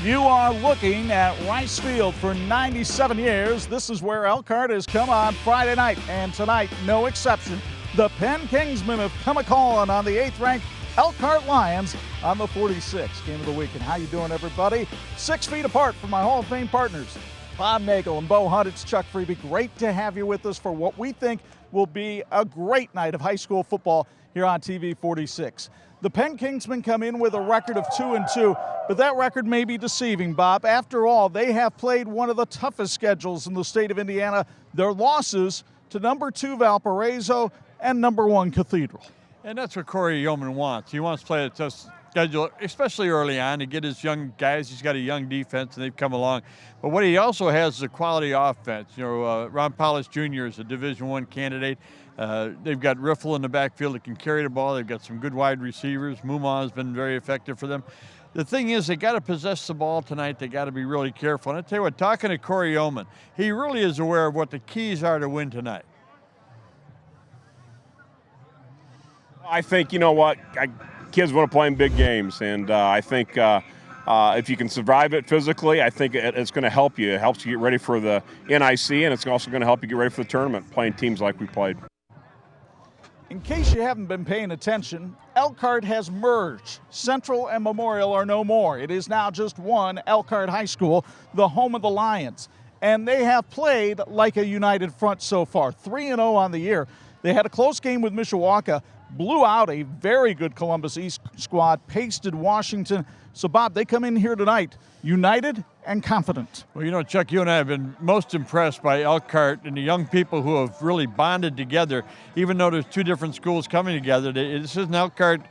you are looking at Rice Field for 97 years. This is where Elkhart has come on Friday night, and tonight, no exception. The Penn Kingsmen have come a-calling on the 8th-ranked Elkhart Lions on the 46th game of the week. And how you doing, everybody? 6 feet apart from my Hall of Fame partners, Bob Nagel and Bo Hunt. It's Chuck Freeby. Great to have you with us for what we think will be a great night of high school football here on TV 46. The Penn Kingsmen come in with a record of 2-2, but that record may be deceiving, Bob. After all, they have played one of the toughest schedules in the state of Indiana. Their losses to number 2 Valparaiso and number 1 Cathedral. And that's what Corey Yeoman wants. He wants to play a tough schedule, especially early on, to get his young guys. He's got a young defense, and they've come along. But what he also has is a quality offense. You know, Ron Paulus Jr. is a Division I candidate. They've got Riffle in the backfield that can carry the ball. They've got some good wide receivers. Muma has been very effective for them. The thing is, they got to possess the ball tonight. They got to be really careful. And I tell you what, talking to Corey Yeoman, he really is aware of what the keys are to win tonight. I think, you know what, kids want to play in big games, and I think if you can survive it physically, I think it's going to help you. It helps you get ready for the NIC, and it's also going to help you get ready for the tournament, playing teams like we played. In case you haven't been paying attention, Elkhart has merged. Central and Memorial are no more. It is now just one Elkhart High School, the home of the Lions. And they have played like a united front so far, 3-0 on the year. They had a close game with Mishawaka, blew out a very good Columbus East squad, pasted Washington. So, Bob, they come in here tonight united and confident. Well, you know, Chuck, you and I have been most impressed by Elkhart and the young people who have really bonded together, even though there's 2 different schools coming together. This isn't Elkhart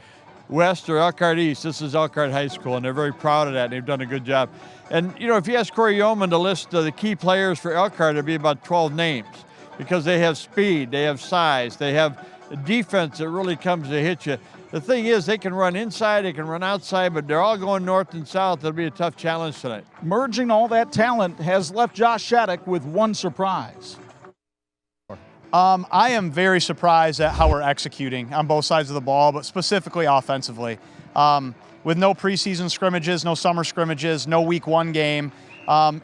West or Elkhart East. This is Elkhart High School, and they're very proud of that, and they've done a good job. And, you know, if you ask Corey Yeoman to list the key players for Elkhart, it'd be about 12 names, because they have speed, they have size, they have a defense that really comes to hit you. The thing is, they can run inside, they can run outside, but they're all going north and south. It'll be a tough challenge tonight. Merging all that talent has left Josh Shattuck with one surprise. I am very surprised at how we're executing on both sides of the ball, but specifically offensively. With no preseason scrimmages, no summer scrimmages, no week 1 game,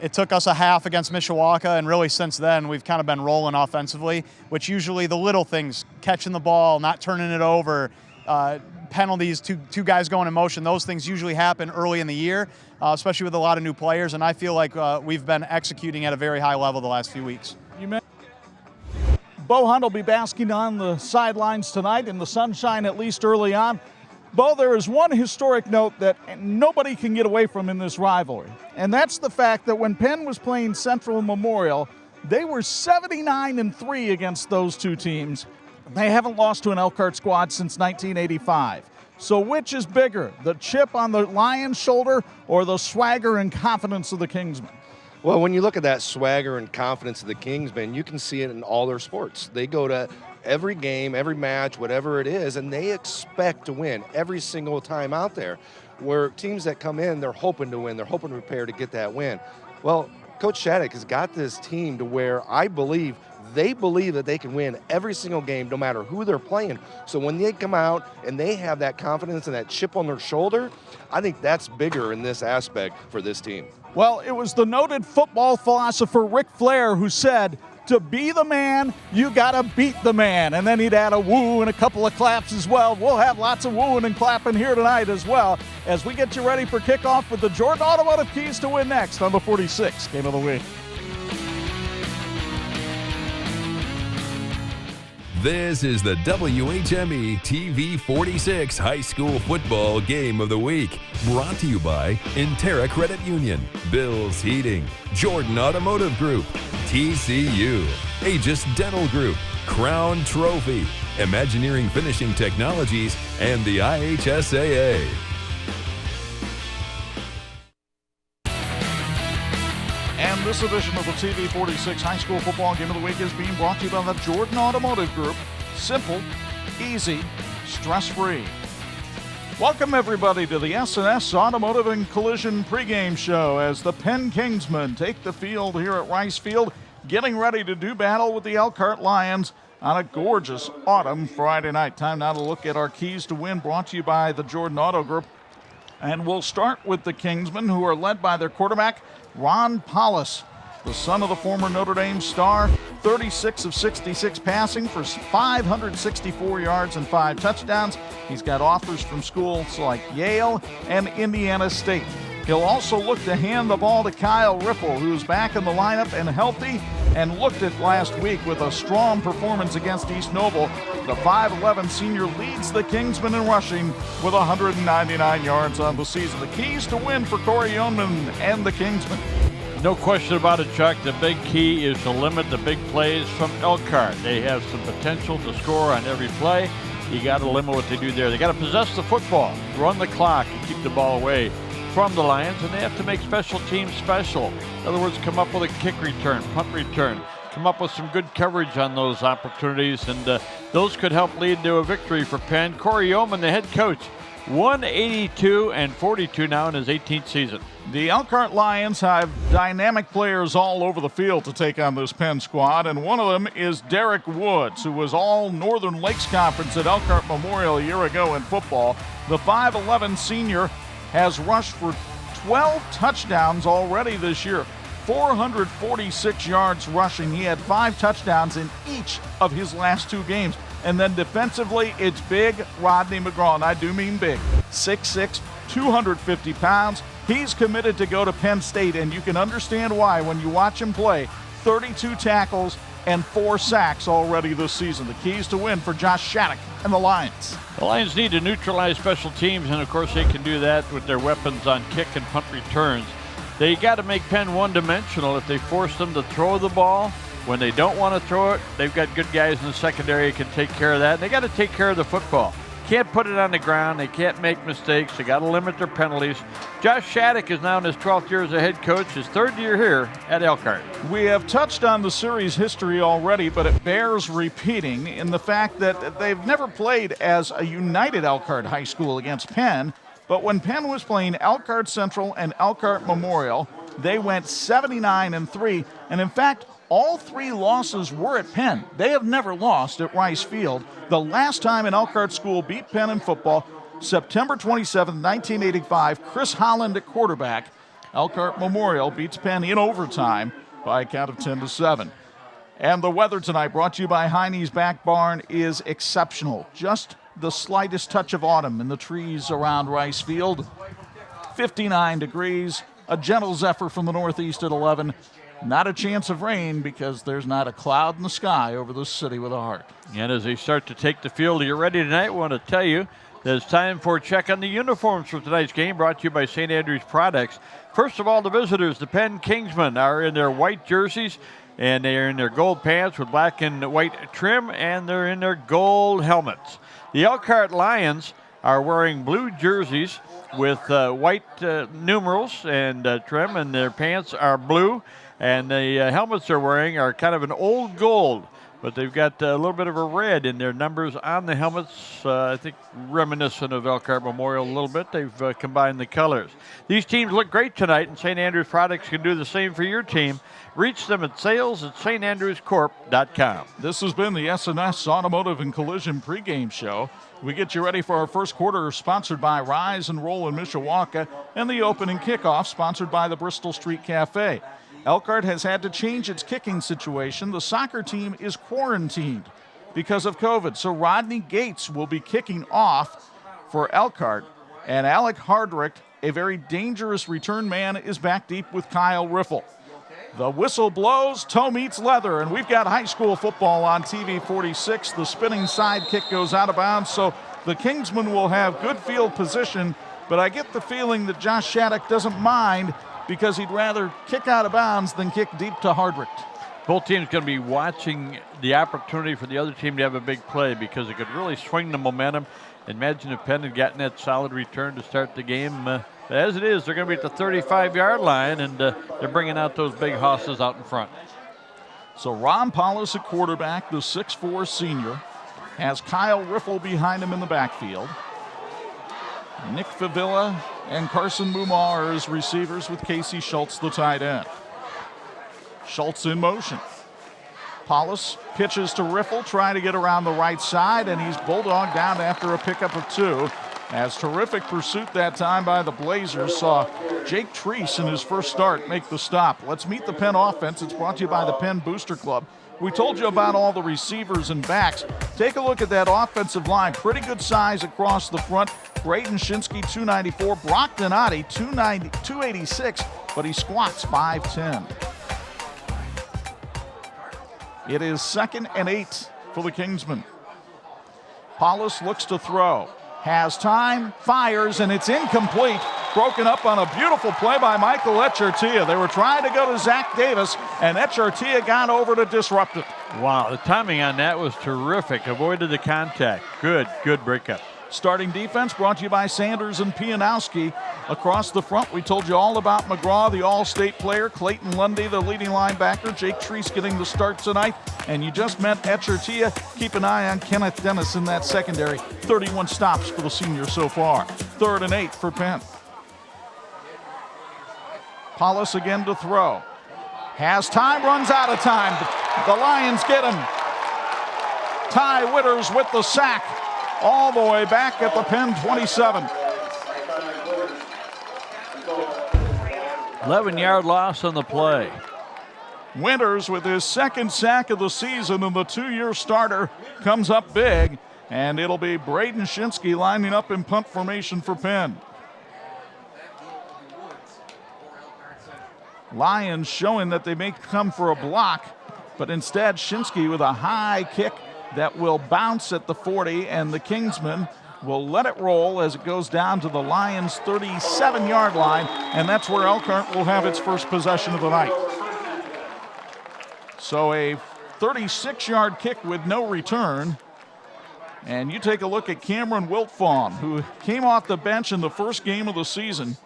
it took us a half against Mishawaka, and really since then we've kind of been rolling offensively, which usually the little things, catching the ball, not turning it over, penalties, two guys going in motion, those things usually happen early in the year, especially with a lot of new players, and I feel like we've been executing at a very high level the last few weeks. Bo Hunt will be basking on the sidelines tonight in the sunshine, at least early on. Bo, there is one historic note that nobody can get away from in this rivalry, and that's the fact that when Penn was playing Central Memorial, they were 79-3 against those 2 teams. They haven't lost to an Elkhart squad since 1985. So which is bigger, the chip on the Lions' shoulder or the swagger and confidence of the Kingsmen? Well, when you look at that swagger and confidence of the Kingsmen, you can see it in all their sports. They go to every game, every match, whatever it is, and they expect to win every single time out there. Where teams that come in, they're hoping to win, they're hoping to prepare to get that win. Well, Coach Shattuck has got this team to where I believe they believe that they can win every single game no matter who they're playing. So when they come out and they have that confidence and that chip on their shoulder, I think that's bigger in this aspect for this team. Well, it was the noted football philosopher Ric Flair who said, to be the man, you gotta beat the man. And then he'd add a woo and a couple of claps as well. We'll have lots of wooing and clapping here tonight as well as we get you ready for kickoff with the Jordan Automotive Keys to Win next on the 46th Game of the Week. This is the WHME TV 46 High School Football Game of the Week. Brought to you by Intera Credit Union, Bills Heating, Jordan Automotive Group, TCU, Aegis Dental Group, Crown Trophy, Imagineering Finishing Technologies, and the IHSAA. And this edition of the TV 46 High School Football Game of the Week is being brought to you by the Jordan Automotive Group. Simple, easy, stress-free. Welcome everybody to the S&S Automotive and Collision pregame show as the Penn Kingsmen take the field here at Rice Field, getting ready to do battle with the Elkhart Lions on a gorgeous autumn Friday night. Time now to look at our keys to win, brought to you by the Jordan Auto Group. And we'll start with the Kingsmen, who are led by their quarterback, Ron Paulus, the son of the former Notre Dame star. 36 of 66 passing for 564 yards and 5 touchdowns. He's got offers from schools like Yale and Indiana State. He'll also look to hand the ball to Kyle Riffle, who's back in the lineup and healthy, and looked at last week with a strong performance against East Noble. The 5'11 senior leads the Kingsmen in rushing with 199 yards on the season. The keys to win for Corey Yeoman and the Kingsmen. No question about it, Chuck. The big key is to limit the big plays from Elkhart. They have some potential to score on every play. You got to limit what they do there. They got to possess the football, run the clock, and keep the ball away from the Lions, and they have to make special teams special. In other words, come up with a kick return, punt return, come up with some good coverage on those opportunities, and those could help lead to a victory for Penn. Corey Yeoman, the head coach, 182-42 now in his 18th season. The Elkhart Lions have dynamic players all over the field to take on this Penn squad, and one of them is Derek Woods, who was all Northern Lakes Conference at Elkhart Memorial a year ago in football. The 5'11 senior has rushed for 12 touchdowns already this year, 446 yards rushing. He had 5 touchdowns in each of his last 2 games. And then defensively, it's big Rodney McGraw, and I do mean big. 6'6", 250 pounds. He's committed to go to Penn State, and you can understand why when you watch him play. 32 tackles and 4 sacks already this season. The keys to win for Josh Shattuck and the Lions. The Lions need to neutralize special teams, and of course they can do that with their weapons on kick and punt returns. They got to make Penn one-dimensional. If they force them to throw the ball, when they don't want to throw it, they've got good guys in the secondary who can take care of that. And they got to take care of the football. Can't put it on the ground. They can't make mistakes. They got to limit their penalties. Josh Shattuck is now in his 12th year as a head coach, his 3rd year here at Elkhart. We have touched on the series history already, but it bears repeating in the fact that they've never played as a united Elkhart High School against Penn. But when Penn was playing Elkhart Central and Elkhart Memorial, they went 79-3, and in fact, all 3 losses were at Penn. They have never lost at Rice Field. The last time an Elkhart school beat Penn in football, September 27, 1985, Chris Holland at quarterback. Elkhart Memorial beats Penn in overtime by a count of 10-7. And the weather tonight, brought to you by Heine's Back Barn, is exceptional. Just the slightest touch of autumn in the trees around Rice Field. 59 degrees, a gentle zephyr from the northeast at 11. Not a chance of rain because there's not a cloud in the sky over this city with a heart. And as they start to take the field, you're ready tonight. I want to tell you that it's time for a check on the uniforms for tonight's game, brought to you by St. Andrews Products. First of all, the visitors, the Penn Kingsmen, are in their white jerseys, and they're in their gold pants with black and white trim, and they're in their gold helmets. The Elkhart Lions are wearing blue jerseys with white numerals and trim, and their pants are blue. And the helmets they're wearing are kind of an old gold, but they've got a little bit of a red in their numbers on the helmets, I think reminiscent of Elkhart Memorial a little bit. They've combined the colors. These teams look great tonight, and St. Andrews Products can do the same for your team. Reach them at sales@standrewscorp.com. This has been the S&S Automotive and Collision pregame show. We get you ready for our first quarter, sponsored by Rise and Roll in Mishawaka, and the opening kickoff, sponsored by the Bristol Street Cafe. Elkhart has had to change its kicking situation. The soccer team is quarantined because of COVID, so Rodney Gates will be kicking off for Elkhart, and Alec Hardrick, a very dangerous return man, is back deep with Kyle Riffle. The whistle blows, toe meets leather, and we've got high school football on TV 46. The spinning side kick goes out of bounds, so the Kingsmen will have good field position, but I get the feeling that Josh Shattuck doesn't mind because he'd rather kick out of bounds than kick deep to Hardrick. Both teams going to be watching the opportunity for the other team to have a big play because it could really swing the momentum. Imagine if Penn had gotten that solid return to start the game. As it is, they're going to be at the 35-yard line, and they're bringing out those big hosses out in front. So Ron Paulus at quarterback, the 6'4 senior, has Kyle Riffle behind him in the backfield. Nick Favilla and Carson Mumar are his receivers, with Casey Schultz, the tight end. Schultz in motion. Paulus pitches to Riffle, trying to get around the right side, and he's bulldogged down after a pickup of 2. As terrific pursuit that time by the Blazers saw Jake Treese in his first start make the stop. Let's meet the Penn offense. It's brought to you by the Penn Booster Club. We told you about all the receivers and backs. Take a look at that offensive line. Pretty good size across the front. Braden Shinsky, 294. Brock Donati, 286, but he squats 5'10". It is 2nd and 8 for the Kingsmen. Paulus looks to throw. Has time, fires, and it's incomplete. Broken up on a beautiful play by Michael Echartia. They were trying to go to Zach Davis, and Echartia got over to disrupt it. Wow, the timing on that was terrific. Avoided the contact. Good breakup. Starting defense brought to you by Sanders and Pianowski. Across the front, we told you all about McGraw, the all-state player, Clayton Lundy, the leading linebacker, Jake Treese getting the start tonight, and you just met Echartia. Keep an eye on Kenneth Dennis in that secondary. 31 stops for the senior so far. 3rd and 8 for Penn. Paulus again to throw. Has time, runs out of time. The Lions get him. Ty Witters with the sack. All the way back at the Penn 27. 11-yard loss on the play. Winters with his 2nd sack of the season, and the 2-year starter comes up big, and it'll be Braden Shinsky lining up in punt formation for Penn. Lions showing that they may come for a block, but instead Shinsky with a high kick that will bounce at the 40, and the Kingsmen will let it roll as it goes down to the Lions' 37-yard line, and that's where Elkhart will have its first possession of the night. So a 36-yard kick with no return. And you take a look at Cameron Wiltfong, who came off the bench in the first game of the season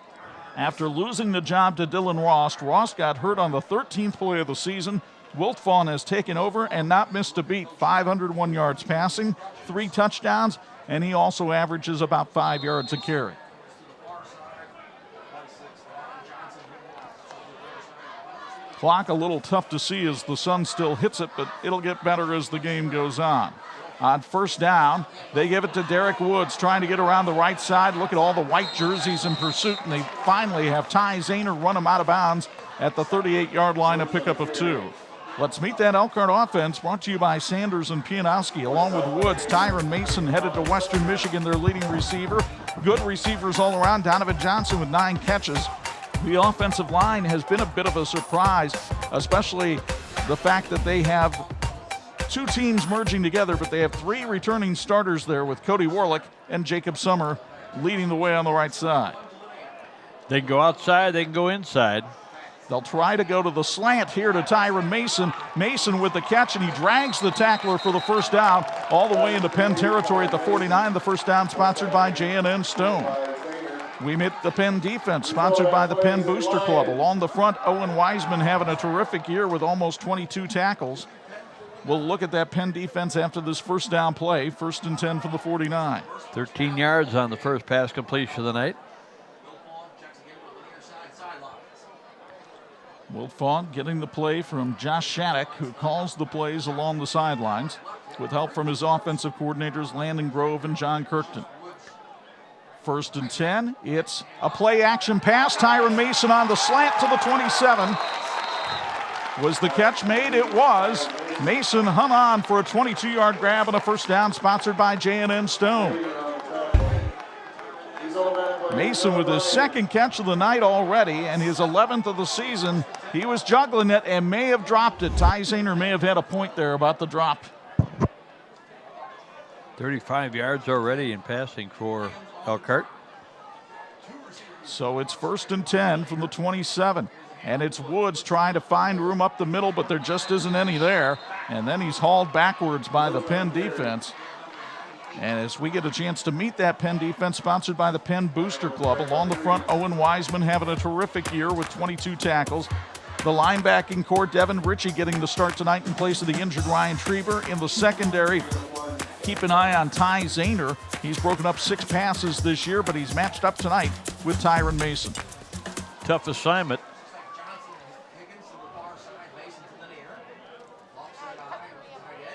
after losing the job to Dylan Ross. Ross got hurt on the 13th play of the season. Wiltfong has taken over and not missed a beat. 501 yards passing, 3 touchdowns, and he also averages about 5 yards a carry. Clock a little tough to see as the sun still hits it, but it'll get better as the game goes on. On first down, they give it to Derek Woods, trying to get around the right side. Look at all the white jerseys in pursuit, and they finally have Ty Zahner run him out of bounds at the 38-yard line, a pickup of 2. Let's meet that Elkhart offense, brought to you by Sanders and Pianowski. Along with Woods, Tyron Mason headed to Western Michigan, their leading receiver. Good receivers all around. Donovan Johnson with 9 catches. The offensive line has been a bit of a surprise, especially the fact that they have 2 teams merging together, but they have 3 returning starters there with Cody Warlick and Jacob Summer leading the way on the right side. They can go outside, they can go inside. They'll try to go to the slant here to Tyron Mason. Mason with the catch, and he drags the tackler for the first down all the way into Penn territory at the 49. The first down sponsored by J&N Stone. We meet the Penn defense, sponsored by the Penn Booster Club. Along the front, Owen Wiseman having a terrific year with almost 22 tackles. We'll look at that Penn defense after this first down play. 1st and 10 for the 49. 13 yards on the first pass completion of the night. Wiltfong getting the play from Josh Shattuck, who calls the plays along the sidelines with help from his offensive coordinators Landon Grove and John Kirkton. 1st and 10. It's a play action pass. Tyron Mason on the slant to the 27. Was the catch made? It was. Mason hung on for a 22-yard grab and a first down, sponsored by J&N Stone. Mason with his 2nd catch of the night already and his 11th of the season. He was juggling it and may have dropped it. Ty Zahner may have had a point there about the drop. 35 yards already in passing for Elkhart. So it's 1st and 10 from the 27. And it's Woods trying to find room up the middle, but there just isn't any there. And then he's hauled backwards by the Penn defense. And as we get a chance to meet that Penn defense, sponsored by the Penn Booster Club, along the front, Owen Wiseman having a terrific year with 22 tackles. The linebacking core, Devin Ritchie getting the start tonight in place of the injured Ryan Trieber. In the secondary, keep an eye on Ty Zahner. He's broken up 6 passes this year, but he's matched up tonight with Tyron Mason. Tough assignment.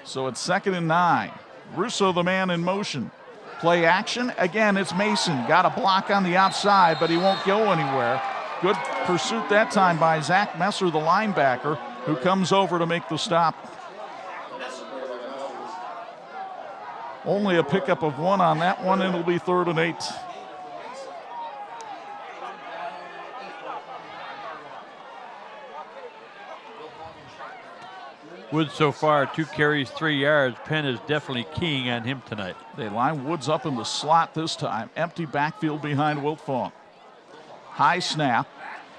So it's 2nd and 9. Russo, the man in motion. Play action. Again, it's Mason. Got a block on the outside, but he won't go anywhere. Good pursuit that time by Zach Messer, the linebacker, who comes over to make the stop. Only a pickup of 1 on that one, and it'll be 3rd and 8. Woods so far, 2 carries, 3 yards. Penn is definitely keying on him tonight. They line Woods up in the slot this time. Empty backfield behind Wiltfong. High snap.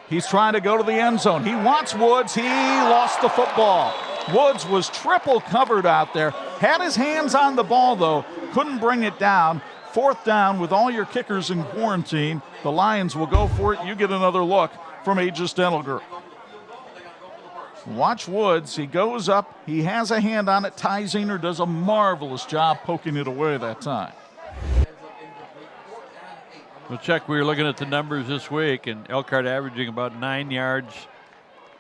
He's trying to go to the end zone. He wants Woods. He lost the football. Woods was triple covered out there. Had his hands on the ball, though. Couldn't bring it down. 4th down with all your kickers in quarantine. The Lions will go for it. You get another look from Aegis Dental Group. Watch Woods. He goes up. He has a hand on it. Ty Zehner does a marvelous job poking it away that time. Well, Chuck, we were looking at the numbers this week, and Elkhart averaging about 9 yards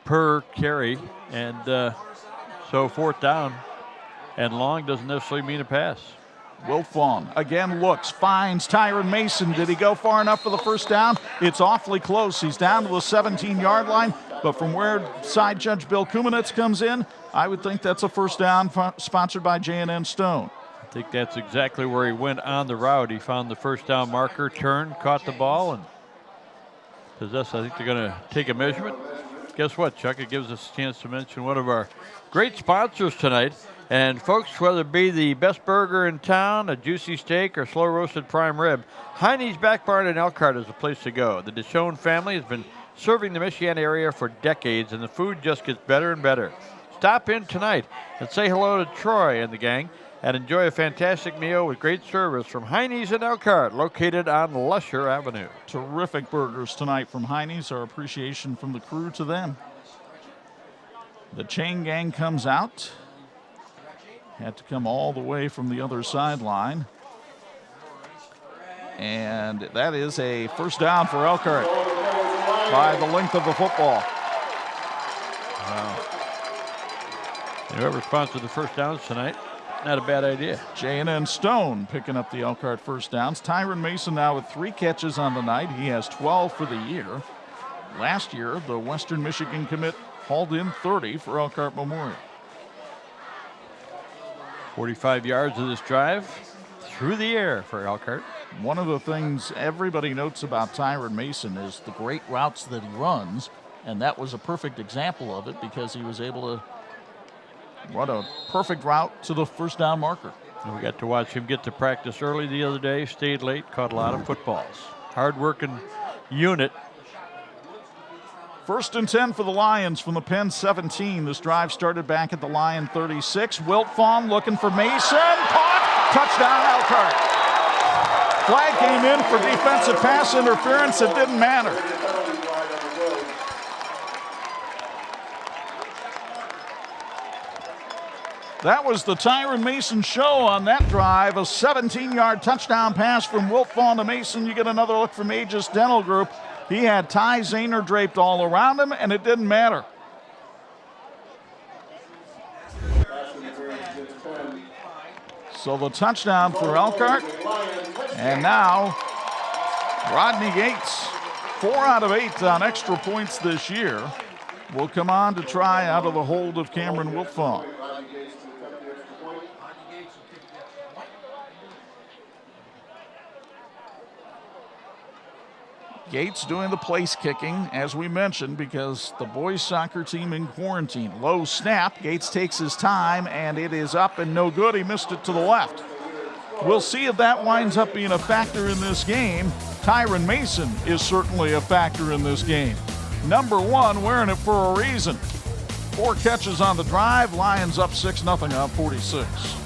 per carry. And so 4th down and long doesn't necessarily mean a pass. Wiltfong again looks, finds Tyron Mason. Did he go far enough for the 1st down? It's awfully close. He's down to the 17-yard line. But from where side judge Bill Kumanitz comes in, I would think that's a 1st down sponsored by J&N Stone. I think that's exactly where he went on the route. He found the 1st down marker, turned, caught the ball, and possessed. I think they're going to take a measurement. Guess what, Chuck? It gives us a chance to mention one of our great sponsors tonight. And folks, whether it be the best burger in town, a juicy steak, or slow roasted prime rib, Heine's Back Barn in Elkhart is the place to go. The Deschone family has been serving the Michiana area for decades, and the food just gets better and better. Stop in tonight and say hello to Troy and the gang and enjoy a fantastic meal with great service from Heine's in Elkhart, located on Lusher Avenue. Terrific burgers tonight from Heine's. Our appreciation from the crew to them. The chain gang comes out. Had to come all the way from the other sideline. And that is a 1st down for Elkhart by the length of the football. Wow. Whoever sponsored the 1st downs tonight, not a bad idea. J&N Stone picking up the Elkhart 1st downs. Tyron Mason now with 3 catches on the night. He has 12 for the year. Last year, the Western Michigan commit hauled in 30 for Elkhart Memorial. 45 yards of this drive through the air for Elkhart. One of the things everybody notes about Tyron Mason is the great routes that he runs, and that was a perfect example of it because he was able to run a perfect route to the 1st down marker. And we got to watch him get to practice early the other day, stayed late, caught a lot of footballs. Hard-working unit. 1st and 10 for the Lions from the Penn 17. This drive started back at the Lion 36. Wiltfong looking for Mason. Caught. Touchdown, Elkhart. Flag came in for defensive pass interference. It didn't matter. That was the Tyron Mason show on that drive. A 17-yard touchdown pass from Wiltfong to Mason. You get another look from Aegis Dental Group. He had Ty Zehner draped all around him, and it didn't matter. So the touchdown for Elkhart. And now Rodney Gates, 4 out of 8 on extra points this year, will come on to try out of the hold of Cameron Wiltfong. Gates doing the place kicking, as we mentioned, because the boys soccer team in quarantine. Low snap. Gates takes his time, and it is up and no good. He missed it to the left. We'll see if that winds up being a factor in this game. Tyron Mason is certainly a factor in this game. Number 1, wearing it for a reason. 4 catches on the drive. Lions up 6-0 on 46.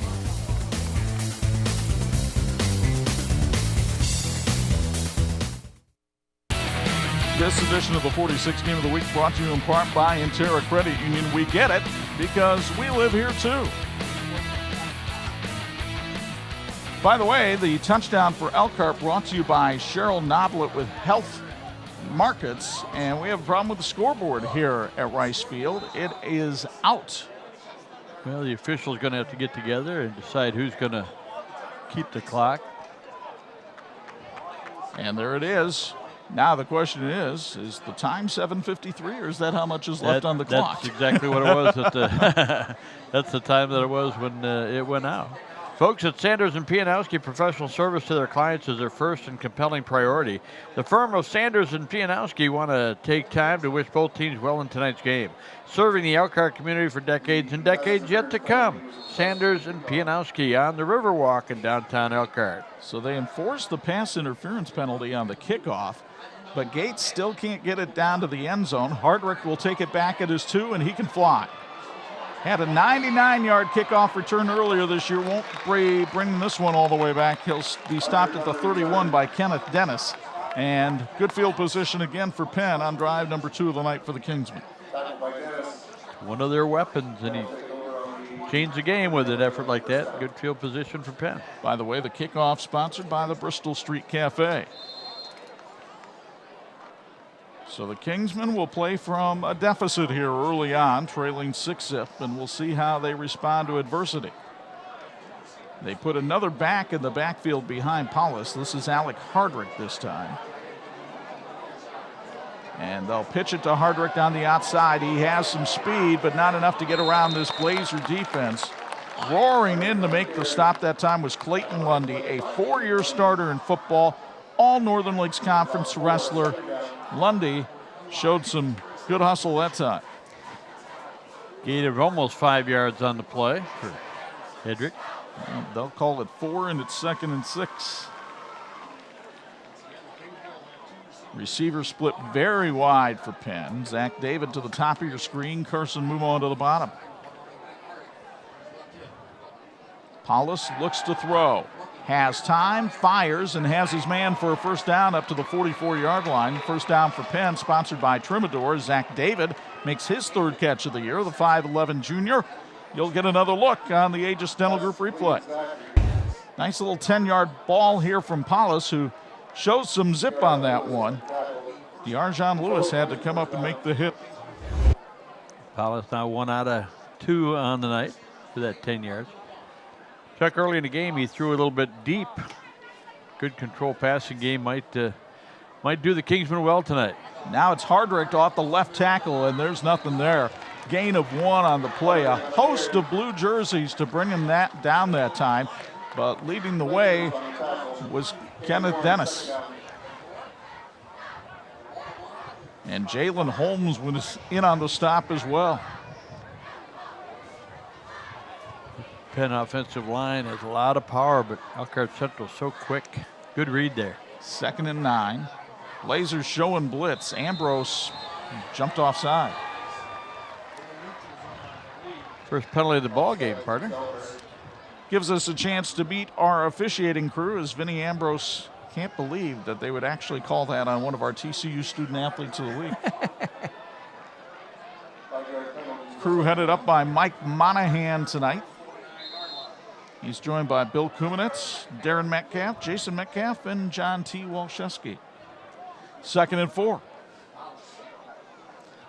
This edition of the 46 Game of the Week brought to you in part by Intera Credit Union. We get it because we live here too. By the way, the touchdown for Elkhart brought to you by Cheryl Noblet with Health Markets. And we have a problem with the scoreboard here at Rice Field. It is out. Well, the official's going to have to get together and decide who's going to keep the clock. And there it is. Now the question is the time 7:53, or is that how much is left on the clock? That's exactly what it was. That's the time that it was when it went out. Folks at Sanders and Pianowski, professional service to their clients is their first and compelling priority. The firm of Sanders and Pianowski want to take time to wish both teams well in tonight's game. Serving the Elkhart community for decades and decades yet to come. Sanders and Pianowski on the Riverwalk in downtown Elkhart. So they enforce the pass interference penalty on the kickoff, but Gates still can't get it down to the end zone. Hardrick will take it back at his 2, and he can fly. Had a 99-yard kickoff return earlier this year. Won't bring this one all the way back. He'll be stopped at the 31 by Kenneth Dennis. And good field position again for Penn on drive number 2 of the night for the Kingsmen. One of their weapons, and he changed the game with an effort like that. Good field position for Penn. By the way, the kickoff sponsored by the Bristol Street Cafe. So the Kingsmen will play from a deficit here early on, trailing 6-zip, and we'll see how they respond to adversity. They put another back in the backfield behind Paulus. This is Alec Hardrick this time. And they'll pitch it to Hardrick on the outside. He has some speed, but not enough to get around this Blazer defense. Roaring in to make the stop that time was Clayton Lundy, a 4-year starter in football, all Northern Lakes Conference wrestler. Lundy showed some good hustle that time. Gain of almost 5 yards on the play for Hedrick. Well, they'll call it 4, and it's 2nd and 6. Receiver split very wide for Penn. Zach David to the top of your screen. Carson Mumon to the bottom. Paulus looks to throw. Has time, fires, and has his man for a first down up to the 44-yard line. First down for Penn, sponsored by Trimador. Zach David makes his 3rd catch of the year, the 5'11 junior. You'll get another look on the Aegis Dental Group replay. Nice little 10-yard ball here from Paulus, who shows some zip on that one. DeArjon Lewis had to come up and make the hit. Paulus now 1 out of 2 on the night for that 10 yards. Chuck, early in the game, he threw a little bit deep. Good control passing game might do the Kingsmen well tonight. Now it's Hardrick off the left tackle, and there's nothing there. Gain of 1 on the play. A host of blue jerseys to bring him down that time, but leading the way was Kenneth Dennis. And Jalen Holmes was in on the stop as well. Penn offensive line has a lot of power, but Elkhart Central so quick. Good read there. 2nd and 9. Blazers showing blitz. Ambrose jumped offside. First penalty of the ball game, partner. Gives us a chance to beat our officiating crew, as Vinny Ambrose can't believe that they would actually call that on one of our TCU student athletes of the week. Crew headed up by Mike Monahan tonight. He's joined by Bill Kumanitz, Darren Metcalf, Jason Metcalf, and John T. Walszewski. 2nd and 4.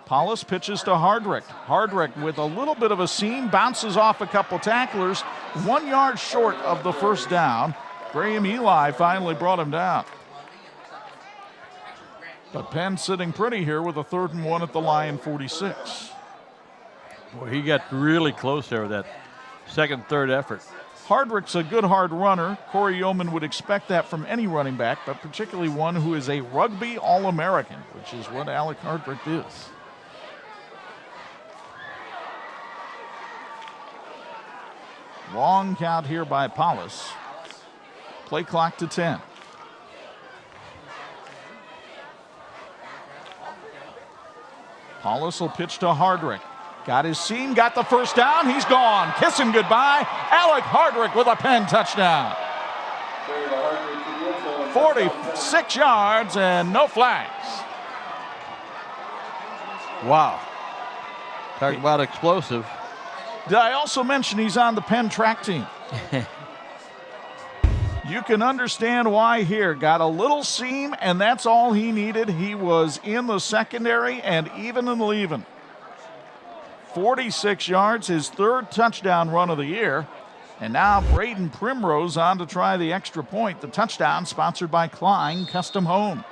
Paulus pitches to Hardrick. Hardrick with a little bit of a seam, bounces off a couple tacklers, 1 yard short of the first down. Graham Eli finally brought him down. But Penn sitting pretty here with a 3rd and 1 at the Lion 46. Boy, he got really close there with that 2nd, 3rd effort. Hardrick's a good hard runner. Corey Yeoman would expect that from any running back, but particularly one who is a rugby All-American, which is what Alec Hardrick is. Long count here by Paulus. Play clock to 10. Paulus will pitch to Hardrick. Got his seam, got the first down, he's gone. Kissing goodbye. Alec Hardrick with a Penn touchdown. 46 yards and no flags. Wow. Talk about explosive. Did I also mention he's on the Penn track team? You can understand why here. Got a little seam, and that's all he needed. He was in the secondary and even and leaving. 46 yards, his 3rd touchdown run of the year. And now Braden Primrose on to try the extra point. The touchdown sponsored by Klein Custom Homes.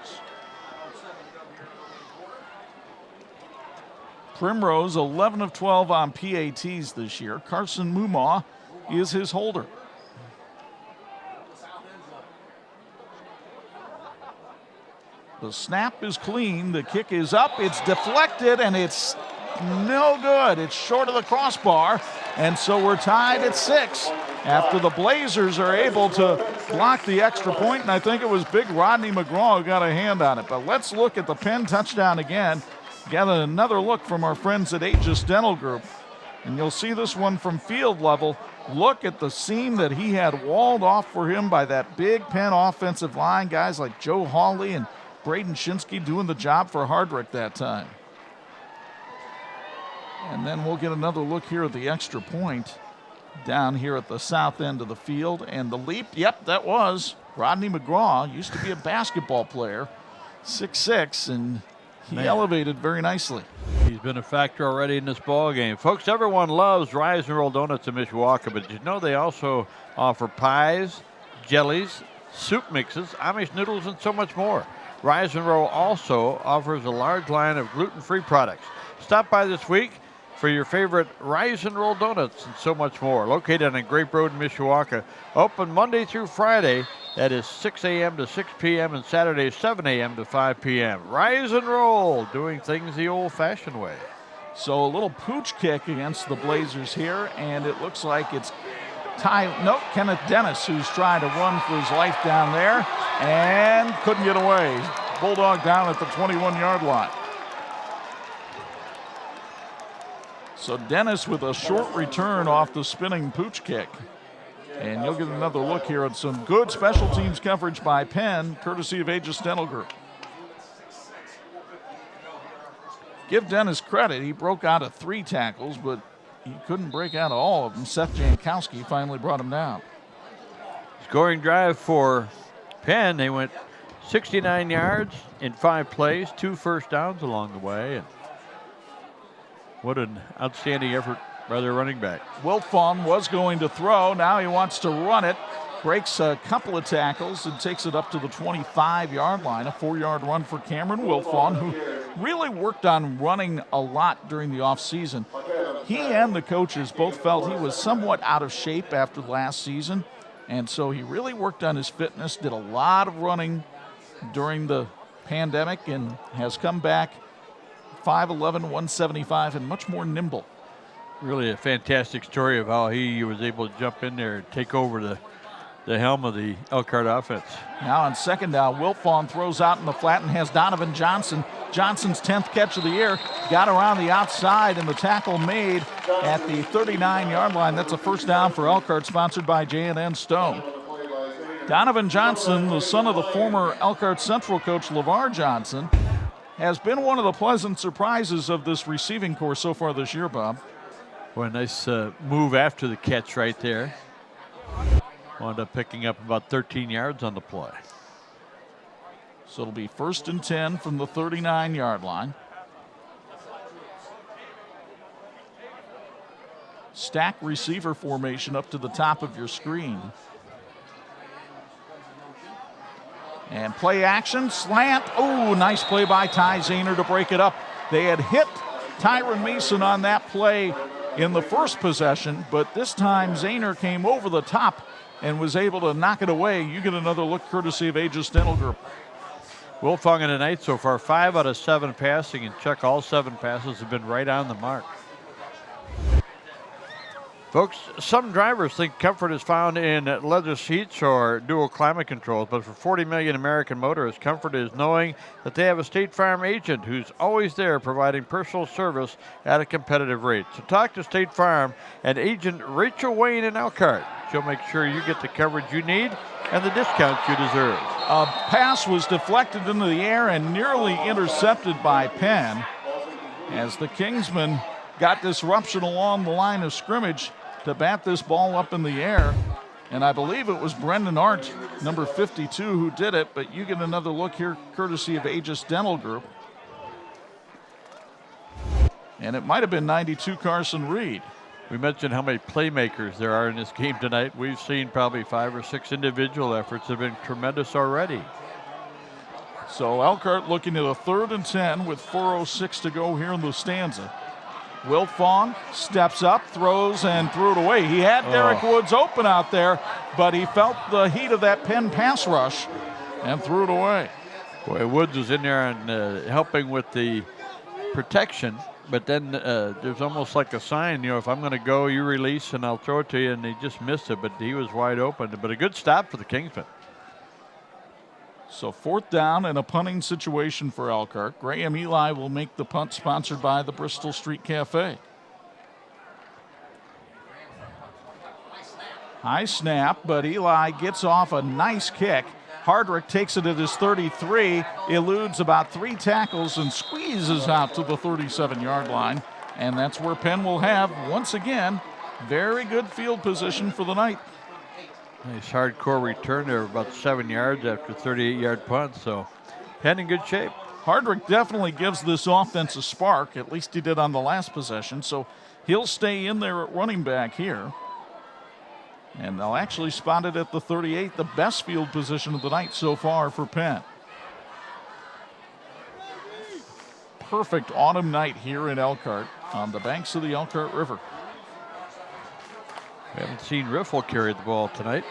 Primrose 11 of 12 on PATs this year. Carson Mumaw is his holder. The snap is clean. The kick is up. It's deflected, and it's no good. It's short of the crossbar, and so we're tied at 6 after the Blazers are able to block the extra point, and I think it was big Rodney McGraw who got a hand on it. But let's look at the Penn touchdown again. Get another look from our friends at Aegis Dental Group, and you'll see this one from field level. Look at the seam that he had walled off for him by that big Penn offensive line. Guys like Joe Hawley and Braden Shinsky doing the job for Hardrick that time. And then we'll get another look here at the extra point down here at the south end of the field. And the leap, yep, that was Rodney McGraw. Used to be a basketball player, 6'6", and he elevated very nicely. He's been a factor already in this ball game. Folks, everyone loves Rise and Roll Donuts in Mishawaka, but did you know they also offer pies, jellies, soup mixes, Amish noodles, and so much more. Rise and Roll also offers a large line of gluten-free products. Stop by this week for your favorite Rise and Roll Donuts and so much more. Located on Grape Road in Mishawaka. Open Monday through Friday. That is 6 a.m. to 6 p.m. and Saturday 7 a.m. to 5 p.m. Rise and Roll, doing things the old-fashioned way. So a little pooch kick against the Blazers here, and it looks like it's Kenneth Dennis who's trying to run for his life down there and couldn't get away. Bulldog down at the 21-yard line. So Dennis with a short return off the spinning pooch kick. And you'll get another look here at some good special teams coverage by Penn, courtesy of Aegis Dental Group. Give Dennis credit. He broke out of 3 tackles, but he couldn't break out of all of them. Seth Jankowski finally brought him down. Scoring drive for Penn. They went 69 yards in 5 plays, 2 first downs along the way. And what an outstanding effort by their running back. Wilfong was going to throw. Now he wants to run it. Breaks a couple of tackles and takes it up to the 25-yard line. A 4-yard run for Cameron Wilfong, who really worked on running a lot during the offseason. He and the coaches both felt he was somewhat out of shape after last season, and so he really worked on his fitness, did a lot of running during the pandemic, and has come back 5'11", 175, and much more nimble. Really a fantastic story of how he was able to jump in there and take over the helm of the Elkhart offense. Now on second down, Wilfong throws out in the flat and has Donovan Johnson. Johnson's 10th catch of the year. Got around the outside, and the tackle made at the 39-yard line. That's a first down for Elkhart, sponsored by J&N Stone. Donovan Johnson, the son of the former Elkhart Central coach LeVar Johnson, has been one of the pleasant surprises of this receiving corps so far this year, Bob. Well, a nice move after the catch right there. Wound up picking up about 13 yards on the play. So it'll be 1st and 10 from the 39-yard line. Stack receiver formation up to the top of your screen. And play action, slant. Oh, nice play by Ty Zahner to break it up. They had hit Tyron Mason on that play in the first possession, but this time Zahner came over the top and was able to knock it away. You get another look courtesy of Aegis Dental Group. Wilfong in the night so far, 5 out of 7 passing, and check all 7 passes have been right on the mark. Folks, some drivers think comfort is found in leather seats or dual climate controls, but for 40 million American motorists, comfort is knowing that they have a State Farm agent who's always there providing personal service at a competitive rate. So talk to State Farm and agent Rachel Wayne in Elkhart. She'll make sure you get the coverage you need and the discounts you deserve. A pass was deflected into the air and nearly intercepted by Penn as the Kingsmen got disruption along the line of scrimmage to bat this ball up in the air. And I believe it was Brendan Arndt, number 52, who did it, but you get another look here courtesy of Aegis Dental Group. And it might have been 92 Carson Reed. We mentioned how many playmakers there are in this game tonight. We've seen probably 5 or 6 individual efforts that have been tremendous already. So Elkhart looking at a 3rd and 10 with 4:06 to go here in the stanza. Wiltfong steps up, throws, and threw it away. He had Derek Woods open out there, but he felt the heat of that Penn pass rush and threw it away. Boy, Woods was in there and helping with the protection, but then there's almost like a sign, you know, if I'm going to go, you release, and I'll throw it to you, and he just missed it, but he was wide open. But a good stop for the Kingsmen. So 4th down and a punting situation for Elkhart. Graham Eli will make the punt, sponsored by the Bristol Street Cafe. High snap, but Eli gets off a nice kick. Hardrick takes it at his 33, eludes about 3 tackles, and squeezes out to the 37-yard line. And that's where Penn will have, once again, very good field position for the night. Nice hardcore return there, about 7 yards after 38-yard punt, so Penn in good shape. Hardrick definitely gives this offense a spark, at least he did on the last possession, so he'll stay in there at running back here. And they'll actually spot it at the 38, the best field position of the night so far for Penn. Perfect autumn night here in Elkhart on the banks of the Elkhart River. We haven't seen Riffle carry the ball tonight.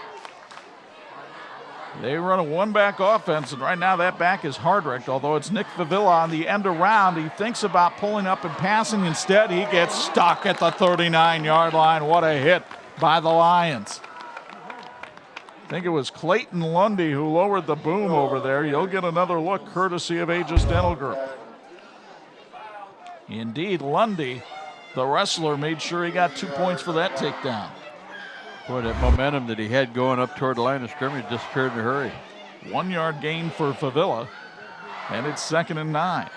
They run a one-back offense, and right now that back is Hardrick, although it's Nick Favilla on the end around. He thinks about pulling up and passing. Instead, he gets stuck at the 39-yard line. What a hit by the Lions. I think it was Clayton Lundy who lowered the boom over there. You'll get another look courtesy of Aegis Dental Group. Indeed, Lundy, the wrestler, made sure he got 2 points for that takedown. Boy, that momentum that he had going up toward the line of scrimmage disappeared in a hurry. 1 yard gain for Favilla, and it's 2nd and 9.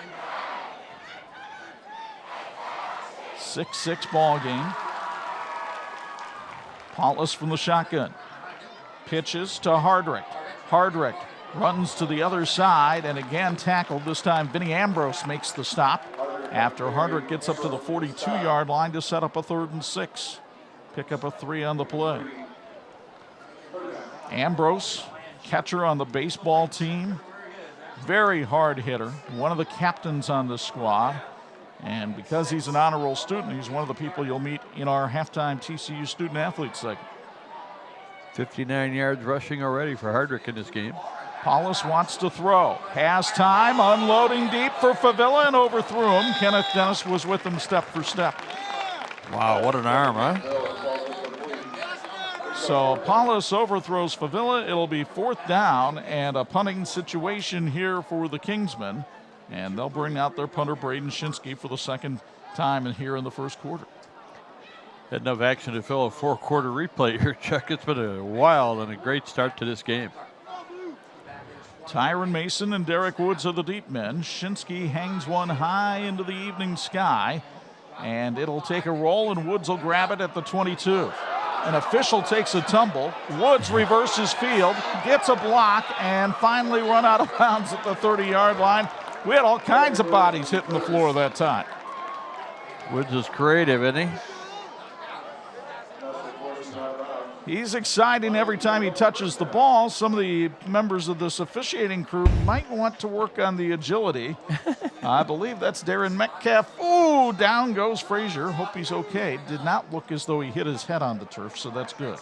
6-6 ball game. Paulus from the shotgun. Pitches to Hardrick. Hardrick runs to the other side and again tackled. This time Vinny Ambrose makes the stop after Hardrick gets up to the 42-yard line to set up a 3rd and 6. Pick up a 3 on the play. Ambrose, catcher on the baseball team. Very hard hitter. One of the captains on the squad. And because he's an honor roll student, he's one of the people you'll meet in our halftime TCU student athlete segment. 59 yards rushing already for Hardrick in this game. Paulus wants to throw. Has time, unloading deep for Favilla and overthrew him. Kenneth Dennis was with him step for step. Wow, what an arm, huh? So Paulus overthrows Favilla. It'll be 4th down and a punting situation here for the Kingsmen. And they'll bring out their punter, Braden Shinsky, for the 2nd time here in the 1st quarter. Had enough action to fill a 4-quarter replay here, Chuck. It's been a wild and a great start to this game. Tyron Mason and Derek Woods are the deep men. Shinsky hangs one high into the evening sky, and it'll take a roll, and Woods will grab it at the 22. An official takes a tumble. Woods reverses field, gets a block, and finally run out of bounds at the 30-yard line. We had all kinds of bodies hitting the floor that time. Woods is creative, isn't he? He's exciting every time he touches the ball. Some of the members of this officiating crew might want to work on the agility. I believe that's Darren Metcalf. Ooh, down goes Frazier. Hope he's okay. Did not look as though he hit his head on the turf, so that's good.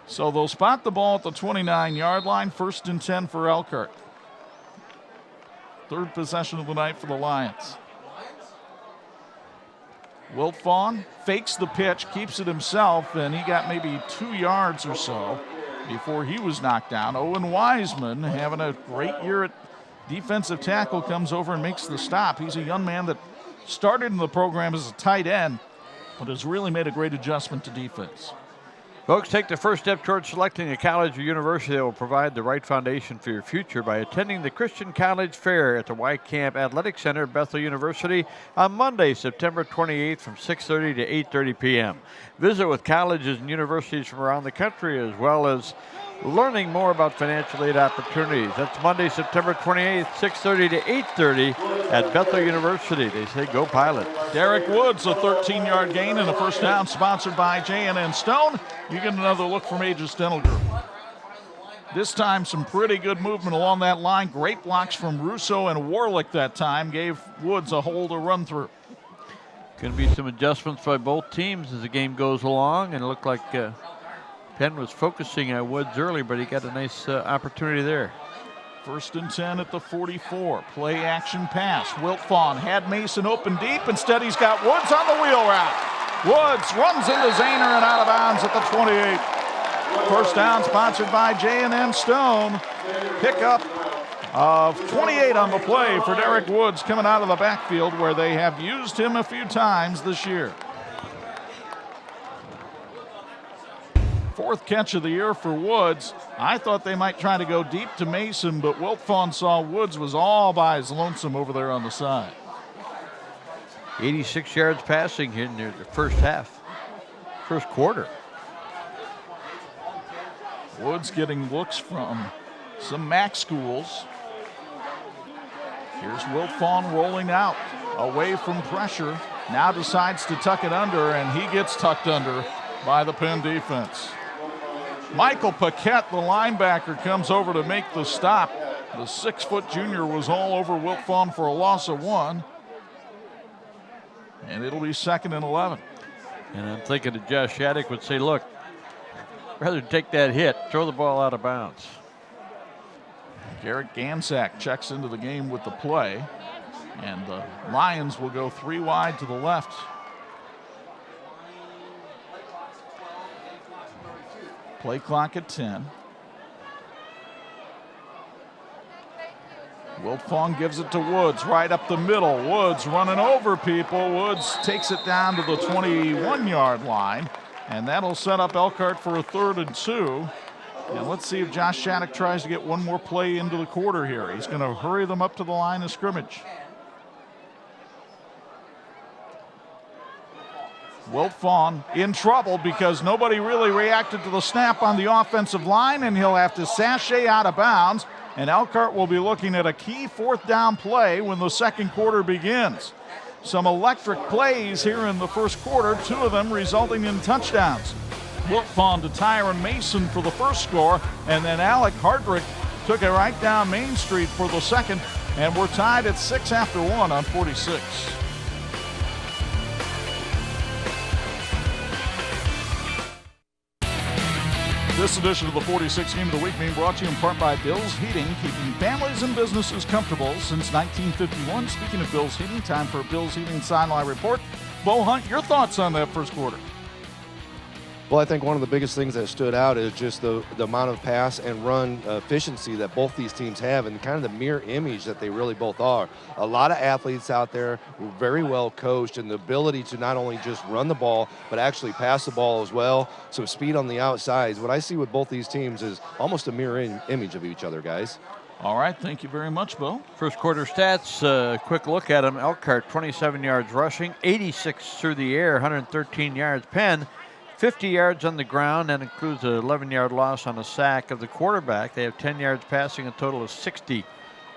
So they'll spot the ball at the 29-yard line. 1st and 10 for Elkhart. 3rd possession of the night for the Lions. Wiltfong fakes the pitch, keeps it himself, and he got maybe 2 yards or so before he was knocked down. Owen Wiseman, having a great year at defensive tackle, comes over and makes the stop. He's a young man that started in the program as a tight end, but has really made a great adjustment to defense. Folks, take the first step towards selecting a college or university that will provide the right foundation for your future by attending the Christian College Fair at the Y Camp Athletic Center, Bethel University, on Monday, September 28th from 6:30 to 8:30 p.m. Visit with colleges and universities from around the country, as well as learning more about financial aid opportunities. That's Monday, September 28th, 6:30 to 8:30 at Bethel University. They say go Pilot. Derek Woods, a 13-yard gain and a first down, sponsored by J&N Stone. You get another look from Aegis Dental Group. This time, some pretty good movement along that line. Great blocks from Russo and Warlick that time. Gave Woods a hole to run through. Going to be some adjustments by both teams as the game goes along, and it looked like Penn was focusing on Woods early, but he got a nice opportunity there. 1st and 10 at the 44. Play action pass. Wiltfong had Mason open deep. Instead, he's got Woods on the wheel route. Woods runs into Zahner and out of bounds at the 28. First down, sponsored by J&N Stone. Pickup of 28 on the play for Derek Woods coming out of the backfield, where they have used him a few times this year. 4th catch of the year for Woods. I thought they might try to go deep to Mason, but Wiltfong saw Woods was all by his lonesome over there on the side. 86 yards passing here in the first half, first quarter. Woods getting looks from some MAC schools. Here's Wiltfong rolling out away from pressure. Now decides to tuck it under, and he gets tucked under by the Penn defense. Michael Paquette, the linebacker, comes over to make the stop. The 6-foot junior was all over Wiltfong for a loss of 1. And it'll be 2nd and 11. And I'm thinking that Josh Shattuck would say, look, rather than take that hit, throw the ball out of bounds. Garrett Gansack checks into the game with the play. And the Lions will go 3 wide to the left. Play clock at 10. Wiltfong gives it to Woods right up the middle. Woods running over people. Woods takes it down to the 21-yard line, and that'll set up Elkhart for a 3rd and 2. And let's see if Josh Shattuck tries to get one more play into the quarter here. He's going to hurry them up to the line of scrimmage. Wiltfong in trouble because nobody really reacted to the snap on the offensive line, and he'll have to sashay out of bounds. And Elkhart will be looking at a key 4th down play when the 2nd quarter begins. Some electric plays here in the first quarter, 2 of them resulting in touchdowns. Wiltfong to Tyron Mason for the first score, and then Alec Hardrick took it right down Main Street for the second, and we're tied at 6 after 1 on 46. This edition of the 46 Game of the Week being brought to you in part by Bill's Heating, keeping families and businesses comfortable since 1951. Speaking of Bill's Heating, time for Bill's Heating Sideline Report. Bo Hunt, your thoughts on that first quarter? Well, I think one of the biggest things that stood out is just the amount of pass and run efficiency that both these teams have, and kind of the mirror image that they really both are. A lot of athletes out there who are very well coached, and the ability to not only just run the ball, but actually pass the ball as well. Some speed on the outsides. What I see with both these teams is almost a mirror image of each other, guys. All right, thank you very much, Bo. First quarter stats, quick look at them. Elkhart, 27 yards rushing, 86 through the air, 113 yards. Penn, 50 yards on the ground. That includes an 11-yard loss on a sack of the quarterback. They have 10 yards passing, a total of 60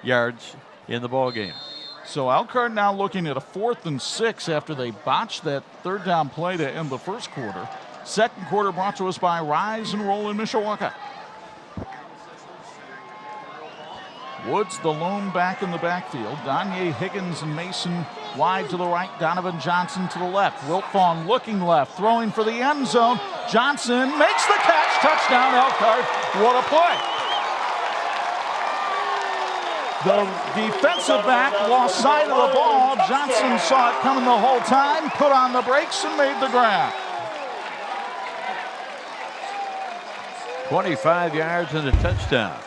yards in the ball game. So Elkhart now looking at a 4th and 6 after they botched that 3rd down play to end the first quarter. Second quarter brought to us by Rise and Roll in Mishawaka. Woods, the lone back in the backfield. Danye Higgins and Mason wide to the right. Donovan Johnson to the left. Wiltfong looking left, throwing for the end zone. Johnson makes the catch. Touchdown, Elkhart. What a play. The defensive back lost sight of the ball. Johnson saw it coming the whole time, put on the brakes, and made the grab. 25 yards and a touchdown.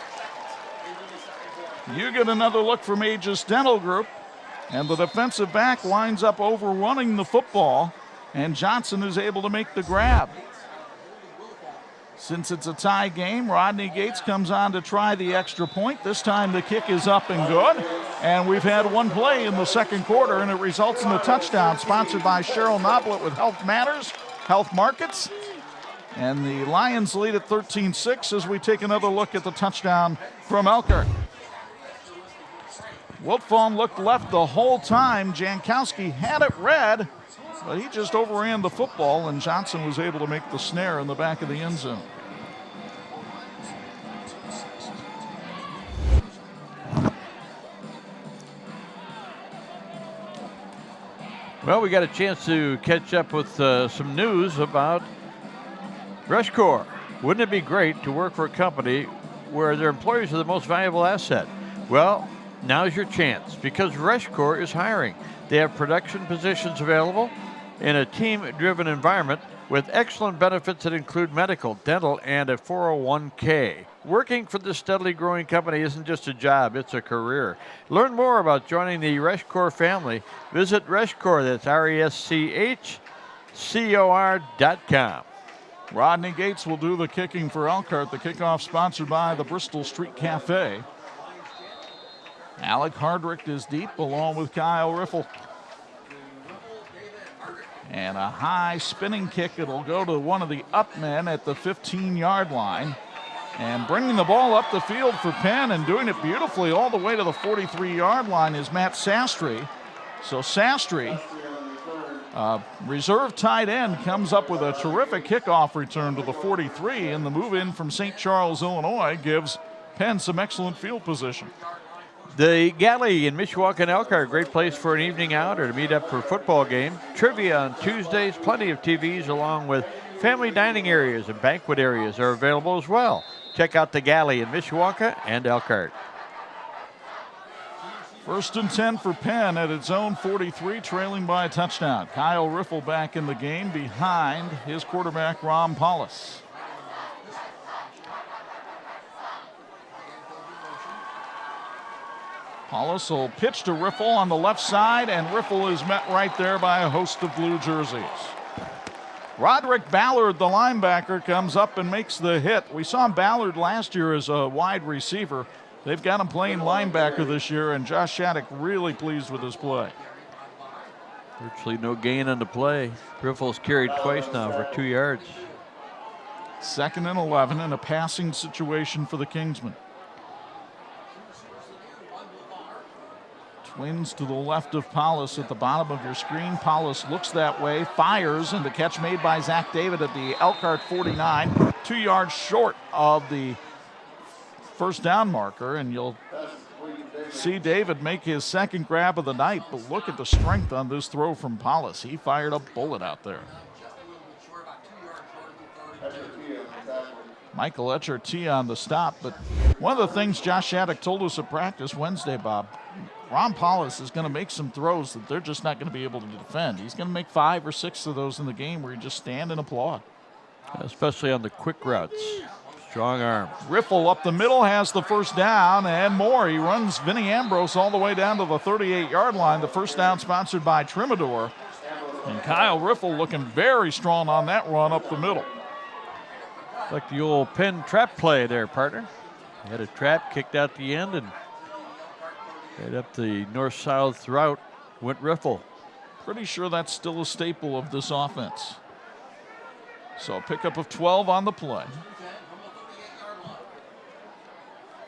You get another look from Aegis Dental Group, and the defensive back winds up overrunning the football, and Johnson is able to make the grab. Since it's a tie game, Rodney Gates comes on to try the extra point. This time the kick is up and good, and we've had one play in the second quarter, and it results in a touchdown, sponsored by Cheryl Noblet with Health Matters, Health Markets. And the Lions lead at 13-6 as we take another look at the touchdown from Elkhart. Wiltfong looked left the whole time. Jankowski had it read, but he just overran the football, and Johnson was able to make the snare in the back of the end zone. Well, we got a chance to catch up with some news about Rush Corps. Wouldn't it be great to work for a company where their employees are the most valuable asset? Well, now's your chance because Rush Corps is hiring. They have production positions available in a team-driven environment with excellent benefits that include medical, dental, and a 401k. Working for this steadily growing company isn't just a job, it's a career. Learn more about joining the Rush Corps family. Visit Rush Corps, that's RESCHCOR.com. Rodney Gates will do the kicking for Elkhart. The kickoff sponsored by the Bristol Street Cafe. Alec Hardrick is deep along with Kyle Riffle. And a high spinning kick. It'll go to one of the up men at the 15-yard line. And bringing the ball up the field for Penn and doing it beautifully all the way to the 43-yard line is Matt Sastry. So Sastry, reserve tight end, comes up with a terrific kickoff return to the 43, and the move in from St. Charles, Illinois gives Penn some excellent field position. The Galley in Mishawaka and Elkhart, a great place for an evening out or to meet up for a football game. Trivia on Tuesdays, plenty of TVs along with family dining areas and banquet areas are available as well. Check out the Galley in Mishawaka and Elkhart. 1st and 10 for Penn at its own 43, trailing by a touchdown. Kyle Riffle back in the game behind his quarterback, Ron Paulus. Paulus will pitch to Riffle on the left side, and Riffle is met right there by a host of blue jerseys. Roderick Ballard, the linebacker, comes up and makes the hit. We saw Ballard last year as a wide receiver. They've got him playing linebacker this year, and Josh Shattuck really pleased with his play. Virtually no gain on the play. Riffle's carried twice now for 2 yards. 2nd and 11 in a passing situation for the Kingsmen. Twins to the left of Paulus at the bottom of your screen. Paulus looks that way, fires, and the catch made by Zach David at the Elkhart 49, 2 yards short of the first down marker, and you'll see David make his second grab of the night, but look at the strength on this throw from Paulus. He fired a bullet out there. Michael Etcher T on the stop, but one of the things Josh Shattuck told us at practice Wednesday, Bob, Ron Paulus is going to make some throws that they're just not going to be able to defend. He's going to make 5 or 6 of those in the game where you just stand and applaud. Especially on the quick routes. Strong arm. Riffle up the middle has the first down and more. He runs Vinny Ambrose all the way down to the 38-yard line. The first down sponsored by Trimador. And Kyle Riffle looking very strong on that run up the middle. Like the old Penn trap play there, partner. He had a trap, kicked out the end, and right up the north-south route went Riffle. Pretty sure that's still a staple of this offense. So a pickup of 12 on the play.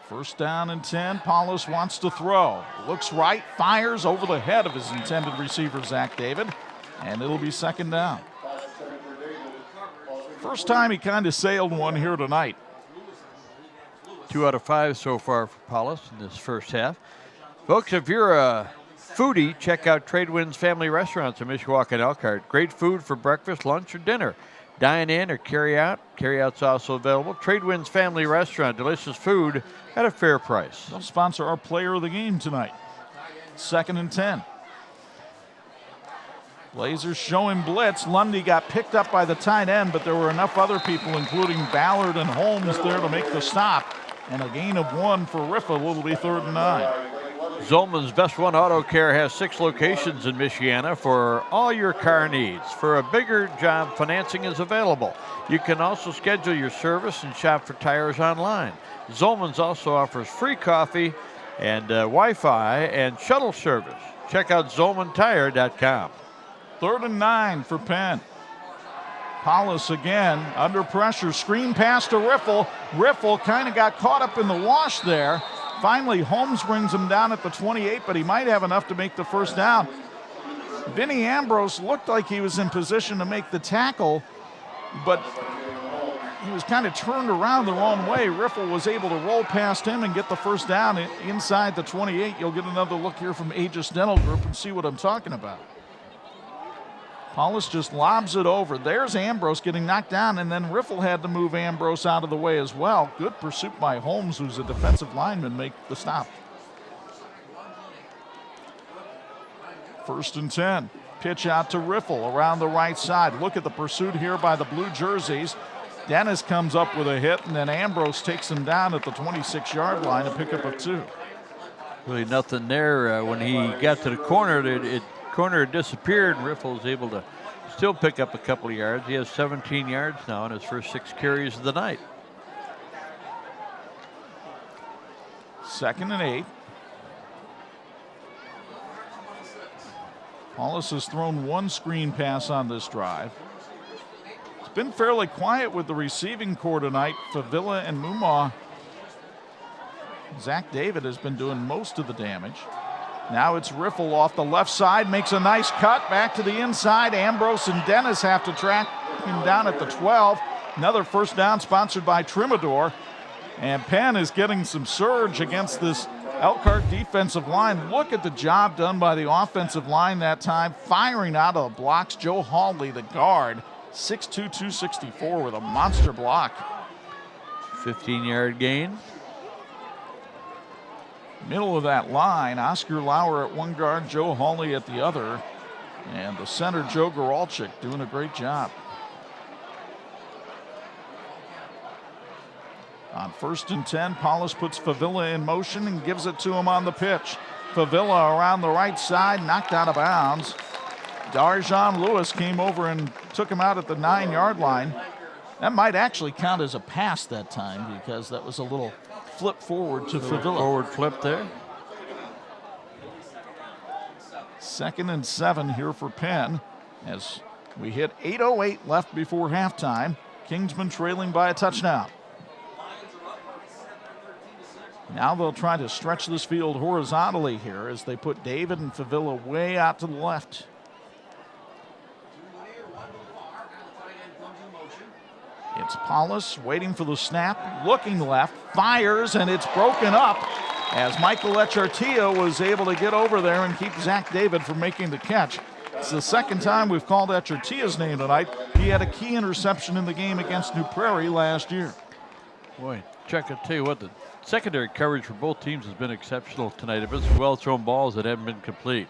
First down and 10. Paulus wants to throw. Looks right, fires over the head of his intended receiver, Zach David, and it'll be 2nd down. First time he kind of sailed one here tonight. 2 out of 5 so far for Paulus in this first half. Folks, if you're a foodie, check out Tradewinds Family Restaurants in Mishawaka and Elkhart. Great food for breakfast, lunch, or dinner. Dine in or carry out. Carry out's also available. Tradewinds Family Restaurant, delicious food at a fair price. They'll sponsor our player of the game tonight. 2nd and 10. Blazers showing blitz. Lundy got picked up by the tight end, but there were enough other people, including Ballard and Holmes, there to make the stop. And a gain of 1 for Riffle. It'll be 3rd and 9. Zolman's Best One Auto Care has 6 locations in Michiana for all your car needs. For a bigger job, financing is available. You can also schedule your service and shop for tires online. Zolman's also offers free coffee and Wi-Fi and shuttle service. Check out ZolmanTire.com. 3rd and 9 for Penn. Paulus again under pressure, screen pass to Riffle. Riffle kind of got caught up in the wash there. Finally, Holmes brings him down at the 28, but he might have enough to make the first down. Vinny Ambrose looked like he was in position to make the tackle, but he was kind of turned around the wrong way. Riffle was able to roll past him and get the first down inside the 28. You'll get another look here from Aegis Dental Group and see what I'm talking about. Paulus just lobs it over. There's Ambrose getting knocked down, and then Riffle had to move Ambrose out of the way as well. Good pursuit by Holmes, who's a defensive lineman, make the stop. 1st and 10. Pitch out to Riffle around the right side. Look at the pursuit here by the blue jerseys. Dennis comes up with a hit, and then Ambrose takes him down at the 26-yard line, a pickup of 2. Really nothing there. When he got to the corner, corner disappeared, and Riffle was able to still pick up a couple of yards. He has 17 yards now in his first 6 carries of the night. 2nd and 8. Paulus has thrown 1 screen pass on this drive. It's been fairly quiet with the receiving corps tonight. Favilla and Mumma. Zach David has been doing most of the damage. Now it's Riffle off the left side, makes a nice cut back to the inside. Ambrose and Dennis have to track him down at the 12. Another first down sponsored by Trimador. And Penn is getting some surge against this Elkhart defensive line. Look at the job done by the offensive line that time, firing out of the blocks. Joe Hawley, the guard, 6'2", 264 with a monster block. 15-yard gain. Middle of that line, Oscar Lauer at one guard, Joe Hawley at the other. And the center, Joe Goralczyk, doing a great job. On 1st and 10, Paulus puts Favilla in motion and gives it to him on the pitch. Favilla around the right side, knocked out of bounds. Darjon Lewis came over and took him out at the 9-yard line. That might actually count as a pass that time because that was a little flip forward to Favilla. Forward flip there. 2nd and 7 here for Penn as we hit 8:08 left before halftime. Kingsman trailing by a touchdown. Now they'll try to stretch this field horizontally here as they put David and Favilla way out to the left. It's Paulus waiting for the snap, looking left, fires, and it's broken up as Michael Echartia was able to get over there and keep Zach David from making the catch. It's the 2nd time we've called Echartia's name tonight. He had a key interception in the game against New Prairie last year. Boy, Chuck, I'll tell you what, the secondary coverage for both teams has been exceptional tonight. It's been well-thrown balls that haven't been complete.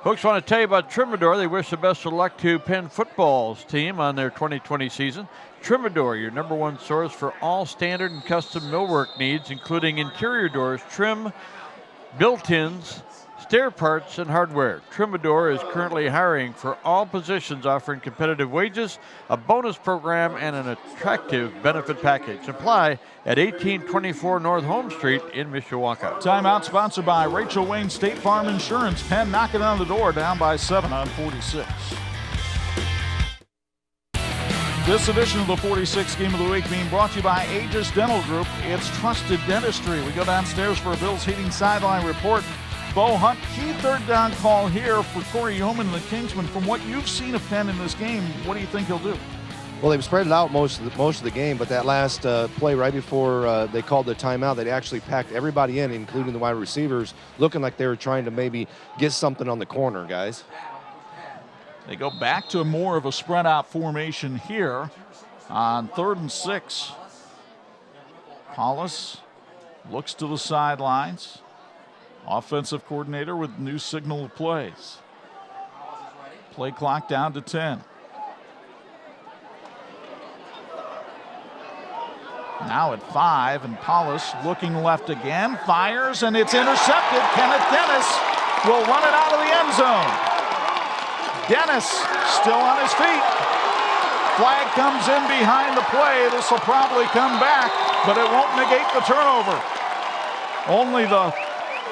Folks, want to tell you about Trimador. They wish the best of luck to Penn football's team on their 2020 season. Trimador, your #1 source for all standard and custom millwork needs, including interior doors, trim, built-ins, stair parts, and hardware. Trimador is currently hiring for all positions, offering competitive wages, a bonus program, and an attractive benefit package. Apply at 1824 North Home Street in Mishawaka. Timeout sponsored by Rachel Wayne State Farm Insurance. Penn knocking on the door, down by 7 on 46. This edition of the 46 Game of the Week being brought to you by Aegis Dental Group. It's trusted dentistry. We go downstairs for a Bills Heating sideline report. Bo Hunt, key 3rd down call here for Corey Yeoman and the Kingsmen. From what you've seen of Penn in this game, what do you think he'll do? Well, they've spread it out most of the game, but that last play right before they called the timeout, they actually packed everybody in, including the wide receivers, looking like they were trying to maybe get something on the corner, guys. They go back to more of a spread out formation here on 3rd and 6. Paulus looks to the sidelines. Offensive coordinator with new signal of plays. Play clock down to 10. Now at 5, and Paulus looking left again, fires, and it's intercepted. Kenneth Dennis will run it out of the end zone. Dennis still on his feet. Flag comes in behind the play. This will probably come back, but it won't negate the turnover. Only the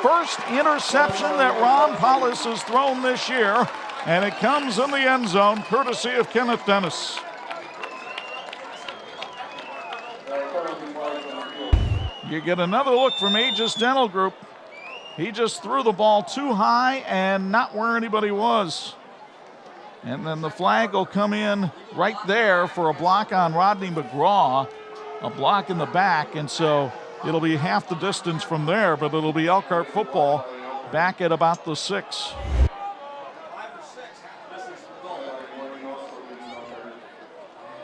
first interception that Ron Paulus has thrown this year, and it comes in the end zone, courtesy of Kenneth Dennis. You get another look from Aegis Dental Group. He just threw the ball too high and not where anybody was. And then the flag will come in right there for a block on Rodney McGraw, a block in the back, and so it'll be half the distance from there, but it'll be Elkhart football back at about the 6.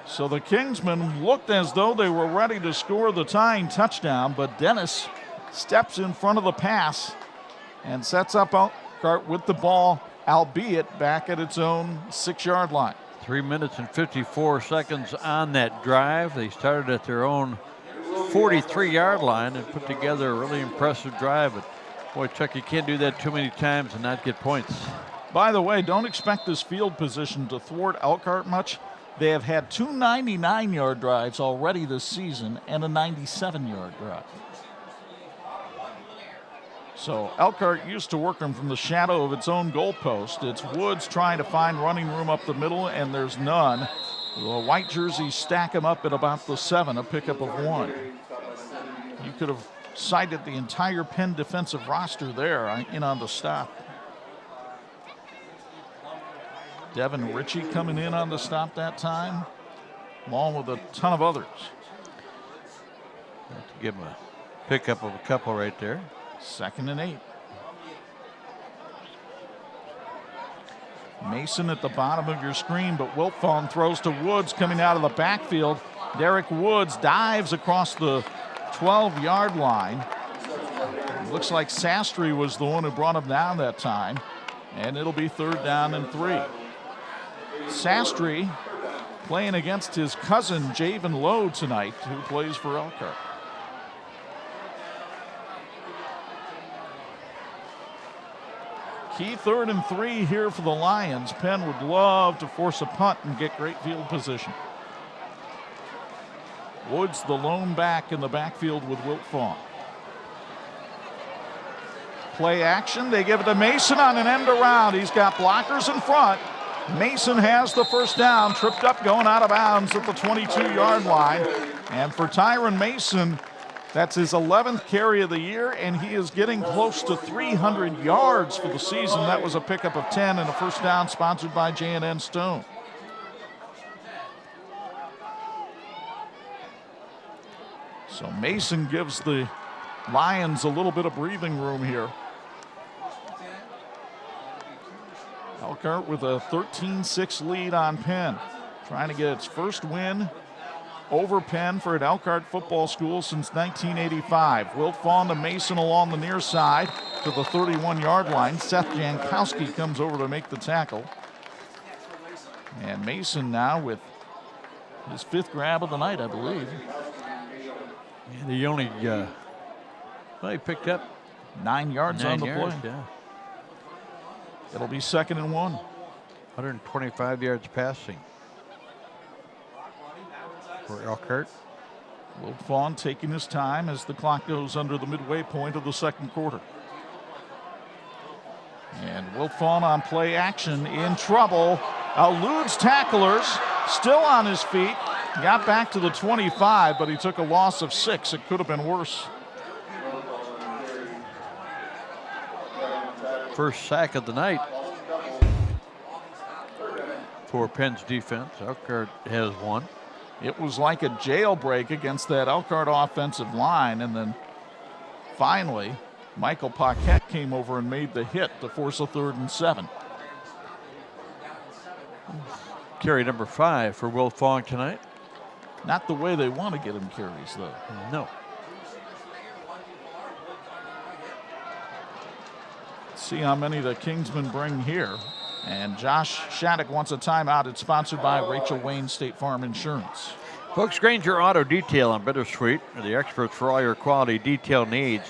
So the Kingsmen looked as though they were ready to score the tying touchdown, but Dennis steps in front of the pass and sets up Elkhart with the ball, albeit back at its own 6-yard line. 3 minutes and 54 seconds on that drive. They started at their own 43-yard line and put together a really impressive drive. But boy, Chuck, you can't do that too many times and not get points. By the way, don't expect this field position to thwart Elkhart much. They have had 2 99-yard drives already this season and a 97-yard drive. So Elkhart used to working from the shadow of its own goalpost. It's Woods trying to find running room up the middle, and there's none. The white jerseys stack him up at about the 7, a pickup of 1. You could have cited the entire Penn defensive roster there in on the stop. Devin Ritchie coming in on the stop that time, along with a ton of others. Have to give him a pickup of a couple right there. 2nd and 8. Mason at the bottom of your screen, but Wiltfong throws to Woods coming out of the backfield. Derek Woods dives across the 12-yard line. Looks like Sastry was the one who brought him down that time, and it'll be 3rd down and 3. Sastry playing against his cousin Javen Lowe tonight, who plays for Elkhart. Key 3rd and 3 here for the Lions. Penn would love to force a punt and get great field position. Woods the lone back in the backfield with Wiltfong. Play action, they give it to Mason on an end around. He's got blockers in front. Mason has the 1st down, tripped up going out of bounds at the 22-yard line. And for Tyron Mason, that's his 11th carry of the year, and he is getting close to 300 yards for the season. That was a pickup of 10 and a 1st down sponsored by J&N Stone. So Mason gives the Lions a little bit of breathing room here. Elkhart with a 13-6 lead on Penn, trying to get its first win over Penn for an Elkhart football school since 1985. Wiltfong to Mason along the near side to the 31-yard line. Seth Jankowski comes over to make the tackle. And Mason now with his 5th grab of the night, I believe. And he only he picked up 9 yards on the play. Yeah. It'll be 2nd and 1. 125 yards passing for Elkhart. Wiltfong taking his time as the clock goes under the midway point of the 2nd quarter. And Wiltfong on play action in trouble. Eludes tacklers, still on his feet. Got back to the 25, but he took a loss of 6. It could have been worse. First sack of the night for Penn's defense. Elkhart has 1. It was like a jailbreak against that Elkhart offensive line, and then finally Michael Paquette came over and made the hit to force a 3rd and 7. Carry number 5 for Wiltfong tonight. Not the way they want to get him carries, though. No. See how many the Kingsmen bring here. And Josh Shattuck wants a timeout. It's sponsored by Rachel Wayne State Farm Insurance. Folks, Granger Auto Detail on Bittersweet are the experts for all your quality detail needs.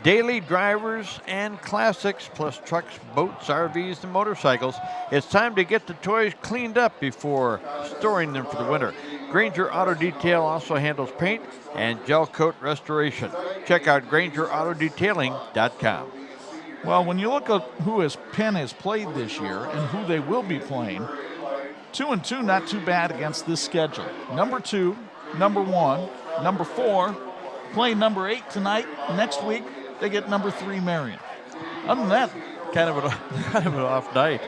Daily drivers and classics, plus trucks, boats, RVs, and motorcycles. It's time to get the toys cleaned up before storing them for the winter. Granger Auto Detail also handles paint and gel coat restoration. Check out GrangerAutoDetailing.com. Well, when you look at who Penn has played this year and who they will be playing, 2-2, not too bad against this schedule. Number 2, number 1, number 4, play number 8 tonight. Next week, they get number 3 Marion. Other than that, kind of an off night.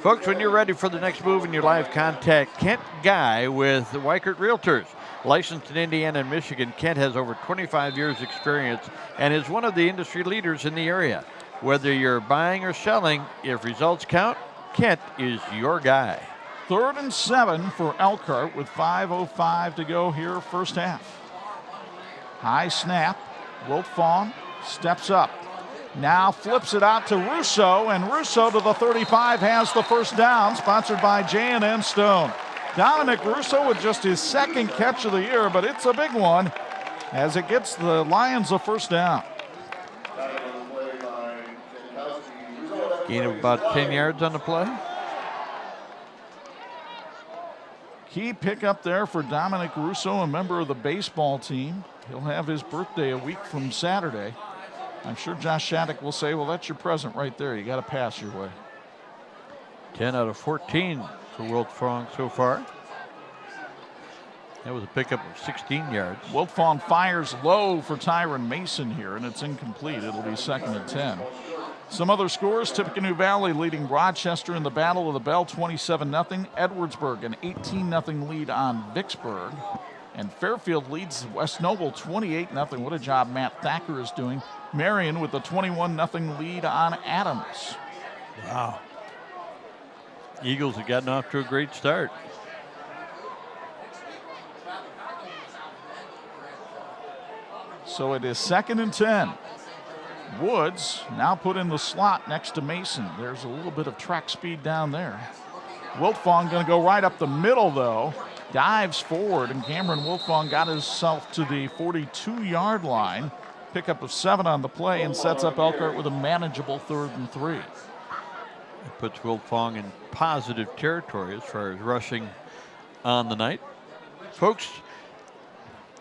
Folks, when you're ready for the next move in your life, contact Kent Guy with Weichert Realtors. Licensed in Indiana and Michigan, Kent has over 25 years experience and is one of the industry leaders in the area. Whether you're buying or selling, if results count, Kent is your guy. 3rd and 7 for Elkhart with 5:05 to go here, first half. High snap. Wiltfong steps up. Now flips it out to Russo, and Russo to the 35 has the first down, sponsored by J&N Stone. Dominic Russo with just his 2nd catch of the year, but it's a big one as it gets the Lions a first down. Gain of about 10 yards on the play. Key pickup there for Dominic Russo, a member of the baseball team. He'll have his birthday a week from Saturday. I'm sure Josh Shattuck will say, well, that's your present right there. You got to pass your way. 10 out of 14 for Wiltfong so far. That was a pickup of 16 yards. Wiltfong fires low for Tyron Mason here, and it's incomplete. It'll be 2nd and 10. Some other scores: Tippecanoe Valley leading Rochester in the Battle of the Bell 27-0. Edwardsburg an 18-0 lead on Vicksburg. And Fairfield leads West Noble 28-0. What a job Matt Thacker is doing. Marion with a 21-0 lead on Adams. Wow. Eagles have gotten off to a great start. So it is 2nd and 10. Woods now put in the slot next to Mason. There's a little bit of track speed down there. Wiltfong going to go right up the middle, though. Dives forward, and Cameron Wiltfong got himself to the 42-yard line. Pickup of 7 on the play, and sets up Elkhart with a manageable 3rd and 3. It puts Wiltfong in positive territory as far as rushing on the night. Folks,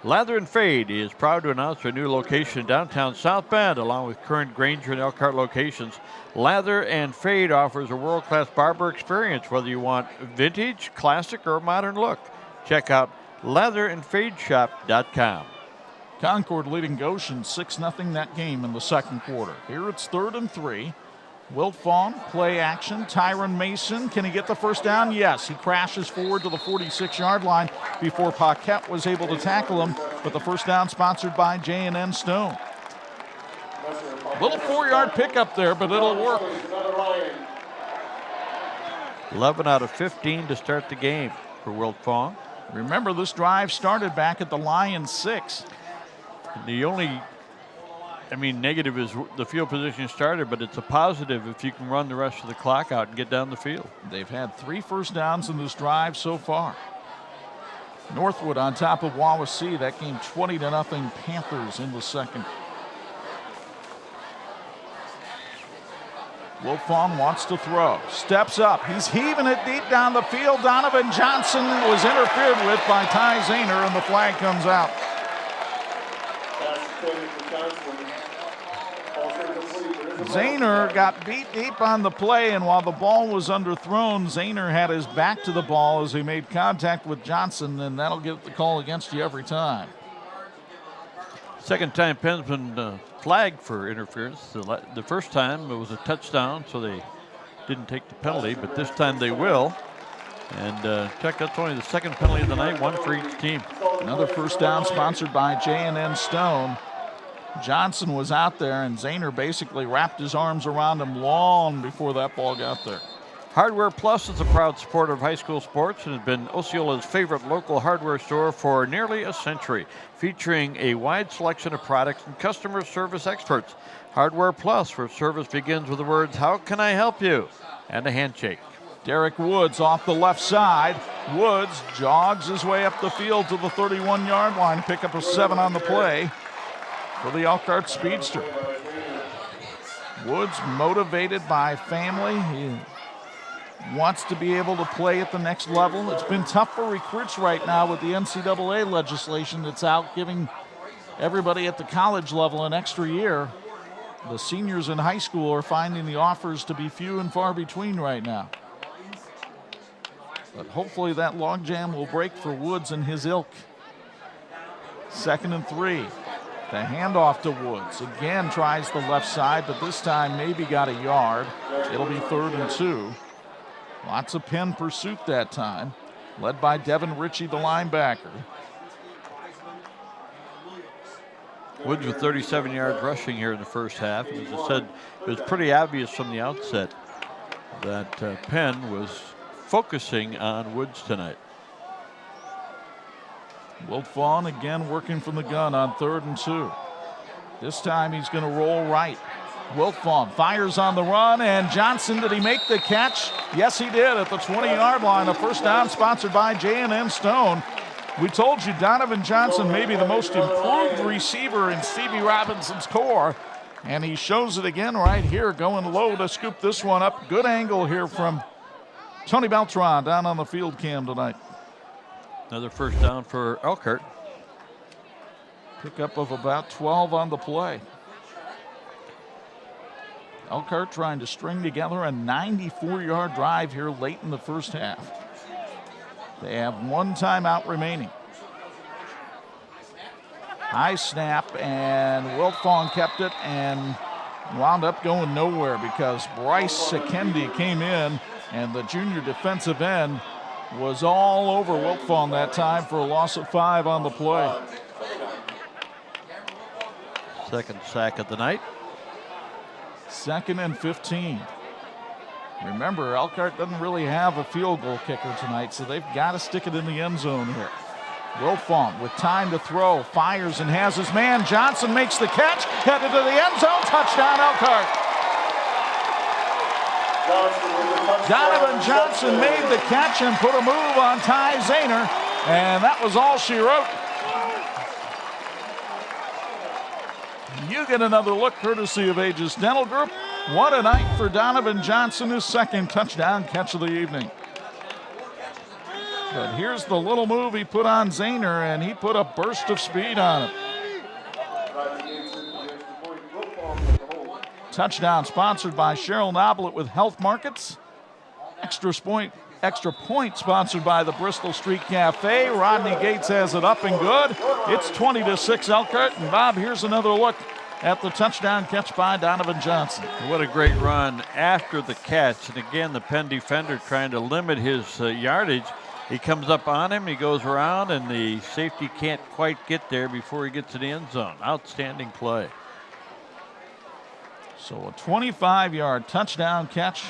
Lather and Fade is proud to announce their new location in downtown South Bend, along with current Granger and Elkhart locations. Lather and Fade offers a world-class barber experience, whether you want vintage, classic, or modern look. Check out latherandfadeshop.com. Concord leading Goshen 6-0 that game in the 2nd quarter. Here it's 3rd and 3. Wiltfong, play action. Tyron Mason, can he get the first down? Yes, he crashes forward to the 46-yard line before Paquette was able to tackle him, but the first down sponsored by J&N Stone. Little 4-yard pickup there, but it'll work. 11 out of 15 to start the game for Wiltfong. Remember, this drive started back at the Lions 6. The only, negative is the field position started, but it's a positive if you can run the rest of the clock out and get down the field. They've had 3 first downs in this drive so far. Northwood on top of Wawasee. That game 20-0 Panthers in the 2nd. Wiltfong wants to throw. Steps up. He's heaving it deep down the field. Donovan Johnson was interfered with by Ty Zahner, and the flag comes out. Zahner got beat deep on the play, and while the ball was underthrown, Zahner had his back to the ball as he made contact with Johnson, and that'll get the call against you every time. Second time Penn's been flagged for interference. The first time it was a touchdown, so they didn't take the penalty, but this time they will. And check, that's only the 2nd penalty of the night, 1 for each team. Another first down sponsored by J&N Stone. Johnson was out there, and Zahner basically wrapped his arms around him long before that ball got there. Hardware Plus is a proud supporter of high school sports and has been Osceola's favorite local hardware store for nearly a century, featuring a wide selection of products and customer service experts. Hardware Plus, where service begins with the words, "How can I help you?" and a handshake. Derek Woods off the left side. Woods jogs his way up the field to the 31-yard line, pick up a 7 on the play for the Elkhart Speedster. Woods motivated by family. He wants to be able to play at the next level. It's been tough for recruits right now with the NCAA legislation that's out giving everybody at the college level an extra year. The seniors in high school are finding the offers to be few and far between right now. But hopefully that logjam will break for Woods and his ilk. 2nd and 3. The handoff to Woods. Again tries the left side, but this time maybe got a yard. It'll be 3rd and 2. Lots of Penn pursuit that time, led by Devin Ritchie, the linebacker. Woods with 37 yards rushing here in the first half. As I said, it was pretty obvious from the outset that Penn was focusing on Woods tonight. Wilt Vaughn again working from the gun on 3rd and 2. This time he's going to roll right. Wilt Vaughn fires on the run, and Johnson, did he make the catch? Yes, he did at the 20-yard line. A first down sponsored by J&M Stone. We told you Donovan Johnson may be the most improved receiver in Stevie Robinson's core, and he shows it again right here, going low to scoop this one up. Good angle here from Tony Beltran down on the field cam tonight. Another first down for Elkhart. Pickup of about 12 on the play. Elkhart trying to string together a 94-yard drive here late in the first half. They have 1 timeout remaining. High snap, and Wilt Vaughn kept it and wound up going nowhere because Bryce Sekendi came in, and the junior defensive end was all over Wilt Vaughn that time for a loss of 5 on the play. Second sack of the night. 2nd and 15. Remember, Elkhart doesn't really have a field goal kicker tonight, so they've got to stick it in the end zone here. Wilt Vaughn with time to throw, fires and has his man. Johnson makes the catch, headed to the end zone, touchdown Elkhart. Donovan Johnson made the catch and put a move on Ty Zahner, and that was all she wrote. You get another look courtesy of Aegis Dental Group. What a night for Donovan Johnson, his 2nd touchdown catch of the evening. But here's the little move he put on Zahner, and he put a burst of speed on him. Touchdown sponsored by Cheryl Noblet with Health Markets. Extra point sponsored by the Bristol Street Cafe. Rodney Gates has it up and good. It's 20-6 Elkhart. And Bob, here's another look at the touchdown catch by Donovan Johnson. What a great run after the catch. And again, the Penn defender trying to limit his yardage. He comes up on him, he goes around, and the safety can't quite get there before he gets to the end zone. Outstanding play. So a 25-yard touchdown catch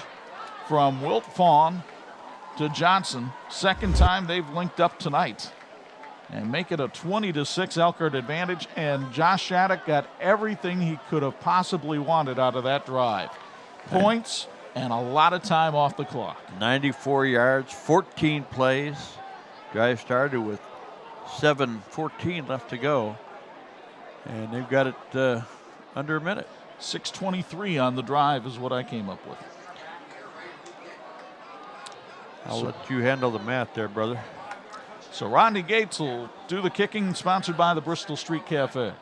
from Wilt Vaughn to Johnson. 2nd time they've linked up tonight. And make it a 20-6 Elkhart advantage. And Josh Shattuck got everything he could have possibly wanted out of that drive. Points and a lot of time off the clock. 94 yards, 14 plays. Drive started with 7:14 left to go. And they've got it under a minute. 6:23 on the drive is what I came up with. I'll let you handle the math there, brother. So Rodney Gates will do the kicking, sponsored by the Bristol Street Cafe.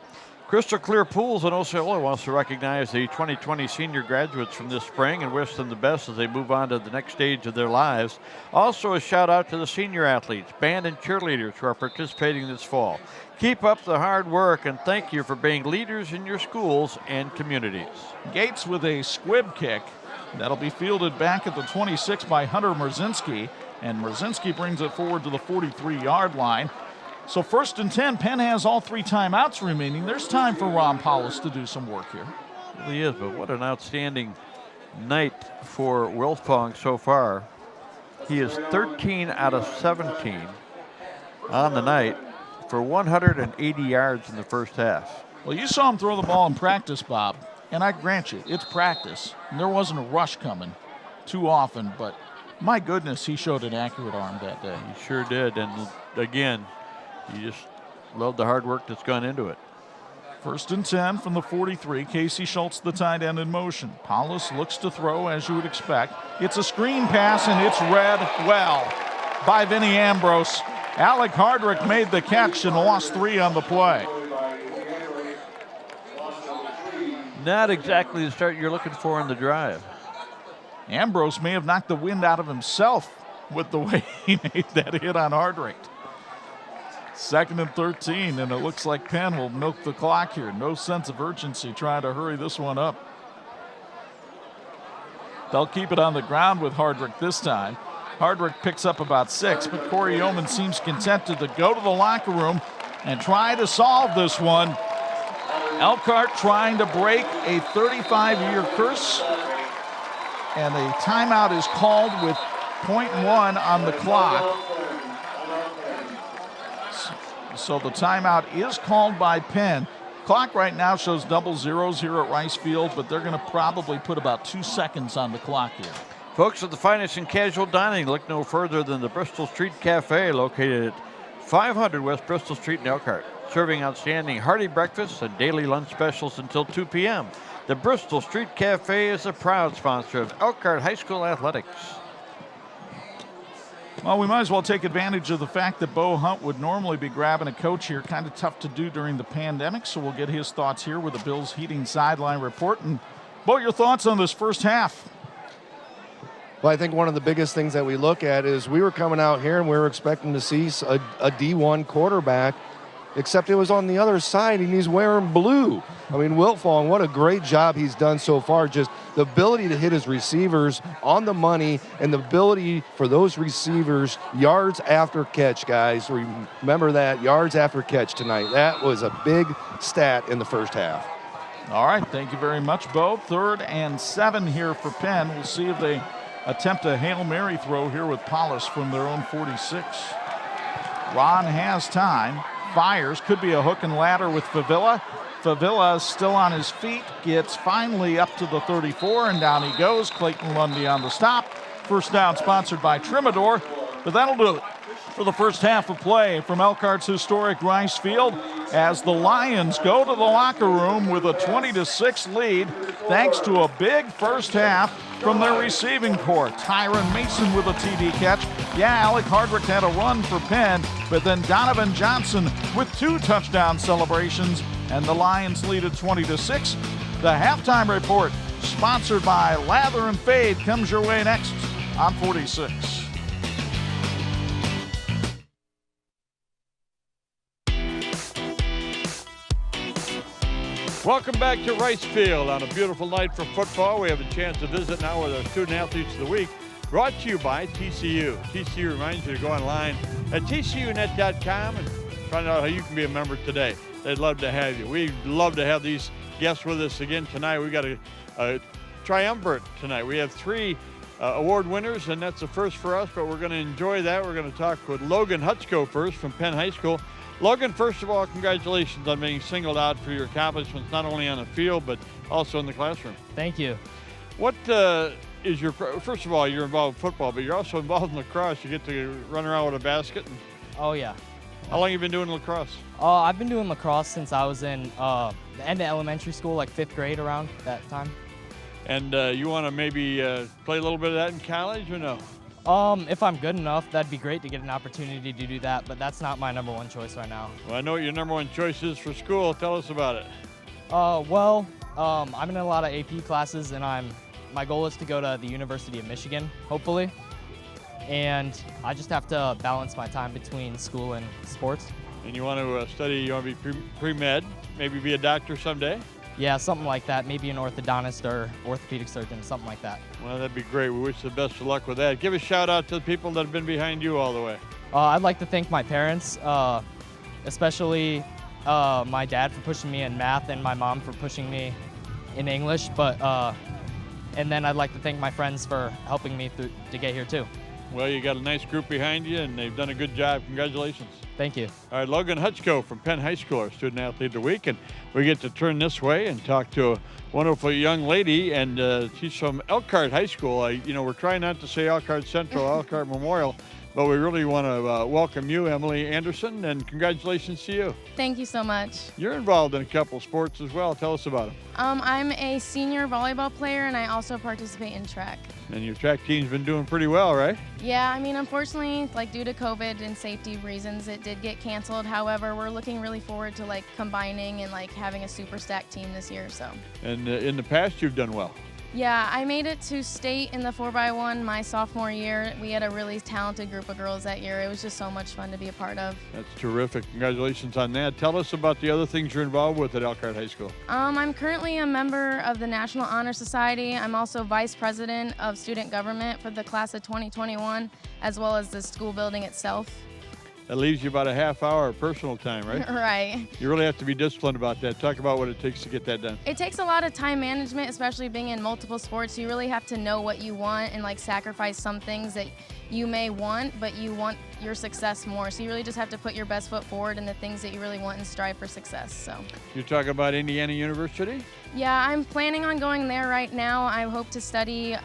Crystal Clear Pools in Osceola wants to recognize the 2020 senior graduates from this spring and wish them the best as they move on to the next stage of their lives. Also a shout out to the senior athletes, band and cheerleaders who are participating this fall. Keep up the hard work and thank you for being leaders in your schools and communities. Gates with a squib kick that'll be fielded back at the 26 by Hunter Merzinski, and Merzinski brings it forward to the 43-yard line. So 1st and 10, Penn has all 3 timeouts remaining. There's time for Ron Paulus to do some work here. It really is, but what an outstanding night for Wilt Vaughn so far. He is 13 out of 17 on the night for 180 yards in the first half. Well, you saw him throw the ball in practice, Bob, and I grant you, it's practice. And there wasn't a rush coming too often, but my goodness, he showed an accurate arm that day. He sure did, and again, you just love the hard work that's gone into it. 1st and 10 from the 43. Casey Schultz, the tight end, in motion. Paulus looks to throw, as you would expect. It's a screen pass, and it's read well by Vinny Ambrose. Alec Hardrick made the catch and lost 3 on the play. Not exactly the start you're looking for in the drive. Ambrose may have knocked the wind out of himself with the way he made that hit on Hardrick. 2nd and 13, and it looks like Penn will milk the clock here. No sense of urgency trying to hurry this one up. They'll keep it on the ground with Hardrick this time. Hardrick picks up about 6, but Corey Yeoman seems contented to go to the locker room and try to solve this one. Elkhart trying to break a 35-year curse, and a timeout is called with .1 on the clock. So the timeout is called by Penn. Clock right now shows 00 here at Rice Field, but they're going to probably put about 2 seconds on the clock here. Folks at the finest in casual dining, look no further than the Bristol Street Cafe, located at 500 West Bristol Street in Elkhart, serving outstanding hearty breakfasts and daily lunch specials until 2 p.m. The Bristol Street Cafe is a proud sponsor of Elkhart High School athletics. Well, we might as well take advantage of the fact that Bo Hunt would normally be grabbing a coach here. Kind of tough to do during the pandemic, so we'll get his thoughts here with the Bills Heating Sideline Report. And Bo, your thoughts on this first half? Well, I think one of the biggest things that we look at is we were coming out here and we were expecting to see a D1 quarterback, except it was on the other side and he's wearing blue. I mean, Wiltfong, what a great job he's done so far. Just the ability to hit his receivers on the money and the ability for those receivers, yards after catch, guys. Remember that, yards after catch tonight. That was a big stat in the first half. All right, thank you very much, Bo. 3rd and 7 here for Penn. We'll see if they attempt a Hail Mary throw here with Paulus from their own 46. Ron has time, fires, could be a hook and ladder with Favilla. Favilla is still on his feet, gets finally up to the 34, and down he goes. Clayton Lundy on the stop. First down sponsored by Trimador, but that'll do it for the first half of play from Elkhart's historic Rice Field as the Lions go to the locker room with a 20-6 lead thanks to a big first half from their receiving corps. Tyron Mason with a TD catch. Yeah, Alec Hardrick had a run for Penn, but then Donovan Johnson with 2 touchdown celebrations, and the Lions lead at 20-6. The halftime report, sponsored by Lather and Fade, comes your way next on 46. Welcome back to Rice Field on a beautiful night for football. We have a chance to visit now with our student athletes of the week, brought to you by TCU. TCU reminds you to go online at tcunet.com and find out how you can be a member today. They'd love to have you. We'd love to have these guests with us again tonight. We got a triumvirate tonight. We have 3 award winners, and that's a first for us, but we're going to enjoy that. We're going to talk with Logan Hutchko first from Penn High School. Logan, first of all, congratulations on being singled out for your accomplishments, not only on the field, but also in the classroom. Thank you. What is your, first of all, you're involved in football, but you're also involved in lacrosse. You get to run around with a basket. Oh, yeah. How long have you been doing lacrosse? I've been doing lacrosse since I was in the end of elementary school, like 5th grade around that time. And you want to maybe play a little bit of that in college or no? If I'm good enough, that'd be great to get an opportunity to do that, but that's not my number 1 choice right now. Well, I know what your number 1 choice is for school. Tell us about it. I'm in a lot of AP classes, and my goal is to go to the University of Michigan, hopefully. And I just have to balance my time between school and sports. And you want to study, you want to be pre-med, maybe be a doctor someday? Yeah, something like that. Maybe an orthodontist or orthopedic surgeon, something like that. Well, that'd be great. We wish the best of luck with that. Give a shout out to the people that have been behind you all the way. I'd like to thank my parents, especially my dad for pushing me in math and my mom for pushing me in English. And then I'd like to thank my friends for helping me to get here too. Well, you got a nice group behind you, and they've done a good job. Congratulations. Thank you. All right, Logan Hutchko from Penn High School, our Student Athlete of the Week, and we get to turn this way and talk to a wonderful young lady, and she's from Elkhart High School. We're trying not to say Elkhart Central, Elkhart Memorial, but we really want to welcome you, Emily Anderson, and congratulations to you. Thank you so much. You're involved in a couple of sports as well. Tell us about them. I'm a senior volleyball player, and I also participate in track. And your track team's been doing pretty well, right? Yeah, I mean, unfortunately, due to COVID and safety reasons, it did get canceled. However, we're looking really forward to combining and having a super stacked team this year. So. And in the past, you've done well. Yeah, I made it to state in the 4x1 my sophomore year. We had a really talented group of girls that year. It was just so much fun to be a part of. That's terrific. Congratulations on that. Tell us about the other things you're involved with at Elkhart High School. I'm currently a member of the National Honor Society. I'm also vice president of student government for the class of 2021, as well as the school building itself. That leaves you about a half hour of personal time, right? Right. You really have to be disciplined about that. Talk about what it takes to get that done. It takes a lot of time management, especially being in multiple sports. You really have to know what you want and like sacrifice some things that you may want, but you want your success more. So you really just have to put your best foot forward in the things that you really want and strive for success. So. You're talking about Indiana University? Yeah, I'm planning on going there right now. I hope to study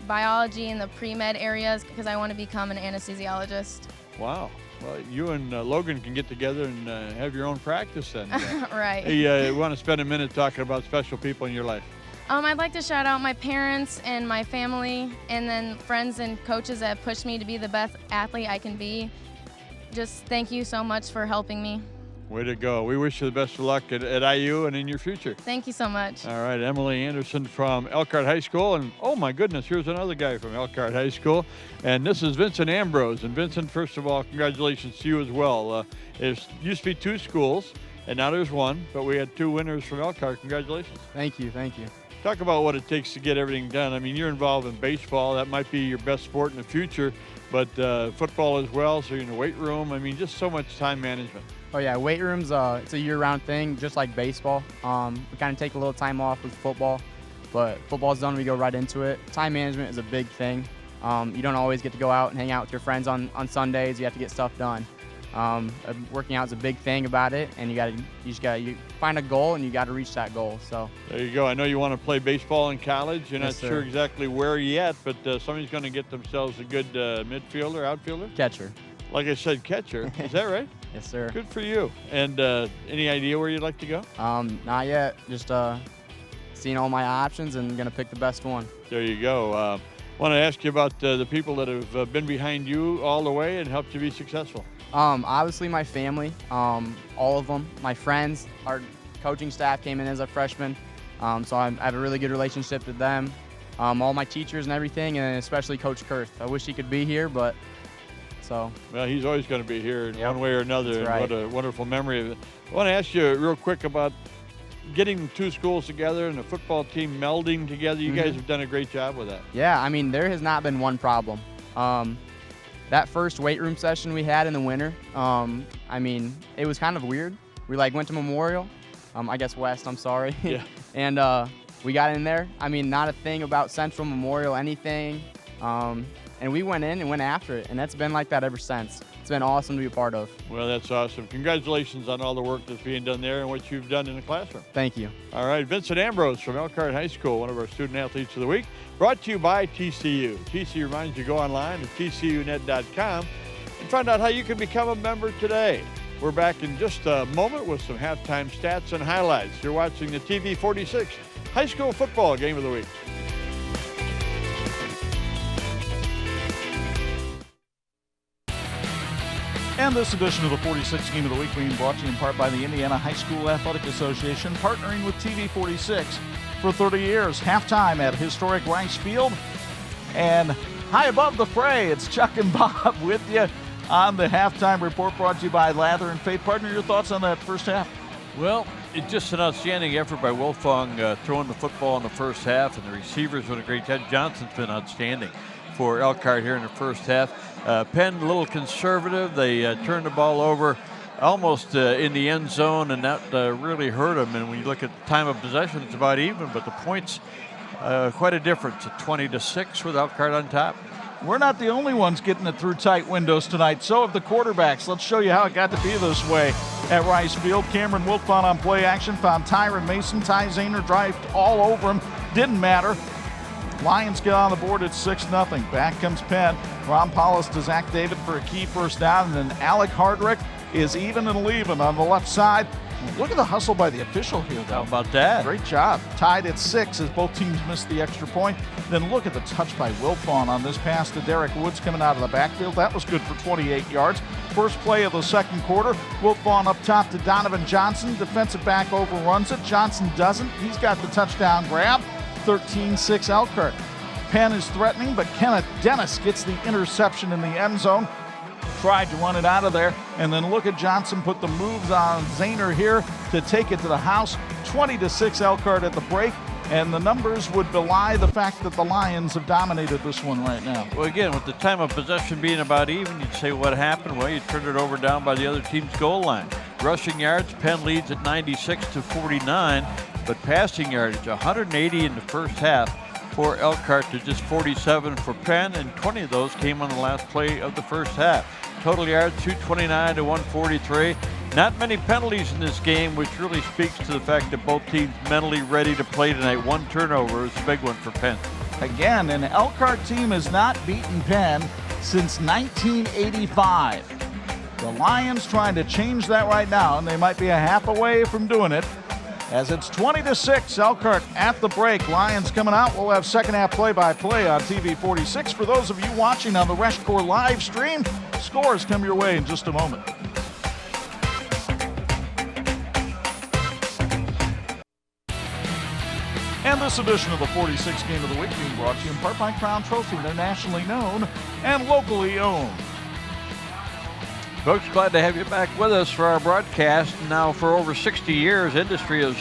biology in the pre-med areas because I want to become an anesthesiologist. Wow. Well, you and Logan can get together and have your own practice then. Right. Hey, we want to spend a minute talking about special people in your life. I'd like to shout out my parents and my family, and then friends and coaches that have pushed me to be the best athlete I can be. Just thank you so much for helping me. Way to go. We wish you the best of luck at IU and in your future. Thank you so much. All right, Emily Anderson from Elkhart High School. And oh my goodness, here's another guy from Elkhart High School. And this is Vincent Ambrose. And Vincent, first of all, congratulations to you as well. There used to be 2 schools, and now there's 1. But we had 2 winners from Elkhart. Congratulations. Thank you, thank you. Talk about what it takes to get everything done. I mean, you're involved in baseball. That might be your best sport in the future. But football as well, so you're in the weight room. I mean, just so much time management. Oh yeah, weight rooms, it's a year-round thing, just like baseball. We kind of take a little time off with football, but football's done, we go right into it. Time management is a big thing. You don't always get to go out and hang out with your friends on Sundays. You have to get stuff done. Working out is a big thing about it, and you find a goal and you got to reach that goal. So there you go. I know you want to play baseball in college. You're Yes, not sure sir. exactly where yet, but somebody's going to get themselves a good midfielder, outfielder. catcher. Like I said, catcher. Is that right? Yes, sir. Good for you. And any idea where you'd like to go? Not yet. Just seeing all my options and gonna pick the best one. There you go. Want to ask you about the people that have been behind you all the way and helped you be successful. Obviously my family, all of them, my friends, our coaching staff came in as a freshman, so I have a really good relationship with them. All my teachers and everything, and especially Coach Kurth. I wish he could be here, but so. Well, he's always going to be here in Yep, one way or another. that's right. What a wonderful memory. I want to ask you real quick about getting the 2 schools together and the football team melding together. You guys have done a great job with that. Yeah, I mean, there has not been one problem. That first weight room session we had in the winter, I mean, it was kind of weird. We went to Memorial, I guess West, I'm sorry. Yeah. And we got in there. I mean, not a thing about Central, Memorial, anything. And we went in and went after it, and that's been like that ever since. It's been awesome to be a part of. Well, that's awesome. Congratulations on all the work that's being done there and what you've done in the classroom. Thank you. All right, Vincent Ambrose from Elkhart High School, one of our student athletes of the week, brought to you by TCU. TCU reminds you to go online at tcunet.com and find out how you can become a member today. We're back in just a moment with some halftime stats and highlights. You're watching the TV 46 High School Football Game of the Week. And this edition of the 46th Game of the Week being brought to you in part by the Indiana High School Athletic Association, partnering with TV 46 for 30 years. Halftime at historic Rice Field. And high above the fray, it's Chuck and Bob with you on the halftime report brought to you by Lather and Faith. Partner, your thoughts on that first half? Well, it's just an outstanding effort by Wilfong throwing the football in the first half, and the receivers doing a great job. Johnson's been outstanding for Elkhart here in the first half. Penn, a little conservative. They turned the ball over almost in the end zone, and that really hurt them. And when you look at the time of possession, it's about even, but the points, quite a difference, 20-6 with Elkhart on top. We're not the only ones getting it through tight windows tonight. So have the quarterbacks. Let's show you how it got to be this way at Rice Field. Cameron Wilfon on play action found Tyron Mason. Ty Zahner drived all over him. Didn't matter. Lions get on the board at 6-0. Back comes Penn. Ron Paulus to Zach David for a key first down. And then Alec Hardrick is even and leaving on the left side. Look at the hustle by the official here, though. How about that? Great job. Tied at 6 as both teams missed the extra point. Then look at the touch by Wilfon on this pass to Derek Woods coming out of the backfield. That was good for 28 yards. First play of the second quarter. Wilfon up top to Donovan Johnson. Defensive back overruns it. Johnson doesn't. He's got the touchdown grab. 13-6 Elkhart. Penn is threatening, but Kenneth Dennis gets the interception in the end zone. Tried to run it out of there, and then look at Johnson put the moves on Zahner here to take it to the house. 20-6 Elkhart at the break, and the numbers would belie the fact that the Lions have dominated this one right now. Well, again, with the time of possession being about even, you'd say what happened? Well, you turned it over down by the other team's goal line. Rushing yards, Penn leads at 96-49, but passing yardage, 180 in the first half for Elkhart to just 47 for Penn, and 20 of those came on the last play of the first half. Total yards, 229 to 143. Not many penalties in this game, which really speaks to the fact that both teams mentally ready to play tonight. One turnover is a big one for Penn. Again, an Elkhart team has not beaten Penn since 1985. The Lions trying to change that right now, and they might be a half away from doing it. As it's 20-6, Elkhart at the break. Lions coming out. We'll have second half play-by-play on TV 46. For those of you watching on the Reshcore live stream, scores come your way in just a moment. And this edition of the 46 Game of the Week being brought to you in part by Crown Trophy. They're nationally known and locally owned. Folks, glad to have you back with us for our broadcast. Now, for over 60 years, industry has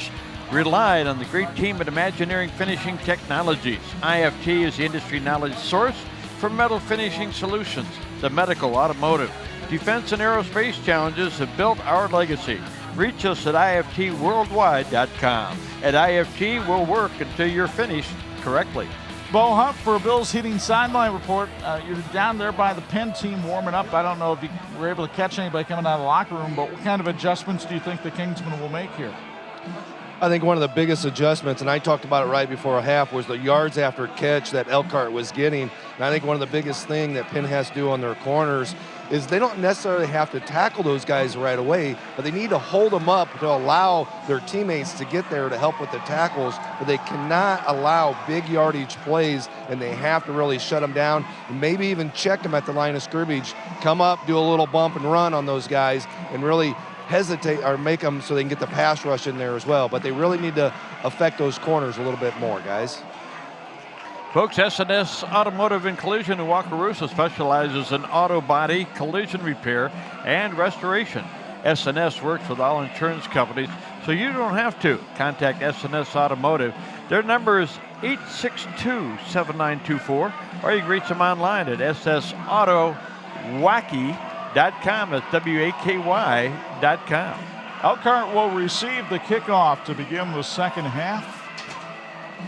relied on the great team at Imagineering Finishing Technologies. IFT is the industry knowledge source for metal finishing solutions. The medical, automotive, defense, and aerospace challenges have built our legacy. Reach us at iftworldwide.com. At IFT, we'll work until you're finished correctly. Bo Hunt for a Bills Heating Sideline Report. You're down there by the Penn team warming up. I don't know if you were able to catch anybody coming out of the locker room, but what kind of adjustments do you think the Kingsmen will make here? I think one of the biggest adjustments, and I talked about it right before a half, was the yards after catch that Elkhart was getting. And I think one of the biggest thing that Penn has to do on their corners is they don't necessarily have to tackle those guys right away, but they need to hold them up to allow their teammates to get there to help with the tackles, but they cannot allow big yardage plays, and they have to really shut them down and maybe even check them at the line of scrimmage, come up, do a little bump and run on those guys, and really hesitate or make them so they can get the pass rush in there as well. But they really need to affect those corners a little bit more, guys. Folks, S&S Automotive and Collision in Wakarusa specializes in auto body, collision repair, and restoration. S&S works with all insurance companies, so you don't have to. Contact S&S Automotive. Their number is 862-7924, or you can reach them online at ssautowacky.com. That's WAKY.com. Elkhart will receive the kickoff to begin the second half.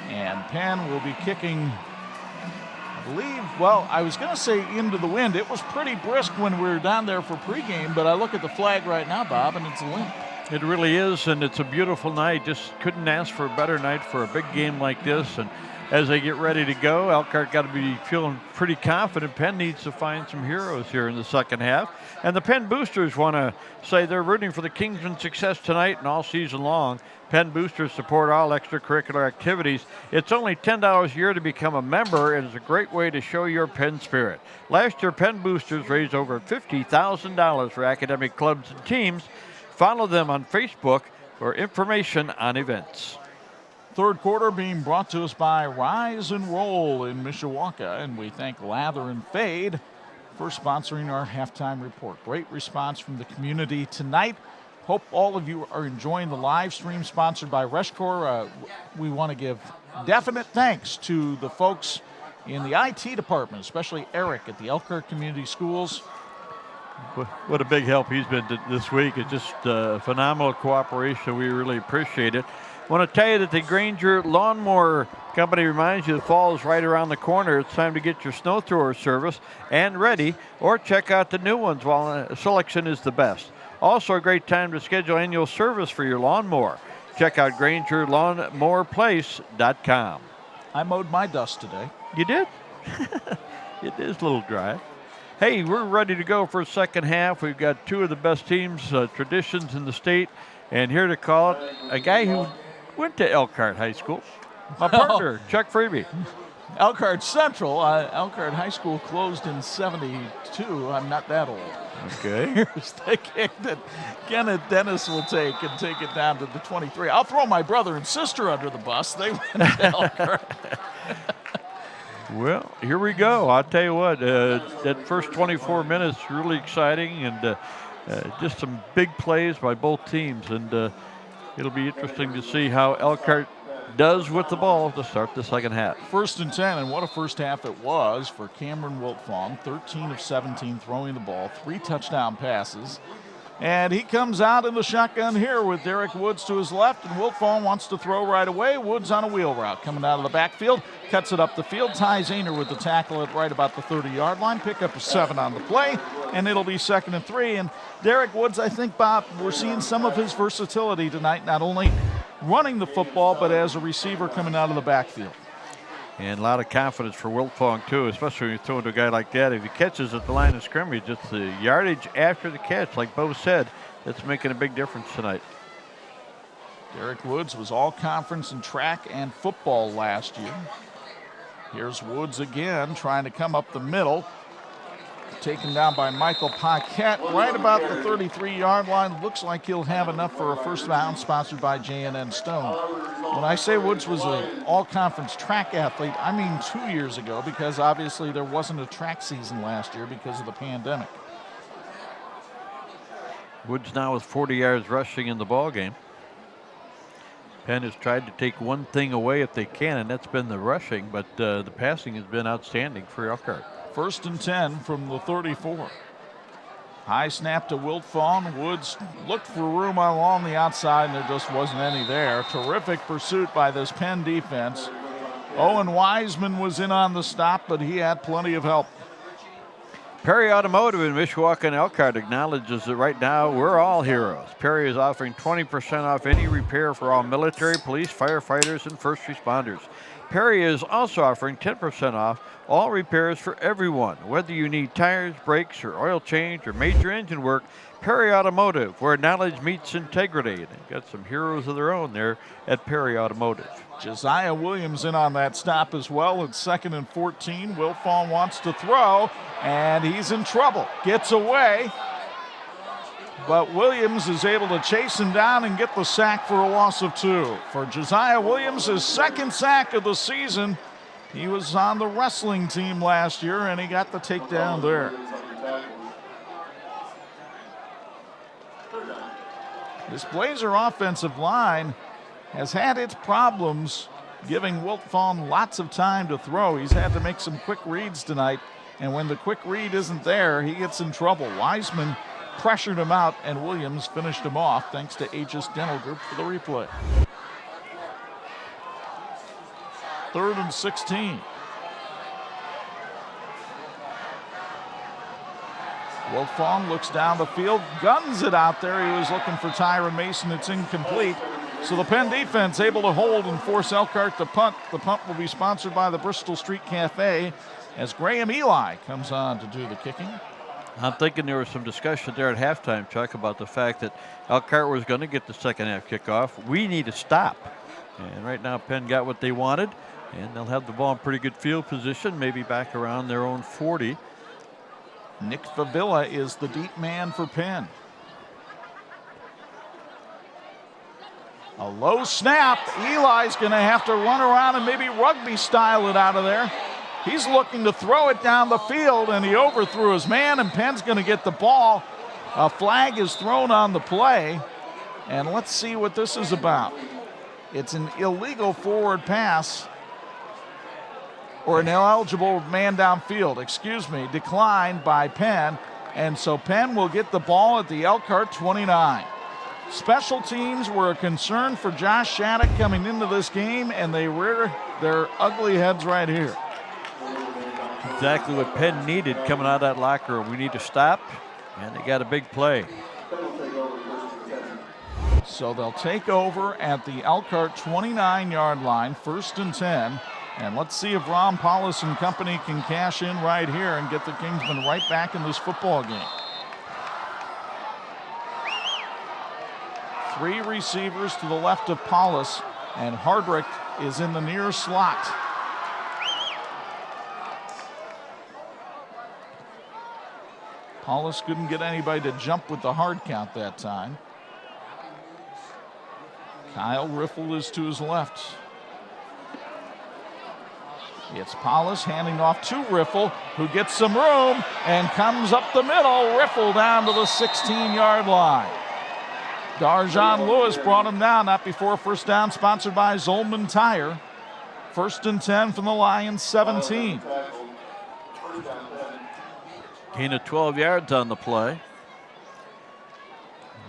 And Penn will be kicking, I believe, well, I was going to say into the wind. It was pretty brisk when we were down there for pregame, but I look at the flag right now, Bob, and it's limp. It really is, and it's a beautiful night. Just couldn't ask for a better night for a big game like this. And as they get ready to go, Elkhart got to be feeling pretty confident. Penn needs to find some heroes here in the second half. And the Penn boosters want to say they're rooting for the Kingsmen's success tonight and all season long. Penn boosters support all extracurricular activities. It's only $10 a year to become a member, and it's a great way to show your Penn spirit. Last year, Penn boosters raised over $50,000 for academic clubs and teams. Follow them on Facebook for information on events. Third quarter being brought to us by Rise and Roll in Mishawaka, and we thank Lather and Fade for sponsoring our halftime report. Great response from the community tonight. Hope all of you are enjoying the live stream sponsored by Reshcore. We want to give definite thanks to the folks in the IT department, especially Eric at the Elkhart Community Schools. What a big help he's been this week. It's just phenomenal cooperation. We really appreciate it. I want to tell you that the Granger Lawnmower Company reminds you the fall is right around the corner. It's time to get your snow thrower service and ready, or check out the new ones while selection is the best. Also a great time to schedule annual service for your lawnmower. Check out GrangerLawnmowerPlace.com. I mowed my dust today. You did? It is a little dry. Hey, we're ready to go for a second half. We've got two of the best teams, traditions in the state, and here to call it a guy who went to Elkhart High School. My partner, Chuck Freeby. Elkhart Central. Elkhart High School closed in '72. I'm not that old. Okay. Here's the kick that Kenneth Dennis will take it down to the 23. I'll throw my brother and sister under the bus. They went to Elkhart. Well, here we go. I'll tell you what, that first 24 minutes really exciting, and just some big plays by both teams, and it'll be interesting to see how Elkhart does with the ball to start the second half. 1st and 10, and what a first half it was for Cameron Wiltfong. 13 of 17 throwing the ball, 3 touchdown passes. And he comes out in the shotgun here with Derek Woods to his left, and Wiltfong wants to throw right away. Woods on a wheel route coming out of the backfield, cuts it up the field. Ty Zahner with the tackle at right about the 30-yard line. Pick up a 7 on the play, and it'll be 2nd and 3. And Derek Woods, I think, Bob, we're seeing some of his versatility tonight, not only running the football, but as a receiver coming out of the backfield. And a lot of confidence for Wiltfong, too, especially when you throw to a guy like that. If he catches at the line of scrimmage, it's the yardage after the catch, like Bo said, that's making a big difference tonight. Derek Woods was all conference in track and football last year. Here's Woods again, trying to come up the middle. Taken down by Michael Paquette right about the 33-yard line. Looks like he'll have enough for a first down, sponsored by J&N Stone. When I say Woods was an all-conference track athlete, I mean 2 years ago, because obviously there wasn't a track season last year because of the pandemic. Woods now with 40 yards rushing in the ball game. Penn has tried to take one thing away if they can, and that's been the rushing, but the passing has been outstanding for Elkhart. 1st and 10 from the 34. High snap to Wiltfong. Woods looked for room along the outside, and there just wasn't any there. Terrific pursuit by this Penn defense. Owen Wiseman was in on the stop, but he had plenty of help. Perry Automotive in Mishawaka and Elkhart acknowledges that right now we're all heroes. Perry is offering 20% off any repair for all military, police, firefighters, and first responders. Perry is also offering 10% off all repairs for everyone. Whether you need tires, brakes, or oil change, or major engine work, Perry Automotive, where knowledge meets integrity. And they've got some heroes of their own there at Perry Automotive. Josiah Williams in on that stop as well. It's 2nd and 14. Wiltfong wants to throw, and he's in trouble. Gets away, but Williams is able to chase him down and get the sack for a loss of 2. For Josiah Williams, his 2nd sack of the season. He was on the wrestling team last year, and he got the takedown there. This Blazer offensive line has had its problems giving Wiltfong lots of time to throw. He's had to make some quick reads tonight, and when the quick read isn't there, he gets in trouble. Wiseman pressured him out, and Williams finished him off thanks to Aegis Dental Group for the replay. 3rd and 16. Wiltfong looks down the field, guns it out there. He was looking for Tyron Mason. It's incomplete. So the Penn defense able to hold and force Elkhart to punt. The punt will be sponsored by the Bristol Street Cafe as Graham Eli comes on to do the kicking. I'm thinking there was some discussion there at halftime, Chuck, about the fact that Elkhart was going to get the second half kickoff. We need to stop. And right now Penn got what they wanted, and they'll have the ball in pretty good field position, maybe back around their own 40. Nick Favilla is the deep man for Penn. A low snap. Eli's going to have to run around and maybe rugby style it out of there. He's looking to throw it down the field, and he overthrew his man, and Penn's going to get the ball. A flag is thrown on the play, and let's see what this is about. It's an illegal forward pass, or an ineligible man downfield, declined by Penn, and so Penn will get the ball at the Elkhart 29. Special teams were a concern for Josh Shattuck coming into this game, and they rear their ugly heads right here. Exactly what Penn needed coming out of that locker room. We need to stop, and they got a big play. So they'll take over at the Elkhart 29-yard line, 1st and 10. And let's see if Ron Paulus and company can cash in right here and get the Kingsmen right back in this football game. 3 receivers to the left of Paulus, and Hardrick is in the near slot. Paulus couldn't get anybody to jump with the hard count that time. Kyle Riffle is to his left. It's Paulus handing off to Riffle, who gets some room and comes up the middle. Riffle down to the 16-yard line. Darjon Lewis brought him down, not before first down, sponsored by Zolman Tire. 1st and 10 from the Lions, 17. Gain of 12 yards on the play.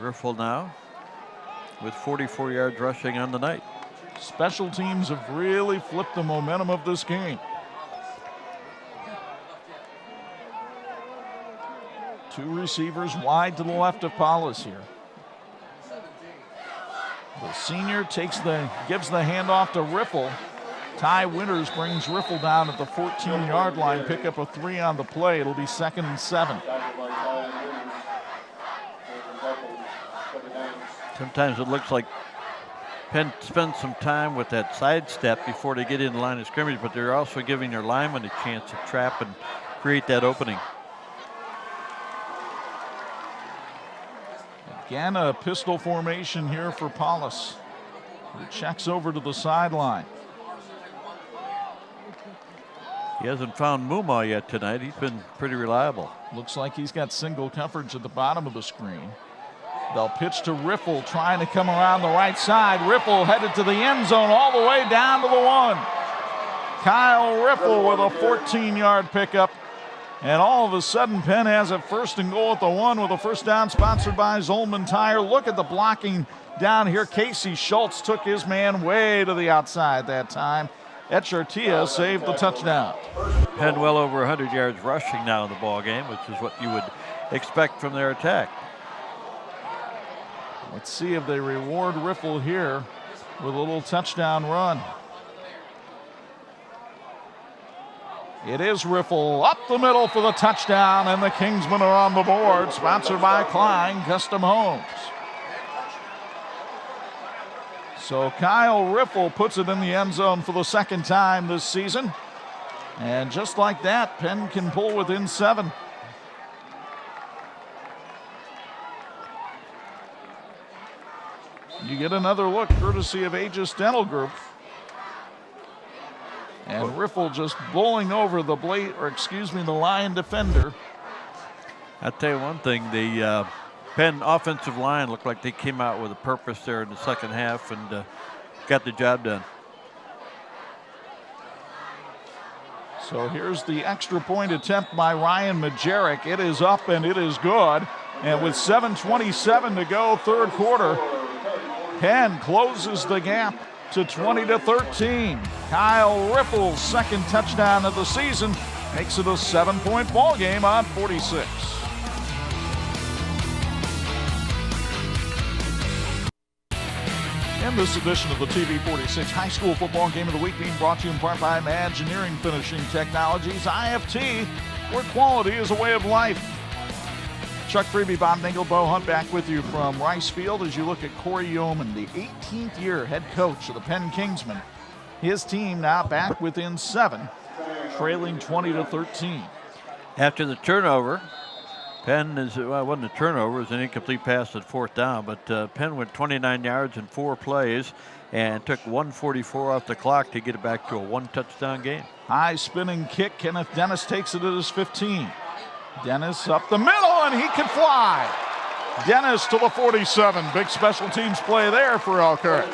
Riffle now with 44 yards rushing on the night. Special teams have really flipped the momentum of this game. Two receivers wide to the left of Paulus here. The senior gives the handoff to Riffle. Ty Winters brings Riffle down at the 14-yard line, pick up a 3 on the play. It'll be 2nd and 7. Sometimes it looks like Penn spends some time with that sidestep before they get in the line of scrimmage, but they're also giving their linemen a chance to trap and create that opening. Again, a pistol formation here for Paulus, who checks over to the sideline. He hasn't found Muma yet tonight. He's been pretty reliable. Looks like he's got single coverage at the bottom of the screen. They'll pitch to Riffle, trying to come around the right side. Riffle headed to the end zone, all the way down to the 1. Kyle Riffle with a 14-yard pickup. And all of a sudden, Penn has a 1st and goal at the 1 with a first down, sponsored by Zolman Tire. Look at the blocking down here. Casey Schultz took his man way to the outside that time. Echartia saved the touchdown. Penn well over 100 yards rushing now in the ball game, which is what you would expect from their attack. Let's see if they reward Riffle here with a little touchdown run. It is Riffle up the middle for the touchdown, and the Kingsmen are on the board, sponsored by Klein Custom Homes. So Kyle Riffle puts it in the end zone for the 2nd time this season. And just like that, Penn can pull within 7. You get another look courtesy of Aegis Dental Group. And Riffle just bowling over the Lion defender. I'll tell you one thing, the Penn offensive line looked like they came out with a purpose there in the second half and got the job done. So here's the extra point attempt by Ryan Majerick. It is up and it is good. And with 7:27 to go, 3rd quarter, Penn closes the gap to 20-13. Kyle Riffle's 2nd touchdown of the season makes it a 7-point ball game on 46. In this edition of the TV 46 High School Football Game of the Week, being brought to you in part by Imagineering Finishing Technologies, IFT, where quality is a way of life. Chuck Freeby, Bob Dingle, Bo Hunt back with you from Rice Field as you look at Corey Yeoman, the 18th year head coach of the Penn Kingsmen. His team now back within 7, trailing 20-13. After the turnover, Penn it wasn't a turnover, it was an incomplete pass at 4th down, but Penn went 29 yards in 4 plays and took 1:44 off the clock to get it back to a 1-touchdown game. High spinning kick, Kenneth Dennis takes it at his 15. Dennis up the middle, and he can fly. Dennis to the 47. Big special teams play there for Elkhart.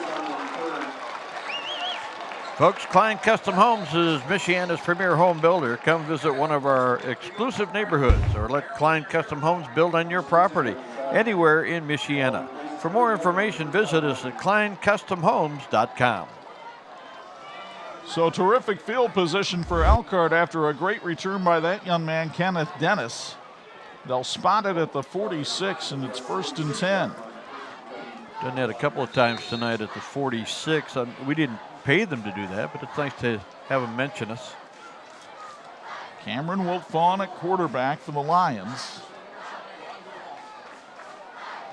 Folks, Klein Custom Homes is Michiana's premier home builder. Come visit one of our exclusive neighborhoods or let Klein Custom Homes build on your property anywhere in Michiana. For more information, visit us at kleincustomhomes.com. So terrific field position for Elkhart after a great return by that young man, Kenneth Dennis. They'll spot it at the 46, and it's 1st and 10. Done that a couple of times tonight at the 46. We didn't pay them to do that, but it's nice to have them mention us. Cameron Wiltfong at quarterback for the Lions.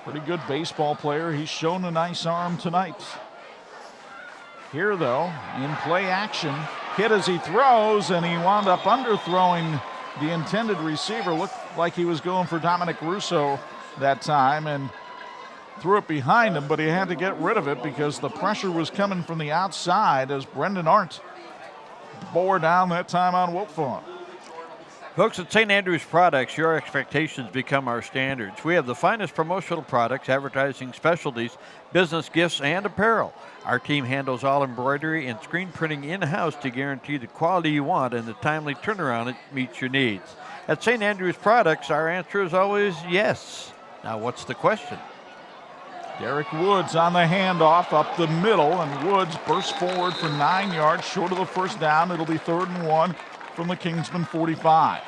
Pretty good baseball player. He's shown a nice arm tonight. Here, though, in play action, hit as he throws, and he wound up underthrowing The intended receiver looked like he was going for Dominic Russo that time and threw it behind him, but he had to get rid of it because the pressure was coming from the outside as Brendan Arndt bore down that time on Wiltfong. Folks, at St. Andrews Products, your expectations become our standards. We have the finest promotional products, advertising specialties, business gifts, and apparel. Our team handles all embroidery and screen printing in-house to guarantee the quality you want and the timely turnaround that meets your needs. At St. Andrews Products, our answer is always yes. Now, what's the question? Derek Woods on the handoff up the middle, and Woods bursts forward for 9 yards short of the first down. It'll be 3rd and 1 from the Kingsman 45.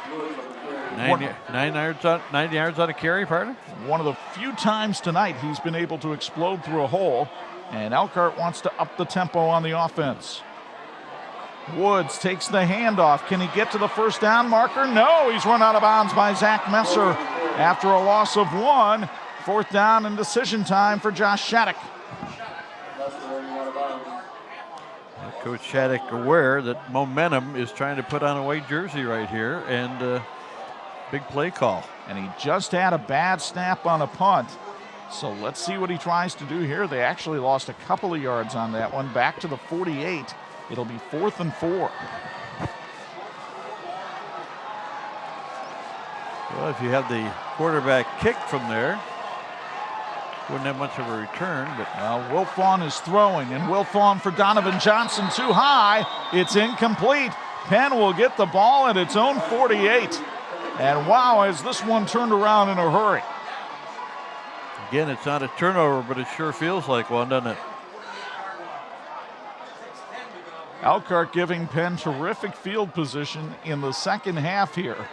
9 yards on a carry, pardon? One of the few times tonight he's been able to explode through a hole, and Elkhart wants to up the tempo on the offense. Woods takes the handoff. Can he get to the first down marker? No, he's run out of bounds by Zach Messer after a loss of 1. 4th down and decision time for Josh Shattuck. Coach Shattuck aware that momentum is trying to put on a white jersey right here, and big play call. And he just had a bad snap on a punt. So let's see what he tries to do here. They actually lost a couple of yards on that one. Back to the 48. It'll be 4th and 4. Well, if you have the quarterback kick from there, wouldn't have much of a return, but Wilfon is throwing, and Wilfon for Donovan Johnson too high. It's incomplete. Penn will get the ball at its own 48. And wow, has this one turned around in a hurry. Again, it's not a turnover, but it sure feels like one, doesn't it? Elkhart giving Penn terrific field position in the second half here.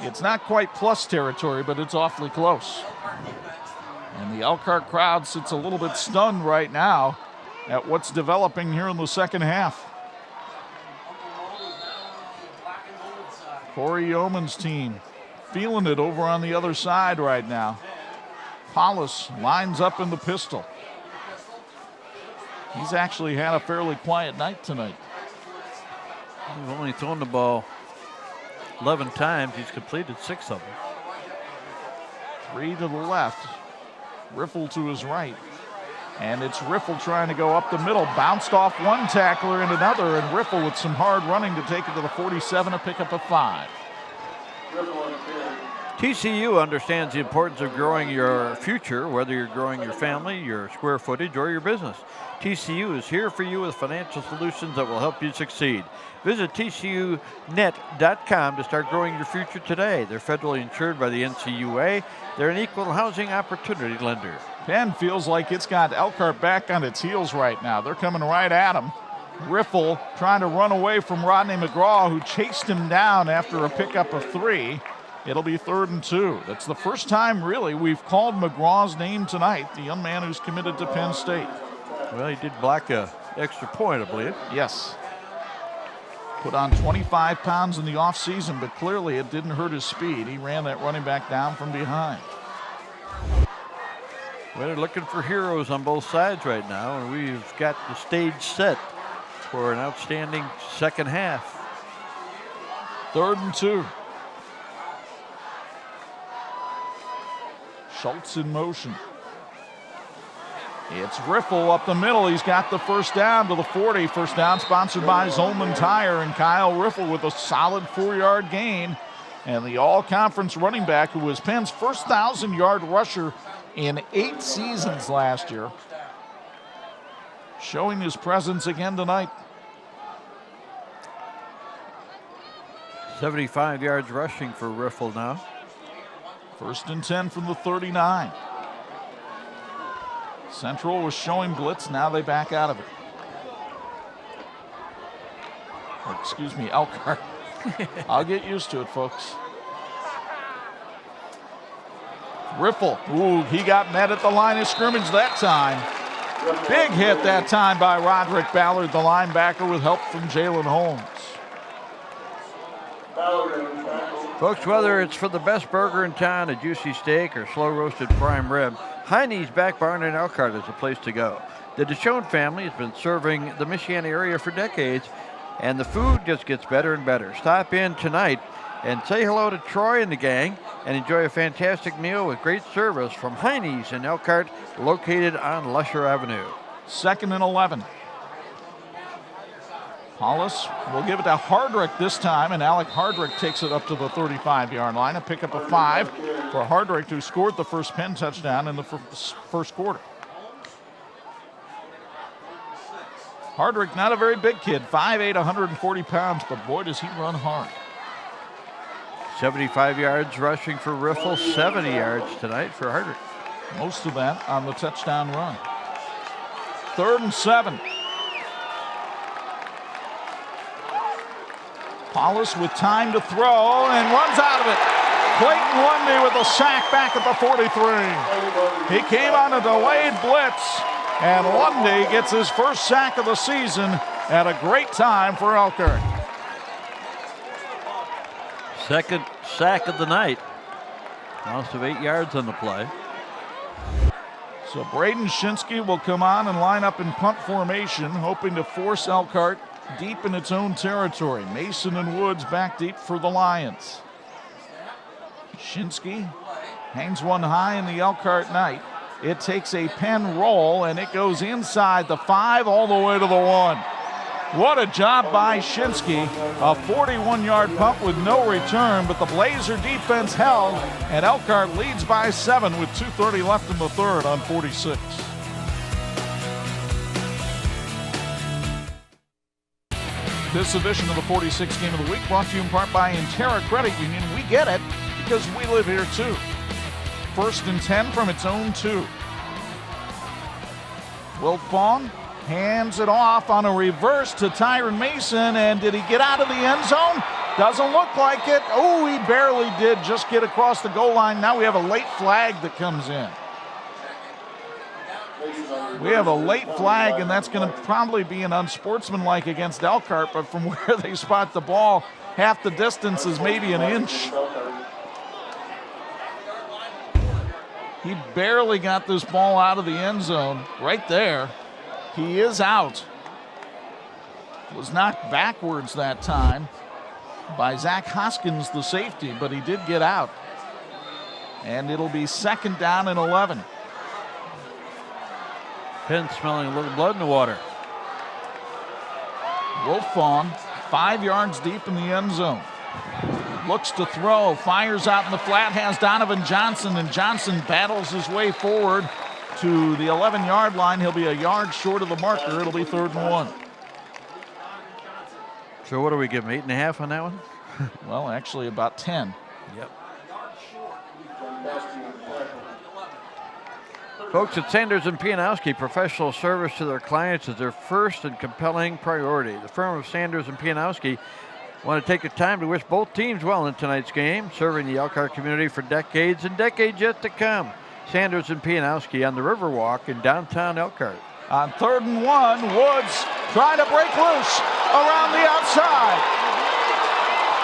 It's not quite plus territory, but it's awfully close. And the Elkhart crowd sits a little bit stunned right now at what's developing here in the second half. Corey Yeoman's team feeling it over on the other side right now. Paulus lines up in the pistol. He's actually had a fairly quiet night tonight. He's only thrown the ball 11 times. He's completed 6 of them. 3 to the left. Riffle to his right. And it's Riffle trying to go up the middle. Bounced off one tackler and another, and Riffle with some hard running to take it to the 47, a pickup of 5. TCU understands the importance of growing your future, whether you're growing your family, your square footage, or your business. TCU is here for you with financial solutions that will help you succeed. Visit TCUnet.com to start growing your future today. They're federally insured by the NCUA. They're an equal housing opportunity lender. Penn feels like it's got Elkhart back on its heels right now. They're coming right at him. Riffle trying to run away from Rodney McGraw, who chased him down after a pickup of 3. It'll be 3rd and 2. That's the first time, really, we've called McGraw's name tonight, the young man who's committed to Penn State. Well, he did block an extra point, I believe. Yes. Put on 25 pounds in the offseason, but clearly it didn't hurt his speed. He ran that running back down from behind. Well, they're looking for heroes on both sides right now, and we've got the stage set for an outstanding second half. 3rd and 2. Schultz in motion. It's Riffle up the middle. He's got the first down to the 40. First down sponsored by Zolman Tire, and Kyle Riffle with a solid 4-yard gain. And the all-conference running back who was Penn's first 1,000-yard rusher in 8 seasons last year, showing his presence again tonight. 75 yards rushing for Riffle now. 1st and 10 from the 39. Central was showing blitz. Now they back out of it. Or, excuse me, Elkhart. I'll get used to it, folks. Riffle. Ooh, he got met at the line of scrimmage that time. Big hit that time by Roderick Ballard, the linebacker, with help from Jalen Holmes. Folks, whether it's for the best burger in town, a juicy steak, or slow-roasted prime rib, Heine's Back Barn in Elkhart is the place to go. The DeShone family has been serving the Michiana area for decades, and the food just gets better and better. Stop in tonight And say hello to Troy and the gang and enjoy a fantastic meal with great service from Heine's in Elkhart, located on Lusher Avenue. 2nd and 11. Paulus will give it to Hardrick this time, and Alec Hardrick takes it up to the 35-yard line. A pickup of 5 for Hardrick, who scored the first Penn touchdown in the first quarter. Hardrick, not a very big kid, 5'8", 140 pounds, but boy, does he run hard. 75 yards rushing for Riffle, 70 yards tonight for Hardrick. Most of that on the touchdown run. 3rd and 7. Paulus with time to throw and runs out of it. Clayton Lundy with a sack back at the 43. He came on a delayed blitz, and Lundy gets his first sack of the season at a great time for Elkhart. Second sack of the night. Loss of 8 yards on the play. So Braden Shinsky will come on and line up in punt formation, hoping to force Elkhart deep in its own territory. Mason and Woods back deep for the Lions. Shinsky hangs one high in the Elkhart night. It takes a Penn roll, and it goes inside the 5 all the way to the 1. What a job by Shinsky. A 41-yard punt with no return, but the Blazer defense held, and Elkhart leads by 7 with 2:30 left in the third on 46. This edition of the 46 Game of the Week brought to you in part by Intera Credit Union. We get it because we live here too. 1st and 10 from its own 2. Wiltfong hands it off on a reverse to Tyron Mason, and did he get out of the end zone? Doesn't look like it. Oh, he barely did just get across the goal line. Now we have a late flag that comes in. We have a late flag, and that's going to probably be an unsportsmanlike against Elkhart, but from where they spot the ball, half the distance is maybe an inch. He barely got this ball out of the end zone right there. He is out. Was knocked backwards that time by Zach Hoskins, the safety, but he did get out. And it'll be 2nd down and 11. Penn smelling a little blood in the water. Wiltfong, 5 yards deep in the end zone. Looks to throw, fires out in the flat, has Donovan Johnson, and Johnson battles his way forward to the 11-yard line. He'll be a yard short of the marker. It'll be 3rd and 1. So what do we give him, 8.5 on that one? Well, actually about 10. Yep. Folks at Sanders and Pianowski, professional service to their clients is their first and compelling priority. The firm of Sanders and Pianowski want to take the time to wish both teams well in tonight's game, serving the Elkhart community for decades and decades yet to come. Sanders and Pianowski on the Riverwalk in downtown Elkhart. On 3rd and 1, Woods trying to break loose around the outside.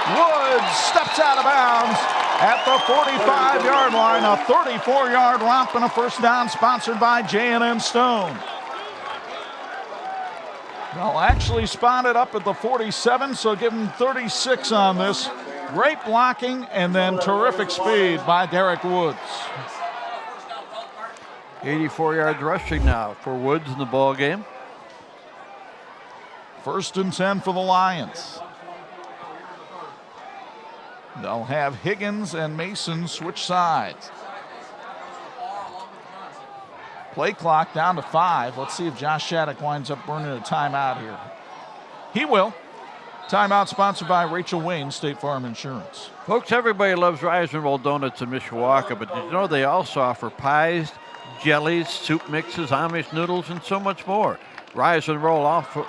Woods steps out of bounds at the 45-yard line. A 34-yard romp and a first down sponsored by J&N Stone. They'll actually spot it up at the 47, so give him 36 on this. Great blocking and then terrific speed by Derek Woods. 84 yards rushing now for Woods in the ball game. 1st and 10 for the Lions. They'll have Higgins and Mason switch sides. Play clock down to 5. Let's see if Josh Shattuck winds up burning a timeout here. He will. Timeout sponsored by Rachel Wayne, State Farm Insurance. Folks, everybody loves Rise and Roll Donuts in Mishawaka, but did you know they also offer pies, jellies, soup mixes, Amish noodles, and so much more? Rise and Roll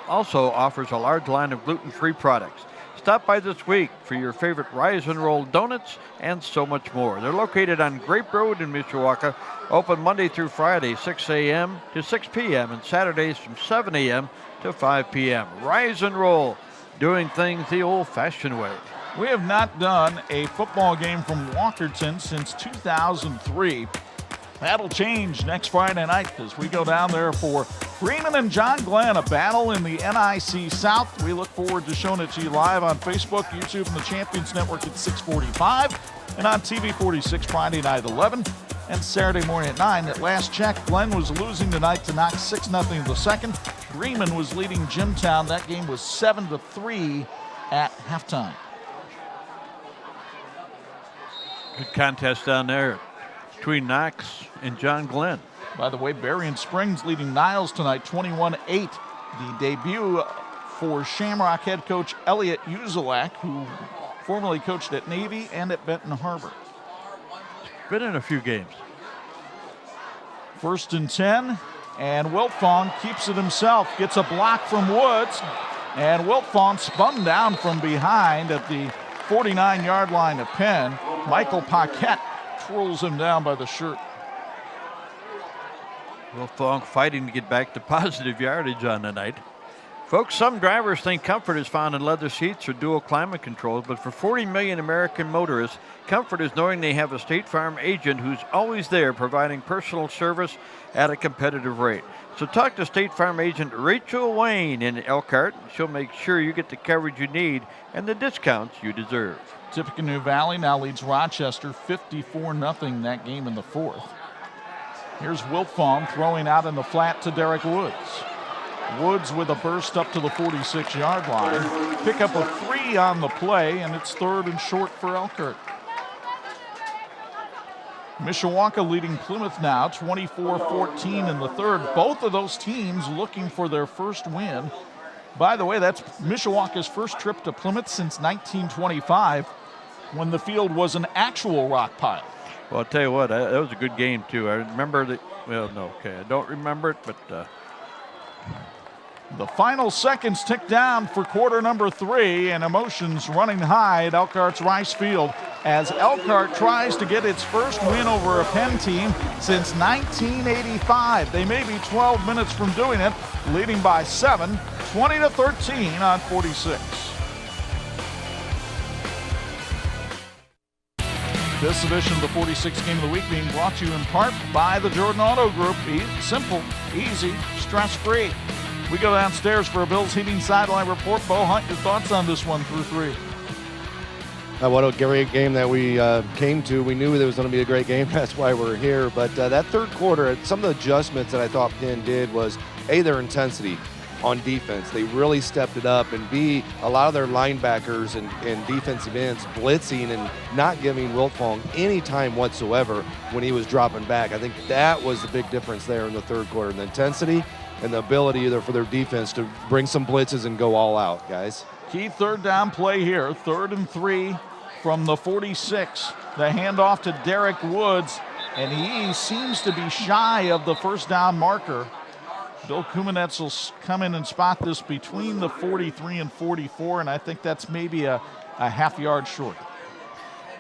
also offers a large line of gluten-free products. Stop by this week for your favorite Rise and Roll donuts and so much more. They're located on Grape Road in Mishawaka, open Monday through Friday, 6 a.m. to 6 p.m., and Saturdays from 7 a.m. to 5 p.m. Rise and Roll, doing things the old-fashioned way. We have not done a football game from Walkerton since 2003. That'll change next Friday night as we go down there for Freeman and John Glenn, a battle in the NIC South. We look forward to showing it to you live on Facebook, YouTube, and the Champions Network at 6:45, and on TV 46 Friday night at 11, and Saturday morning at 9. At last check, Glenn was losing tonight to Knox 6-0 in the second. Freeman was leading Jimtown. That game was 7-3 at halftime. Good contest down there between Knox and John Glenn. By the way, Berrien Springs leading Niles tonight 21-8. The debut for Shamrock head coach Elliot Uzelak, who formerly coached at Navy and at Benton Harbor. Been in a few games. 1st and 10, and Wiltfong keeps it himself, gets a block from Woods, and Wiltfong spun down from behind at the 49-yard line of Penn. Michael Paquette twirls him down by the shirt. Wilfong fighting to get back to positive yardage on the night. Folks, some drivers think comfort is found in leather seats or dual climate controls, but for 40 million American motorists, comfort is knowing they have a State Farm agent who's always there providing personal service at a competitive rate. So talk to State Farm agent Rachel Wayne in Elkhart. She'll make sure you get the coverage you need and the discounts you deserve. Tippecanoe Valley now leads Rochester 54-0 that game in the fourth. Here's Wiltfong throwing out in the flat to Derek Woods. Woods with a burst up to the 46-yard line. Pick up a 3 on the play, and it's 3rd and short for Elkhart. Mishawaka leading Plymouth now 24-14 in the third. Both of those teams looking for their first win. By the way, that's Mishawaka's first trip to Plymouth since 1925, when the field was an actual rock pile. Well, I'll tell you what, that was a good game, too. I remember that, well, no, okay, I don't remember it, but... The final seconds tick down for quarter number 3, and emotions running high at Elkhart's Rice Field as Elkhart tries to get its first win over a Penn team since 1985. They may be 12 minutes from doing it, leading by 7, 20-13 on 46. This edition of the 46 Game of the Week being brought to you in part by the Jordan Auto Group. Simple, easy, stress-free. We go downstairs for a Bills Heating Sideline Report. Bo Hunt, your thoughts on this 1 through 3? What a great game that we came to. We knew there was going to be a great game. That's why we're here. But that third quarter, some of the adjustments that I thought Penn did was, A, their intensity on defense. They really stepped it up. And B, a lot of their linebackers and defensive ends blitzing and not giving Wiltfong any time whatsoever when he was dropping back. I think that was the big difference there in the third quarter. The intensity and the ability either for their defense to bring some blitzes and go all out, guys. Key third down play here, 3rd and 3 from the 46. The handoff to Derek Woods, and he seems to be shy of the first down marker. Bill Kumanetz will come in and spot this between the 43 and 44, and I think that's maybe a half yard short.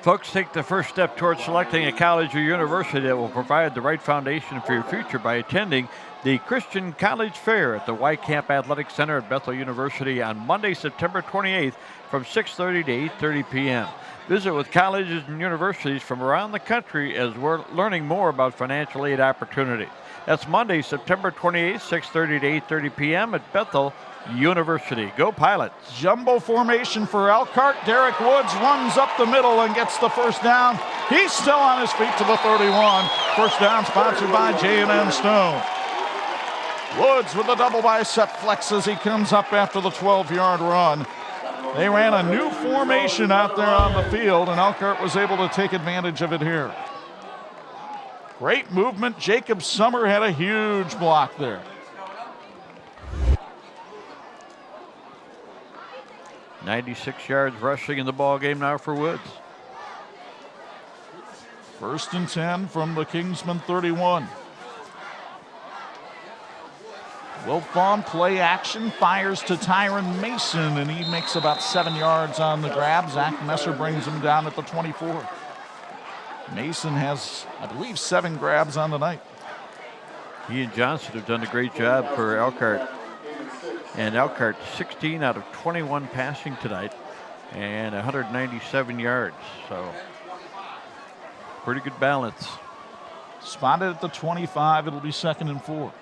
Folks, take the first step towards selecting a college or university that will provide the right foundation for your future by attending the Christian College Fair at the Y Camp Athletic Center at Bethel University on Monday, September 28th from 6:30 to 8:30 p.m. Visit with colleges and universities from around the country as we're learning more about financial aid opportunities. That's Monday, September 28th, 6:30 to 8:30 p.m. at Bethel University. Go Pilots. Jumbo formation for Elkhart. Derek Woods runs up the middle and gets the first down. He's still on his feet to the 31. First down sponsored by J&M Stone. Woods with the double bicep flex as he comes up after the 12-yard run. They ran a new formation out there on the field, and Elkhart was able to take advantage of it here. Great movement. Jacob Summer had a huge block there. .96 yards rushing in the ball game now for Woods. 1st and 10 from the Kingsman 31. Wiltfong play action, fires to Tyron Mason, and he makes about 7 yards on the grab. Zach Messer brings him down at the 24. Mason has, I believe, 7 grabs on the night. He and Johnson have done a great job for Elkhart. And Elkhart 16 out of 21 passing tonight and 197 yards. So pretty good balance. Spotted at the 25. It'll be 2nd and 4.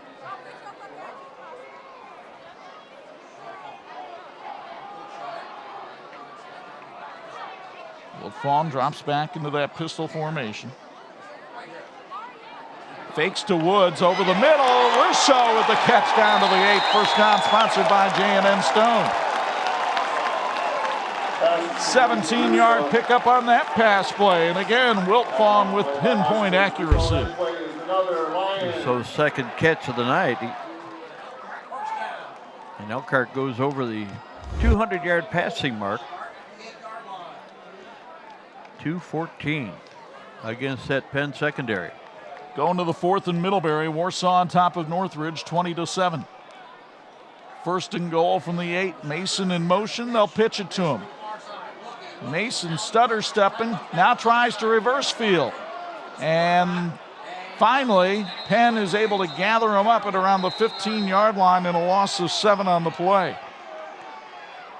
Wiltfong drops back into that pistol formation. Fakes to Woods over the middle. Russo with the catch down to the 8. First down sponsored by J&N Stone. 17-yard pickup on that pass play. And again, Wiltfong with pinpoint accuracy. So second catch of the night. And Elkhart goes over the 200-yard passing mark. 214 against that Penn secondary. Going to the 4th and Middlebury. Warsaw on top of Northridge, 20-7. 1st and goal from the 8. Mason in motion. They'll pitch it to him. Mason stutter stepping. Now tries to reverse field. And finally, Penn is able to gather him up at around the 15-yard line and a loss of 7 on the play.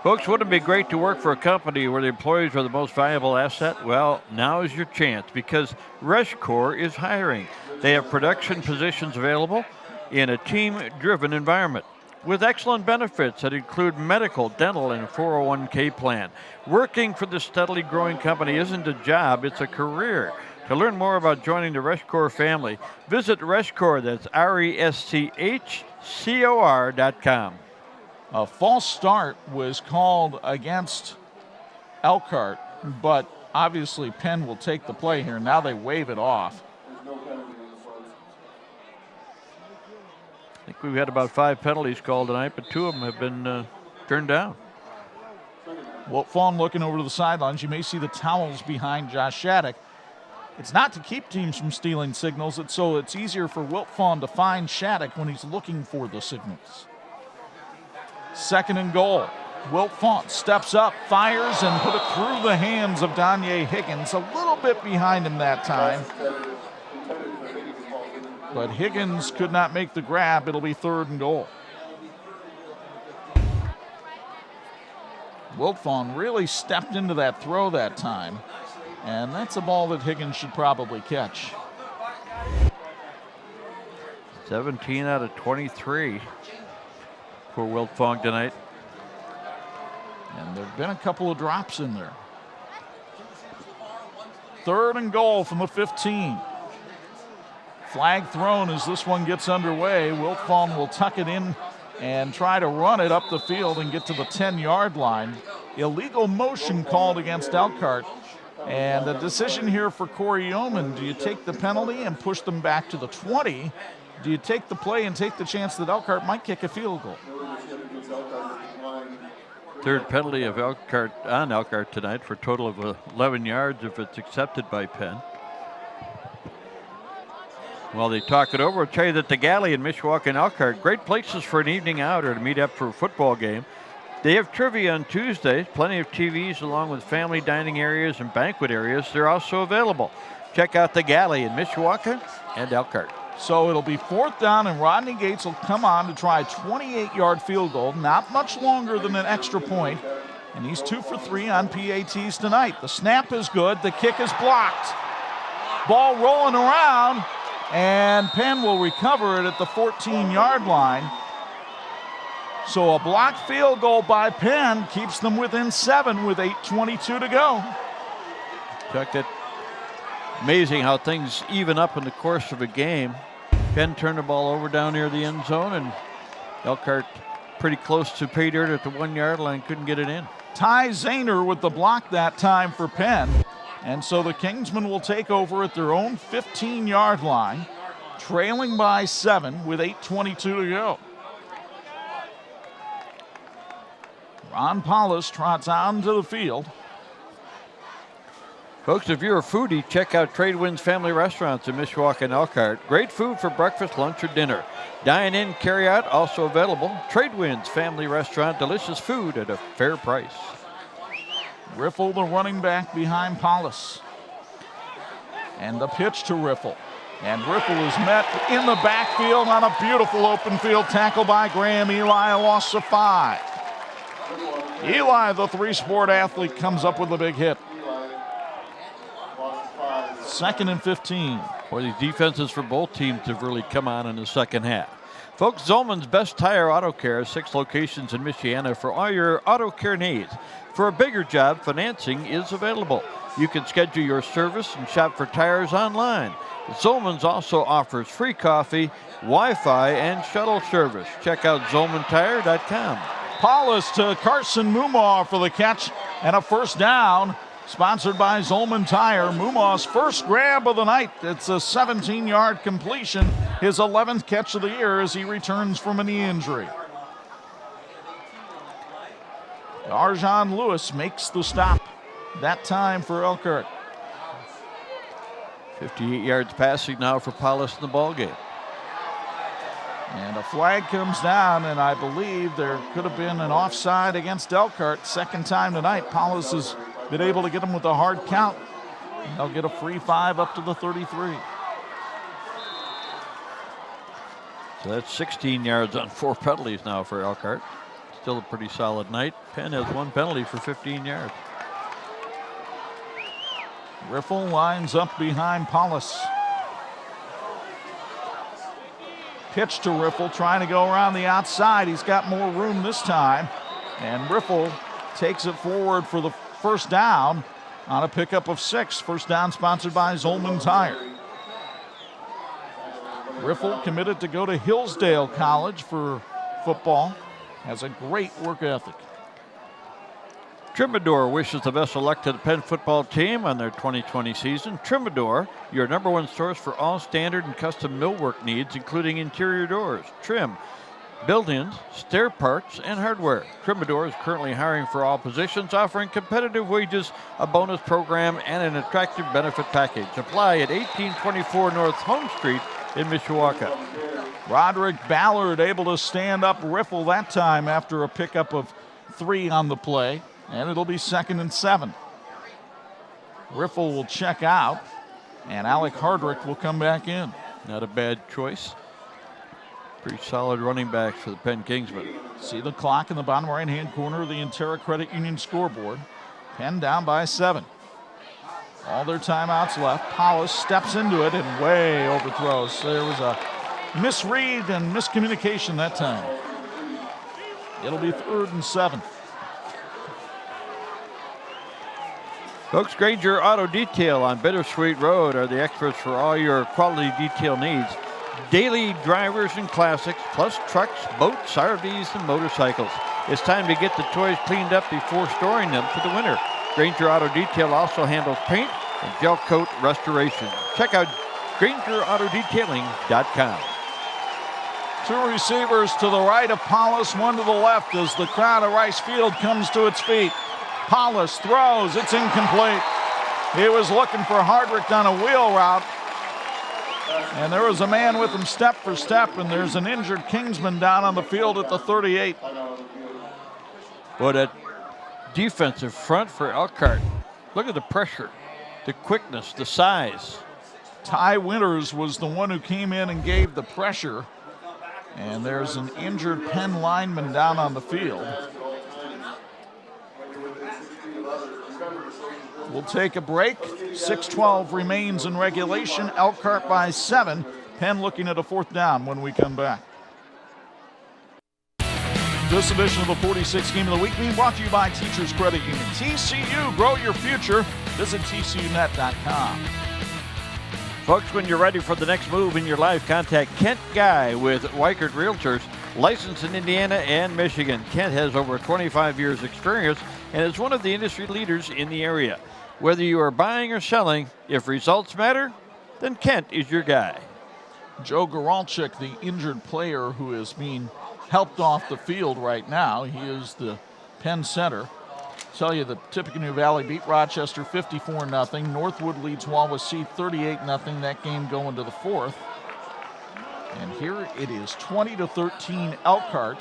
Folks, wouldn't it be great to work for a company where the employees are the most valuable asset? Well, now is your chance because ReshCorps is hiring. They have production positions available in a team-driven environment with excellent benefits that include medical, dental, and 401k plan. Working for this steadily growing company isn't a job, it's a career. To learn more about joining the ReshCorps family, visit ReshCorps, that's RESCHCOR.com. A false start was called against Elkhart, but obviously Penn will take the play here. Now they wave it off. I think we've had about 5 penalties called tonight, but 2 of them have been turned down. Wiltfong looking over to the sidelines. You may see the towels behind Josh Shattuck. It's not to keep teams from stealing signals, so it's easier for Wiltfong to find Shattuck when he's looking for the signals. 2nd and goal. Wiltfong steps up, fires, and put it through the hands of Danye Higgins. A little bit behind him that time. But Higgins could not make the grab. It'll be 3rd and goal. Wiltfong really stepped into that throw that time. And that's a ball that Higgins should probably catch. 17 out of 23 for Wiltfong tonight. And there have been a couple of drops in there. 3rd and goal from the 15. Flag thrown as this one gets underway. Wiltfong will tuck it in and try to run it up the field and get to the 10-yard line. Illegal motion called against Elkhart. And the decision here for Corey Yeoman, do you take the penalty and push them back to the 20? Do you take the play and take the chance that Elkhart might kick a field goal? 3rd penalty of Elkhart on Elkhart tonight for a total of 11 yards if it's accepted by Penn. While they talk it over, I'll tell you that the Galley in Mishawaka and Elkhart, great places for an evening out or to meet up for a football game. They have trivia on Tuesdays, plenty of TVs along with family dining areas and banquet areas. They're also available. Check out the Galley in Mishawaka and Elkhart. So it'll be 4th down, and Rodney Gates will come on to try a 28-yard field goal, not much longer than an extra point. And he's 2 for 3 on PATs tonight. The snap is good. The kick is blocked. Ball rolling around, and Penn will recover it at the 14-yard line. So a blocked field goal by Penn keeps them within 7 with 8:22 to go. Chuck, that amazing how things even up in the course of a game. Penn turned the ball over down near the end zone, and Elkhart pretty close to pay dirt at the 1-yard line, couldn't get it in. Ty Zahner with the block that time for Penn. And so the Kingsmen will take over at their own 15-yard line, trailing by 7 with 8:22 to go. Ron Paulus trots on to the field. Folks, if you're a foodie, check out Tradewinds Family Restaurants in Mishawaka and Elkhart. Great food for breakfast, lunch, or dinner. Dine in, carry out, also available. Tradewinds Family Restaurant, delicious food at a fair price. Riffle, the running back behind Paulus. And the pitch to Riffle. And Riffle is met in the backfield on a beautiful open field tackle by Graham Eli, a loss of 5. Eli, the 3-sport athlete, comes up with a big hit. 2nd and 15. Boy, these defenses for both teams have really come on in the second half. Folks, Zolman's Best Tire Auto Care, 6 locations in Michiana for all your auto care needs. For a bigger job, financing is available. You can schedule your service and shop for tires online. Zolman's also offers free coffee, Wi-Fi, and shuttle service. Check out ZolmanTire.com. Paulus to Carson Mumaw for the catch and a first down. Sponsored by Zolman Tire. Mumaw's first grab of the night. It's a 17-yard completion, his 11th catch of the year as he returns from a knee injury. Arjan Lewis makes the stop that time for Elkhart. 58 yards passing now for Paulus in the ballgame. And a flag comes down, and I believe there could have been an offside against Elkhart. Second time tonight. Paulus has been able to get him with a hard count. And they'll get a free 5 up to the 33. So that's 16 yards on 4 penalties now for Elkhart. Still a pretty solid night. Penn has 1 penalty for 15 yards. Riffle lines up behind Paulus. Pitch to Riffle, trying to go around the outside. He's got more room this time. And Riffle takes it forward for the first down on a pickup of 6. First down sponsored by Zolman Tire. Riffle committed to go to Hillsdale College for football. Has a great work ethic. Trimador wishes the best of luck to the Penn football team on their 2020 season. Trimador, your #1 source for all standard and custom millwork needs, including interior doors, trim, built-ins, stair parts, and hardware. Trimador is currently hiring for all positions, offering competitive wages, a bonus program, and an attractive benefit package. Apply at 1824 North Home Street in Mishawaka. Roderick Ballard able to stand up Riffle that time after a pickup of 3 on the play. And it'll be 2nd and 7. Riffle will check out, and Alec Hardrick will come back in. Not a bad choice. Pretty solid running backs for the Penn Kingsmen. See the clock in the bottom right-hand corner of the Intera Credit Union scoreboard. Penn down by 7. All their timeouts left. Paulus steps into it and way overthrows. So there was a misread and miscommunication that time. It'll be 3rd and 7. Folks, Granger Auto Detail on Bittersweet Road are the experts for all your quality detail needs. Daily drivers and classics, plus trucks, boats, RVs, and motorcycles. It's time to get the toys cleaned up before storing them for the winter. Granger Auto Detail also handles paint and gel coat restoration. Check out GrangerAutoDetailing.com. 2 receivers to the right of Paulus, 1 to the left as the crowd at Rice Field comes to its feet. Paulus throws, it's incomplete. He was looking for Hardrick on a wheel route. And there was a man with him step for step, and there's an injured Kingsman down on the field at the 38. Well, that defensive front for Elkhart. Look at the pressure, the quickness, the size. Ty Winters was the one who came in and gave the pressure. And there's an injured Penn lineman down on the field. We'll take a break. 6:12 remains in regulation. Elkhart by 7. Penn looking at a 4th down when we come back. This edition of the 46th Game of the Week being brought to you by Teachers Credit Union. TCU, grow your future. Visit TCUnet.com. Folks, when you're ready for the next move in your life, contact Kent Guy with Weichert Realtors, licensed in Indiana and Michigan. Kent has over 25 years experience and is one of the industry leaders in the area. Whether you are buying or selling, if results matter, then Kent is your guy. Joe Goralczyk, the injured player who is being helped off the field right now. He is the Penn center. Tell you the Tippecanoe Valley beat Rochester 54-0. Northwood leads Wawasee 38-0. That game going to the 4th. And here it is 20-13 Elkhart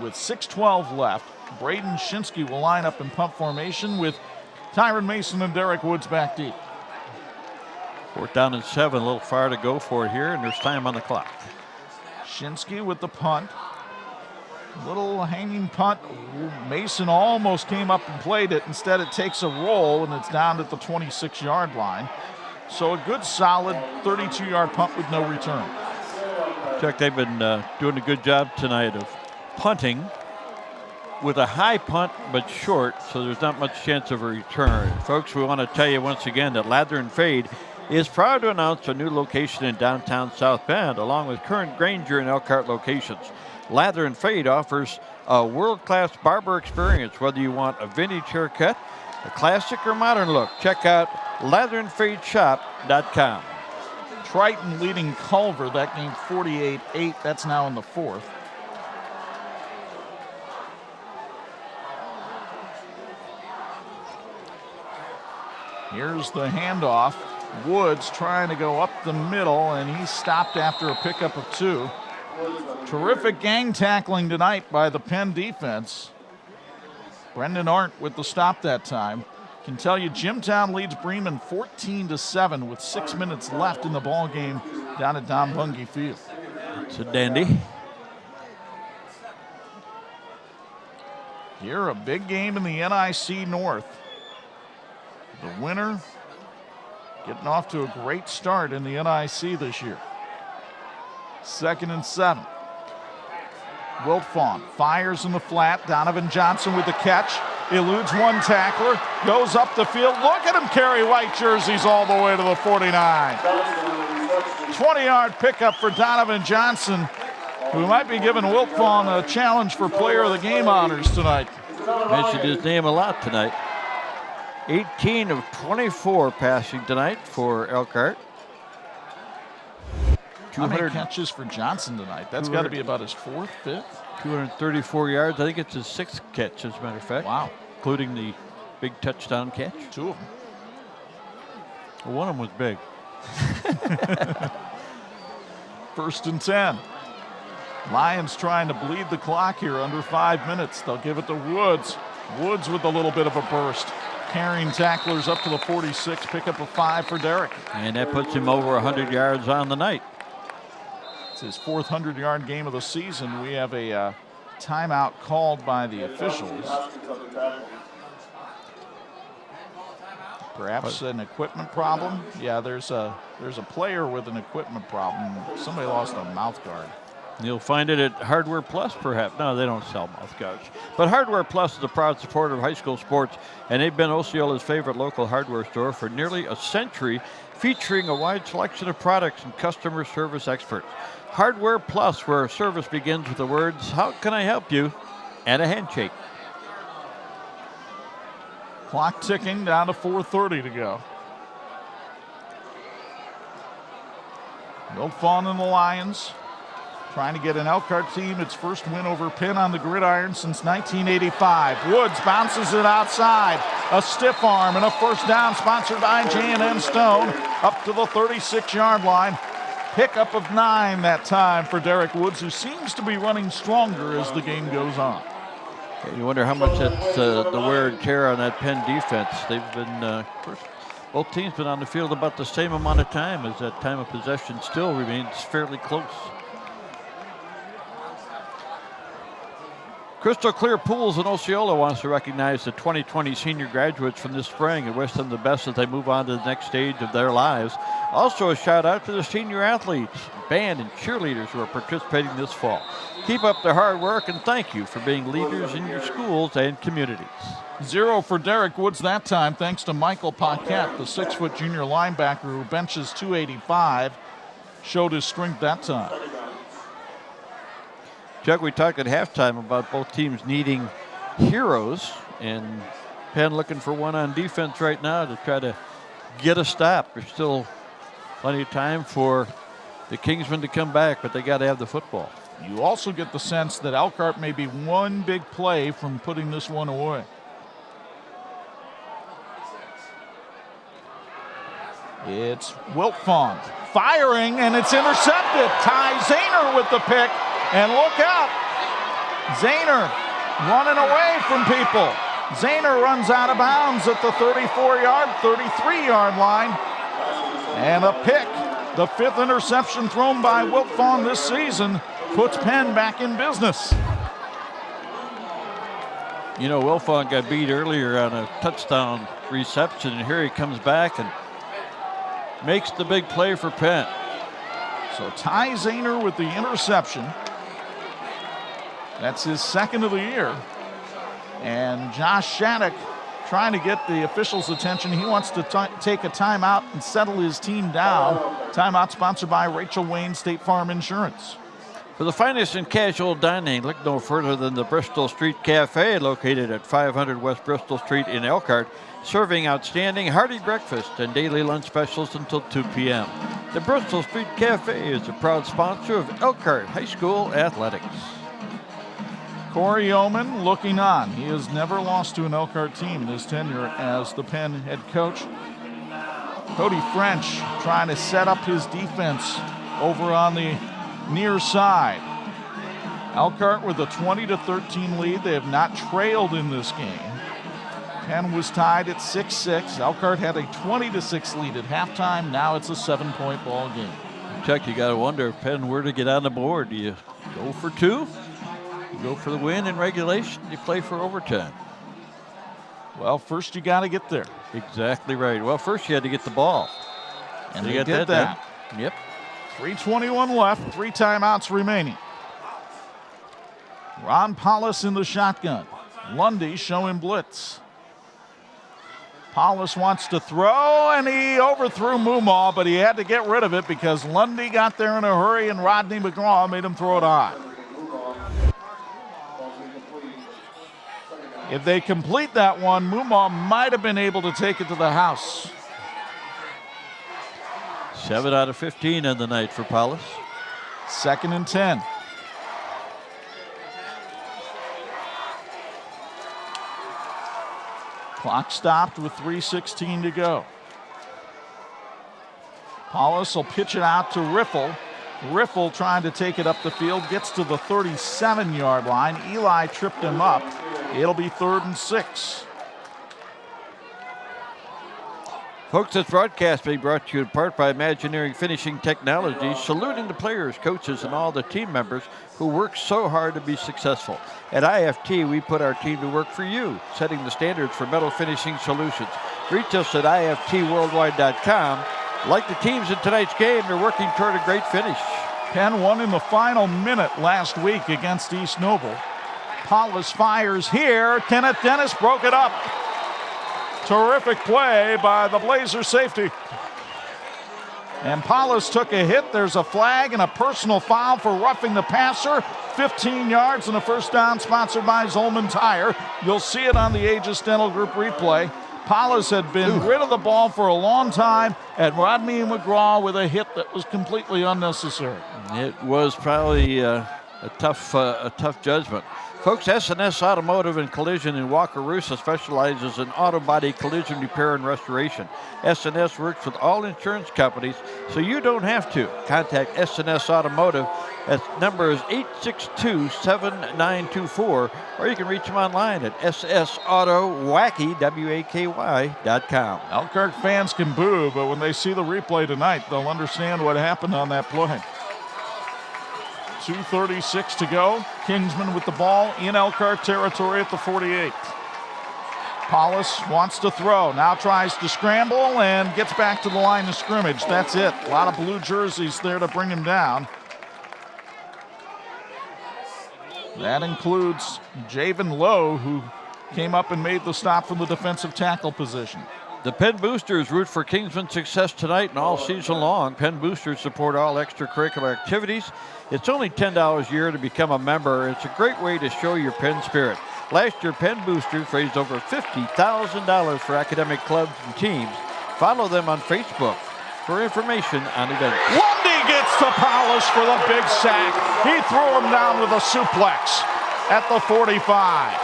with 6:12 left. Braden Shinsky will line up in pump formation with Tyron Mason and Derek Woods back deep. 4th down and 7, a little far to go for it here, and there's time on the clock. Shinsky with the punt. Little hanging punt. Mason almost came up and played it. Instead, it takes a roll, and it's down at the 26-yard line. So a good solid 32-yard punt with no return. Chuck, they've been doing a good job tonight of punting with a high punt but short, so there's not much chance of a return. Folks, we want to tell you once again that Lather and Fade is proud to announce a new location in downtown South Bend, along with current Granger and Elkhart locations. Lather and Fade offers a world-class barber experience, whether you want a vintage haircut, a classic or modern look. Check out latherandfadeshop.com. Triton leading Culver, that game 48-8. That's now in the fourth. Here's the handoff. Woods trying to go up the middle, and he stopped after a pickup of 2. Terrific gang tackling tonight by the Penn defense. Brendan Arndt with the stop that time. Can tell you Jimtown leads Bremen 14-7 with 6 minutes left in the ball game down at Don Bungie Field. It's a dandy. Here, a big game in the NIC North. The winner getting off to a great start in the NIC this year. 2nd and 7. Wiltfong fires in the flat. Donovan Johnson with the catch. Eludes one tackler. Goes up the field. Look at him carry white jerseys all the way to the 49. 20-yard pickup for Donovan Johnson, who might be giving Wiltfong a challenge for player of the game honors tonight. Mentioned his name a lot tonight. 18 of 24 passing tonight for Elkhart. How many catches for Johnson tonight? That's got to be about his 4th, 5th. 234 yards. I think it's his 6th catch, as a matter of fact. Wow. Including the big touchdown catch. 2 of them. Well, one of them was big. 1st and 10. Lions trying to bleed the clock here under 5 minutes. They'll give it to Woods. Woods with a little bit of a burst. Carrying tacklers up to the 46, pick up a 5 for Derek. And that puts him over 100 yards on the night. It's his 4th 100-yard game of the season. We have a timeout called by the officials. Perhaps an equipment problem. Yeah, there's a player with an equipment problem. Somebody lost a mouth guard. You'll find it at Hardware Plus, perhaps. No, they don't sell mouth guards. But Hardware Plus is a proud supporter of high school sports, and they've been Osceola's favorite local hardware store for nearly a century, featuring a wide selection of products and customer service experts. Hardware Plus, where service begins with the words, "How can I help you?" and a handshake. Clock ticking down to 4:30 to go. Wiltfong and the Lions trying to get an Elkhart team its first win over Penn on the gridiron since 1985. Woods bounces it outside. A stiff arm and a first down sponsored by J&N Stone up to the 36-yard line. Pickup of 9 that time for Derek Woods, who seems to be running stronger as the game goes on. You wonder how much that's the wear and tear on that Penn defense. They've been, of course, both teams been on the field about the same amount of time, as that time of possession still remains fairly close. Crystal Clear Pools in Osceola wants to recognize the 2020 senior graduates from this spring and wish them the best as they move on to the next stage of their lives. Also a shout out to the senior athletes, band, and cheerleaders who are participating this fall. Keep up the hard work and thank you for being leaders in your schools and communities. 0 for Derek Woods that time, thanks to Michael Paquette, the 6-foot junior linebacker who benches 285, showed his strength that time. Chuck, we talked at halftime about both teams needing heroes, and Penn looking for one on defense right now to try to get a stop. There's still plenty of time for the Kingsmen to come back, but they got to have the football. You also get the sense that Elkhart may be one big play from putting this one away. It's Wiltfong firing, and it's intercepted. Ty Zahner with the pick. And look out, Zahner running away from people. Zahner runs out of bounds at the 34-yard, 33-yard line. And a pick, the 5th interception thrown by Wiltfong this season, puts Penn back in business. You know, Wiltfong got beat earlier on a touchdown reception, and here he comes back and makes the big play for Penn. So Ty Zahner with the interception. That's his second of the year. And Josh Shattuck trying to get the officials' attention. He wants to take a timeout and settle his team down. Timeout sponsored by Rachel Wayne State Farm Insurance. For the finest in casual dining, look no further than the Bristol Street Cafe, located at 500 West Bristol Street in Elkhart, serving outstanding hearty breakfast and daily lunch specials until 2 p.m. The Bristol Street Cafe is a proud sponsor of Elkhart High School athletics. Corey Yeoman looking on. He has never lost to an Elkhart team in his tenure as the Penn head coach. Cody French trying to set up his defense over on the near side. Elkhart with a 20-13 lead. They have not trailed in this game. Penn was tied at 6-6. Elkhart had a 20-6 lead at halftime. Now it's a 7-point ball game. Chuck, you got to wonder if Penn were to get on the board. Do you go for two? You go for the win in regulation, you play for overtime. Well, first you got to get there. Exactly right. Well, first you had to get the ball. And they did that. Yep. 3:21 left, 3 timeouts remaining. Ron Paulus in the shotgun. Lundy showing blitz. Paulus wants to throw, and he overthrew Mumaw, but he had to get rid of it because Lundy got there in a hurry, and Rodney McGraw made him throw it high. If they complete that one, Mumaw might have been able to take it to the house. 7 out of 15 on the night for Paulus. 2nd and 10. Clock stopped with 3:16 to go. Paulus will pitch it out to Riffle. Riffle trying to take it up the field, gets to the 37-yard line. Eli tripped him up. It'll be 3rd and 6. Folks, this broadcast being brought to you in part by Imagineering Finishing Technologies, saluting the players, coaches, and all the team members who work so hard to be successful. At IFT, we put our team to work for you, setting the standards for metal finishing solutions. Reach us at iftworldwide.com. Like the teams in tonight's game, they're working toward a great finish. Penn won in the final minute last week against East Noble. Paulus fires here. Kenneth Dennis broke it up. Terrific play by the Blazer safety. And Paulus took a hit. There's a flag and a personal foul for roughing the passer. 15 yards and a first down, sponsored by Zolman Tire. You'll see it on the Aegis Dental Group replay. Paulus had been rid of the ball for a long time, and Rodney McGraw with a hit that was completely unnecessary. It was probably a tough judgment. Folks, S&S Automotive and Collision in Wakarusa specializes in auto body collision repair and restoration. S&S works with all insurance companies, so you don't have to. Contact S&S Automotive. That number is 862-7924, or you can reach them online at ssautowacky.com. Elkhart fans can boo, but when they see the replay tonight, they'll understand what happened on that play. 2:36 to go. Kingsman with the ball in Elkhart territory at the 48. Paulus wants to throw. Now tries to scramble and gets back to the line of scrimmage. That's it. A lot of blue jerseys there to bring him down. That includes Javen Lowe, who came up and made the stop from the defensive tackle position. The Penn Boosters root for Kingsman's success tonight and all season long. Penn Boosters support all extracurricular activities. It's only $10 a year to become a member. It's a great way to show your Penn spirit. Last year, Penn Boosters raised over $50,000 for academic clubs and teams. Follow them on Facebook for information on events. Lundy gets to Paulus for the big sack. He threw him down with a suplex at the 45.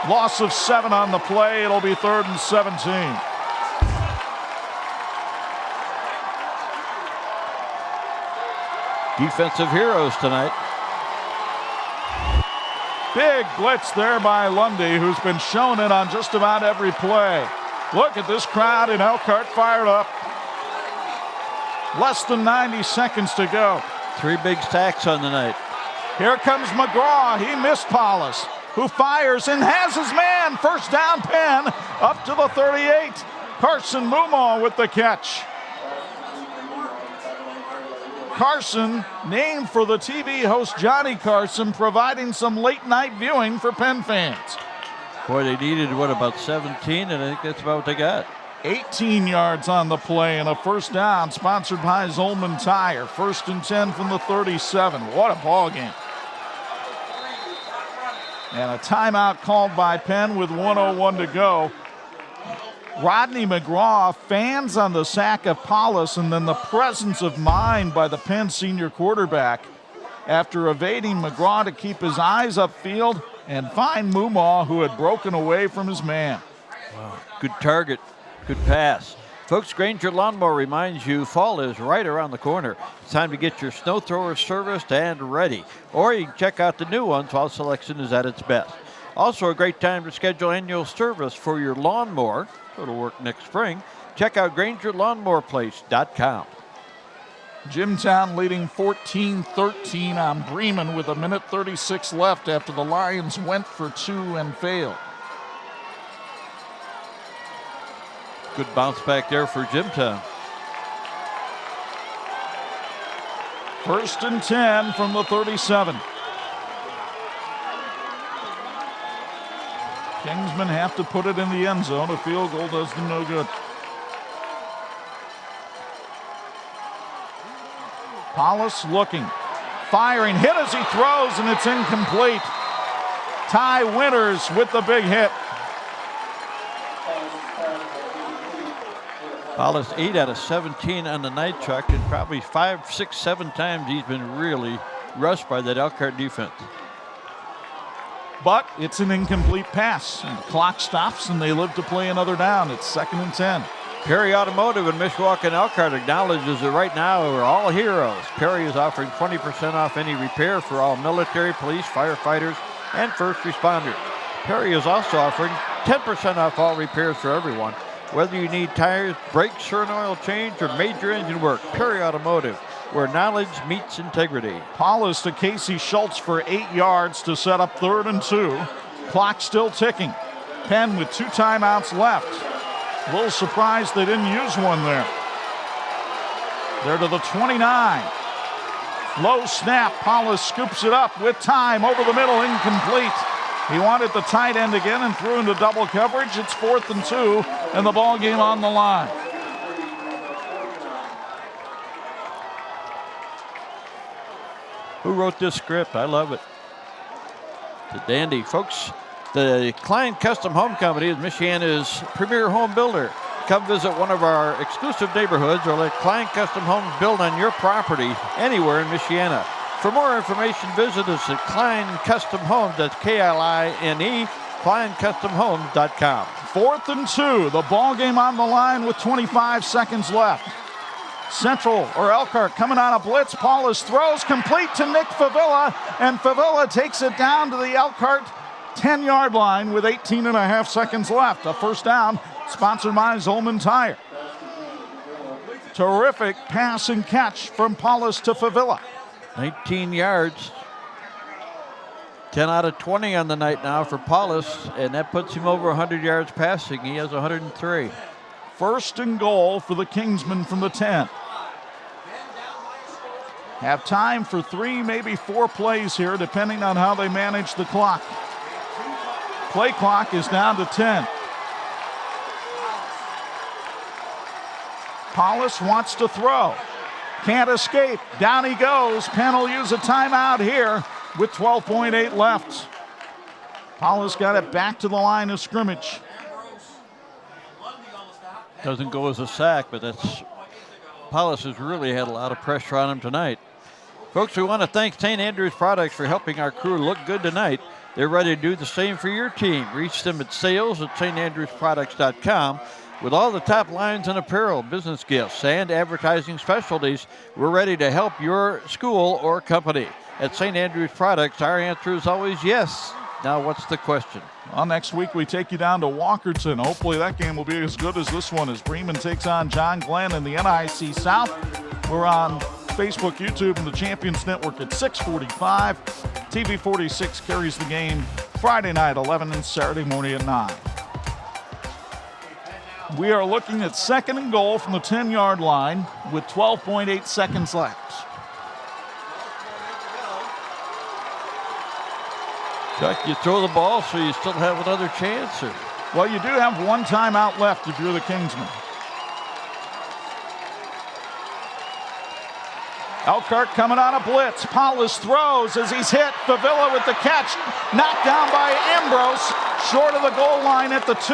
Loss of 7 on the play. It'll be 3rd and 17. Defensive heroes tonight. Big blitz there by Lundy, who's been showing it on just about every play. Look at this crowd in Elkhart fired up. Less than 90 seconds to go. 3 big sacks on the night. Here comes McGraw. He missed Paulus, who fires and has his man. First down, Penn, up to the 38. Carson Mumaw with the catch. Carson, named for the TV host Johnny Carson, providing some late night viewing for Penn fans. Boy, they needed, about 17, and I think that's about what they got. 18 yards on the play and a first down, sponsored by Zolman Tire. 1st and 10 from the 37. What a ball game. And a timeout called by Penn with 1:01 to go. Rodney McGraw, fans on the sack of Paulus, and then the presence of mind by the Penn senior quarterback after evading McGraw to keep his eyes upfield and find Mumaw, who had broken away from his man. Wow. Good target, good pass. Folks, Granger Lawnmower reminds you fall is right around the corner. It's time to get your snow thrower serviced and ready. Or you can check out the new ones while selection is at its best. Also a great time to schedule annual service for your lawnmower. It'll work next spring. Check out GrangerLawnmowerPlace.com. Jimtown leading 14-13 on Bremen with 1:36 left after the Lions went for 2 and failed. Good bounce back there for Jimtown. 1st and 10 from the 37. Kingsmen have to put it in the end zone. A field goal does them no good. Paulus looking, firing, hit as he throws, and it's incomplete. Ty Winters with the big hit. Paulus 8 out of 17 on the night, Chuck, and probably 5, 6, 7 times he's been really rushed by that Elkhart defense. But it's an incomplete pass, and the clock stops, and they live to play another down. It's 2nd and 10. Perry Automotive in Mishawaka and Elkhart acknowledges that right now we're all heroes. Perry is offering 20% off any repair for all military, police, firefighters, and first responders. Perry is also offering 10% off all repairs for everyone. Whether you need tires, brakes, or an oil change, or major engine work, Perry Automotive, where knowledge meets integrity. Paulus to Casey Schultz for 8 yards to set up 3rd and 2. Clock still ticking. Penn with 2 timeouts left. A little surprised they didn't use one there. They're to the 29. Low snap. Paulus scoops it up with time over the middle, incomplete. He wanted the tight end again and threw into double coverage. It's 4th and 2, and the ball game on the line. Who wrote this script? I love it. The dandy. Folks, the Klein Custom Home Company is Michiana's premier home builder. Come visit one of our exclusive neighborhoods or let Klein Custom Homes build on your property anywhere in Michiana. For more information, visit us at Klein Custom Homes. That's K-L-I-N-E, KleinCustomHomes.com. 4th and 2. The ball game on the line with 25 seconds left. Central or Elkhart coming on a blitz. Paulus throws complete to Nick Favilla, and Favilla takes it down to the Elkhart 10-yard line with 18 and a half seconds left. A first down, sponsored by Zolman Tire. Terrific pass and catch from Paulus to Favilla. 19 yards. 10 out of 20 on the night now for Paulus, and that puts him over 100 yards passing. He has 103. 1st and goal for the Kingsmen from the 10. Have time for 3, maybe 4 plays here, depending on how they manage the clock. Play clock is down to 10. Paulus wants to throw. Can't escape. Down he goes. Penn will use a timeout here with 12.8 left. Paulus got it back to the line of scrimmage. Doesn't go as a sack, but that's Paulus has really had a lot of pressure on him tonight. Folks, we want to thank St. Andrews Products for helping our crew look good tonight. They're ready to do the same for your team. Reach them at sales@standrewsproducts.com. With all the top lines in apparel, business gifts, and advertising specialties, we're ready to help your school or company. At St. Andrews Products, our answer is always yes. Now, what's the question? Well, next week we take you down to Walkerton. Hopefully that game will be as good as this one as Bremen takes on John Glenn in the NIC South. We're on Facebook, YouTube, and the Champions Network at 6:45. TV 46 carries the game Friday night 11 and Saturday morning at 9. We are looking at 2nd and goal from the 10-yard line with 12.8 seconds left. Chuck, you throw the ball so you still have another chance? Or? Well, you do have one timeout left if you're the Kingsmen. Elkhart coming on a blitz. Paulus throws as he's hit. Favilla with the catch. Knocked down by Ambrose. Short of the goal line at the 2.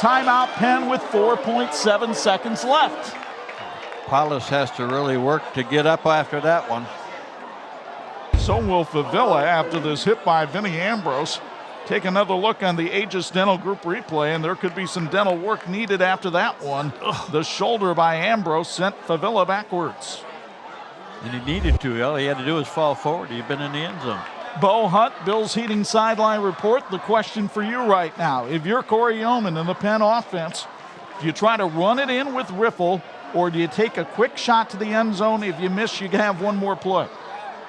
Timeout Penn with 4.7 seconds left. Paulus has to really work to get up after that one. So will Favilla after this hit by Vinny Ambrose. Take another look on the Aegis Dental Group replay, and there could be some dental work needed after that one. The shoulder by Ambrose sent Favilla backwards. And he needed to. All he had to do was fall forward. He'd been in the end zone. Bo Hunt, Bills Heating Sideline Report. The question for you right now, if you're Corey Yeoman in the Penn offense, do you try to run it in with Riffle, or do you take a quick shot to the end zone? If you miss, you can have one more play.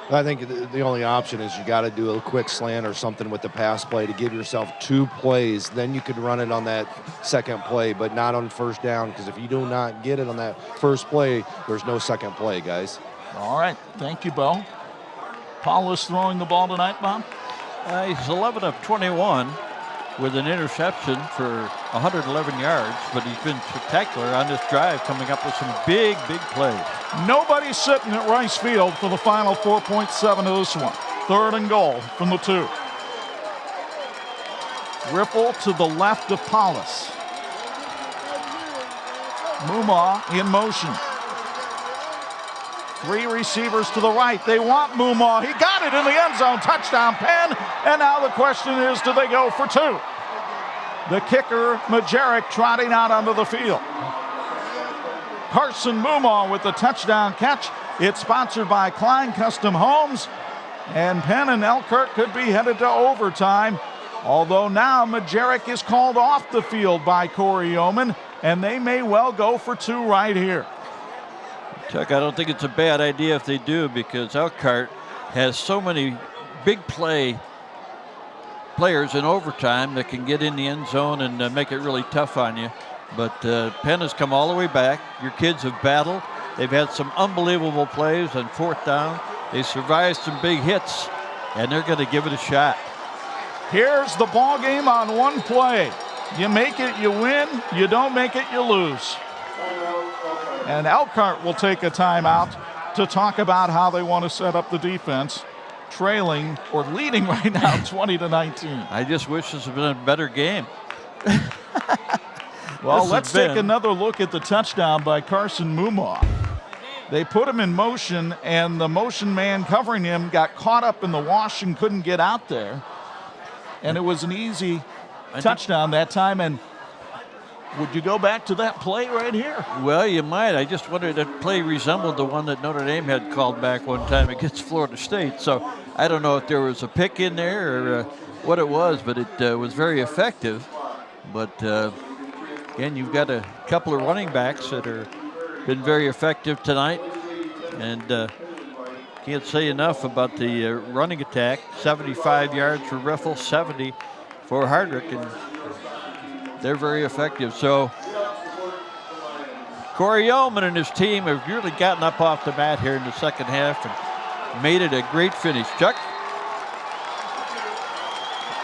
I think the only option is you got to do a quick slant or something with the pass play to give yourself 2 plays. Then you could run it on that second play, but not on first down, because if you do not get it on that first play, there's no second play, guys. All right. Thank you, Bo. Paulus throwing the ball tonight, Bob? He's 11 of 21 with an interception for 111 yards, but he's been spectacular on this drive, coming up with some big, big plays. Nobody's sitting at Rice Field for the final 4.7 of this one. 3rd and goal from the 2. Ripple to the left of Paulus. Mumma in motion. 3 receivers to the right. They want Mumma. He got it in the end zone. Touchdown, Penn. And now the question is, do they go for 2? The kicker, Majerick, trotting out onto the field. Carson Mumma with the touchdown catch. It's sponsored by Klein Custom Homes. And Penn and Elkhart could be headed to overtime. Although now Majerick is called off the field by Corey Yeoman. And they may well go for 2 right here. Chuck, I don't think it's a bad idea if they do, because Elkhart has so many big players in overtime that can get in the end zone and make it really tough on you. But Penn has come all the way back. Your kids have battled. They've had some unbelievable plays on 4th down. They survived some big hits, and they're going to give it a shot. Here's the ball game on one play. You make it, you win. You don't make it, you lose. And Elkhart will take a timeout to talk about how they want to set up the defense, trailing or leading right now 20-19. I just wish this had been a better game. Well, let's take another look at the touchdown by Carson Mumma. They put him in motion, and the motion man covering him got caught up in the wash and couldn't get out there. And it was an easy touchdown that time. And would you go back to that play right here? Well, you might. I just wondered if that play resembled the one that Notre Dame had called back one time against Florida State. So I don't know if there was a pick in there or what it was, but it was very effective. But again, you've got a couple of running backs that are been very effective tonight, and can't say enough about the running attack. 75 yards for Riffle, 70 for Hardrick, and they're very effective. So Corey Yeoman and his team have really gotten up off the mat here in the second half and made it a great finish. Chuck?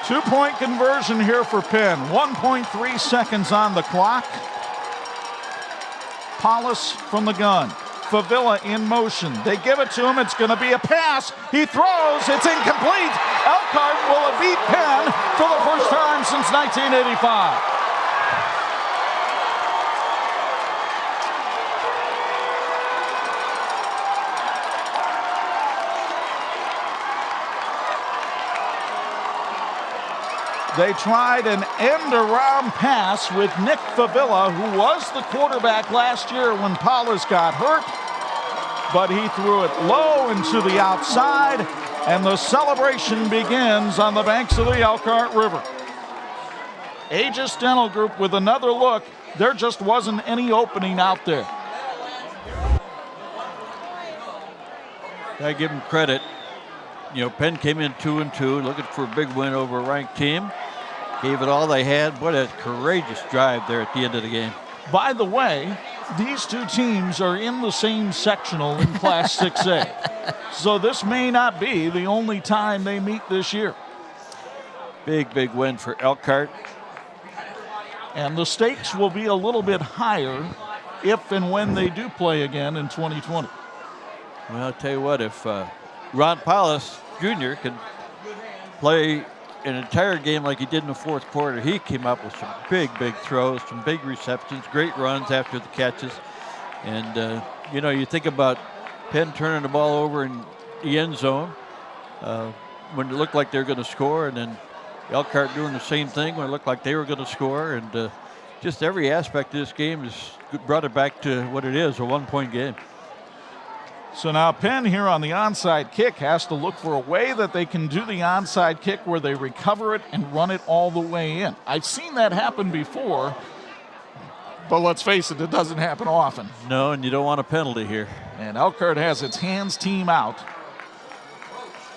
2-point conversion here for Penn. 1.3 seconds on the clock. Paulus from the gun. Favilla in motion. They give it to him. It's going to be a pass. He throws. It's incomplete. Elkhart will have beat Penn for the first time since 1985. They tried an end-around pass with Nick Favilla, who was the quarterback last year when Paulus got hurt. But he threw it low into the outside, and the celebration begins on the banks of the Elkhart River. Aegis Dental Group with another look. There just wasn't any opening out there. I give them credit. You know, Penn came in 2-2, looking for a big win over a ranked team. Gave it all they had. What a courageous drive there at the end of the game. By the way, these two teams are in the same sectional in Class 6A. So this may not be the only time they meet this year. Big, big win for Elkhart. And the stakes will be a little bit higher if and when they do play again in 2020. Well, I'll tell you what, if Ron Paulus Jr. can play an entire game like he did in the fourth quarter, he came up with some big, big throws, some big receptions, great runs after the catches. And, you think about Penn turning the ball over in the end zone when it looked like they were going to score, and then Elkhart doing the same thing when it looked like they were going to score. And just every aspect of this game has brought it back to what it is, a one-point game. So now Penn here on the onside kick has to look for a way that they can do the onside kick where they recover it and run it all the way in. I've seen that happen before, but let's face it doesn't happen often. No, and you don't want a penalty here. And Elkhart has its hands team out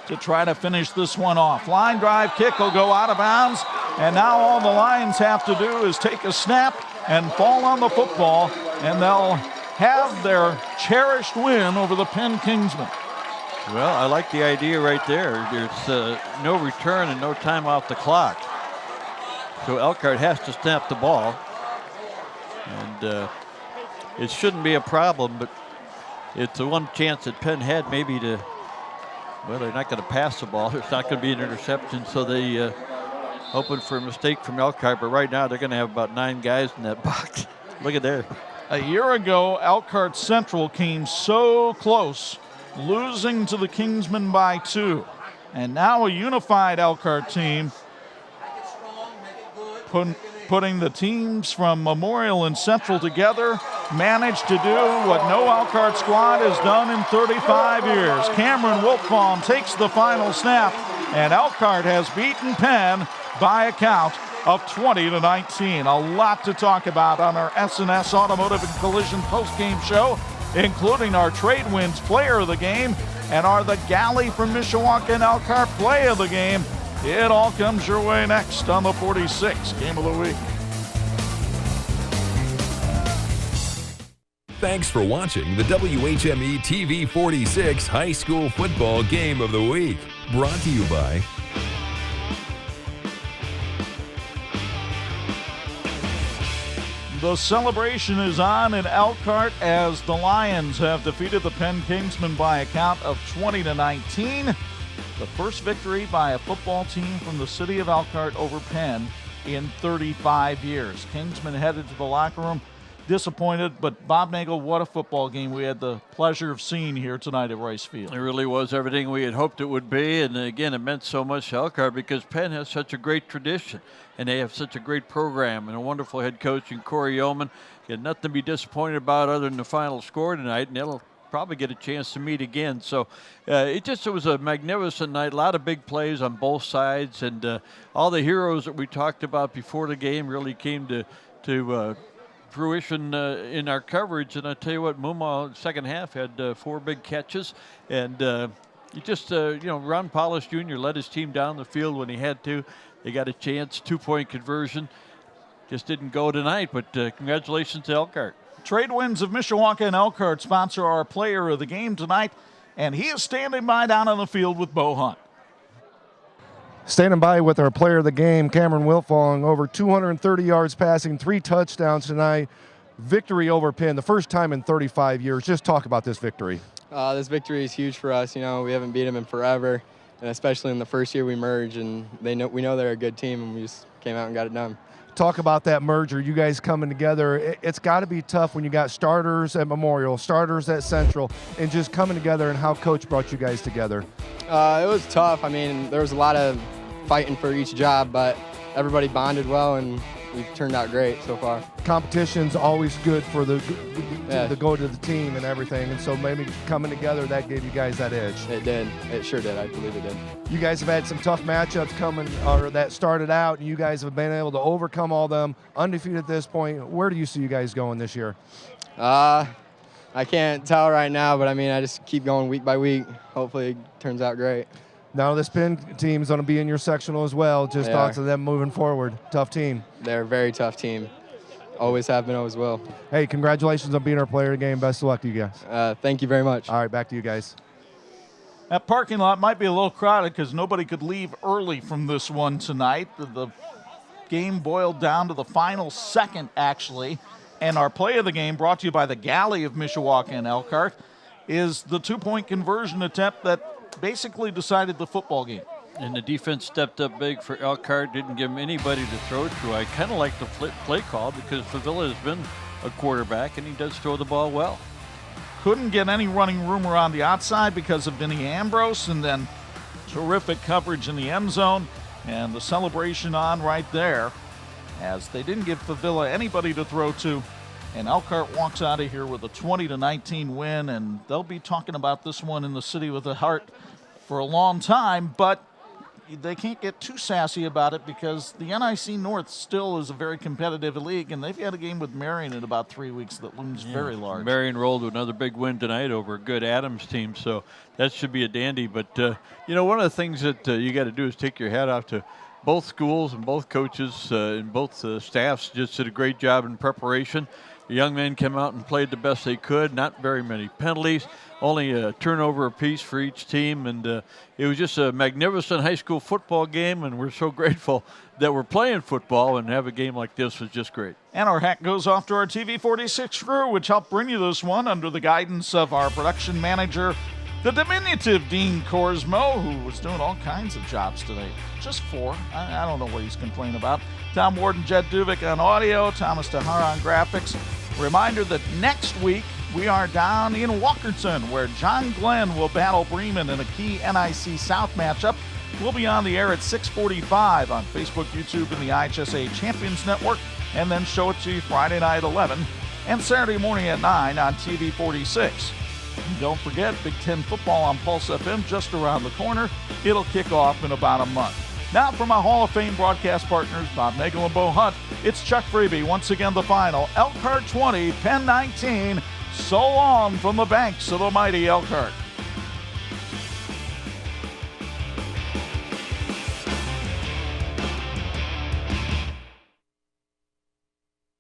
to try to finish this one off. Line drive kick will go out of bounds, and now all the Lions have to do is take a snap and fall on the football, and they'll have their cherished win over the Penn Kingsmen. Well, I like the idea right there. There's no return and no time off the clock. So Elkhart has to snap the ball. And it shouldn't be a problem, but it's the one chance that Penn had maybe to, well, they're not going to pass the ball. There's not going to be an interception, so they hoping for a mistake from Elkhart. But right now they're going to have about 9 guys in that box. Look at there. A year ago, Elkhart Central came so close, losing to the Kingsmen by 2. And now a unified Elkhart team putting the teams from Memorial and Central together, managed to do what no Elkhart squad has done in 35 years. Cameron Wiltfong takes the final snap, and Elkhart has beaten Penn by a count of 20-19. A lot to talk about on our S&S Automotive and Collision post-game show, including our Trade Winds Player of the Game and our The Galley from Mishawaka and Elkhart Play of the Game. It all comes your way next on the 46 Game of the Week. Thanks for watching the WHME TV 46 High School Football Game of the Week. Brought to you by The celebration is on in Elkhart as the Lions have defeated the Penn Kingsmen by a count of 20-19. The first victory by a football team from the city of Elkhart over Penn in 35 years. Kingsmen headed to the locker room disappointed, but Bob Nagel, what a football game we had the pleasure of seeing here tonight at Rice Field. It really was everything we had hoped it would be, and again, it meant so much to Elkhart because Penn has such a great tradition, and they have such a great program and a wonderful head coach in Corey Yeoman. You had nothing to be disappointed about other than the final score tonight, and they'll probably get a chance to meet again. So it was a magnificent night, a lot of big plays on both sides, and all the heroes that we talked about before the game really came to fruition in our coverage. And I tell you what, Muma second half had 4 big catches, and Ron Paulus Jr. led his team down the field when he had to. They got a chance, 2-point conversion. Just didn't go tonight, but congratulations to Elkhart. Trade Winds of Mishawaka and Elkhart sponsor our player of the game tonight, and he is standing by down on the field with Bo Hunt. Standing by with our player of the game, Cameron Wiltfong, over 230 yards passing, 3 touchdowns tonight. Victory over Penn, the first time in 35 years. Just talk about this victory. This victory is huge for us. You know, we haven't beat them in forever, and especially in the first year we merged, and we know they're a good team, and we just came out and got it done. Talk about that merger, you guys coming together. It's got to be tough when you got starters at Memorial, starters at Central, and just coming together, and how Coach brought you guys together. It was tough. I mean, there was a lot of fighting for each job, but everybody bonded well, and we've turned out great so far. Competition's always good for the go to the team and everything, and so maybe coming together, that gave you guys that edge. It did. It sure did. I believe it did. You guys have had some tough matchups coming, or that started out, and you guys have been able to overcome all them, undefeated at this point. Where do you see you guys going this year? I can't tell right now, but I mean, I just keep going week by week. Hopefully it turns out great. Now this Penn team is going to be in your sectional as well. Just thoughts of them moving forward. Tough team. They're a very tough team. Always have been, always will. Hey, congratulations on being our player of the game. Best of luck to you guys. Thank you very much. All right, back to you guys. That parking lot might be a little crowded because nobody could leave early from this one tonight. The game boiled down to the final second, actually. And our play of the game, brought to you by the Galley of Mishawaka and Elkhart, is the two-point conversion attempt that basically decided the football game. And the defense stepped up big for Elkhart, didn't give him anybody to throw to. I kind of like the play call because Favilla has been a quarterback, and he does throw the ball well. Couldn't get any running room around the outside because of Vinny Ambrose, and then terrific coverage in the end zone, and the celebration on right there as they didn't give Favilla anybody to throw to, and Elkhart walks out of here with a 20-19 win, and they'll be talking about this one in the City with a Heart for a long time, but they can't get too sassy about it because the NIC North still is a very competitive league, and they've had a game with Marion in about 3 weeks that looms very large. Marion rolled with another big win tonight over a good Adams team, so that should be a dandy. But, one of the things that you got to do is take your hat off to both schools and both coaches and both staffs. Just did a great job in preparation. The young men came out and played the best they could, not very many penalties, only a turnover apiece for each team, and it was just a magnificent high school football game, and we're so grateful that we're playing football, and have a game like this was just great. And our hat goes off to our TV46 crew, which helped bring you this one under the guidance of our production manager, the diminutive Dean Corsmo, who was doing all kinds of jobs today. Just 4. I don't know what he's complaining about. Tom Ward and Jed Duvik on audio, Thomas Tahar on graphics. Reminder that next week we are down in Walkerton, where John Glenn will battle Bremen in a key NIC South matchup. We'll be on the air at 6:45 on Facebook, YouTube, and the IHSA Champions Network, and then show it to you Friday night at 11 and Saturday morning at 9 on TV 46. And don't forget, Big Ten football on Pulse FM just around the corner. It'll kick off in about a month. Now from our Hall of Fame broadcast partners, Bob Nagel and Bo Hunt, it's Chuck Freeby. Once again, the final. Elkhart 20, Penn 19. So long from the banks of the mighty Elkhart.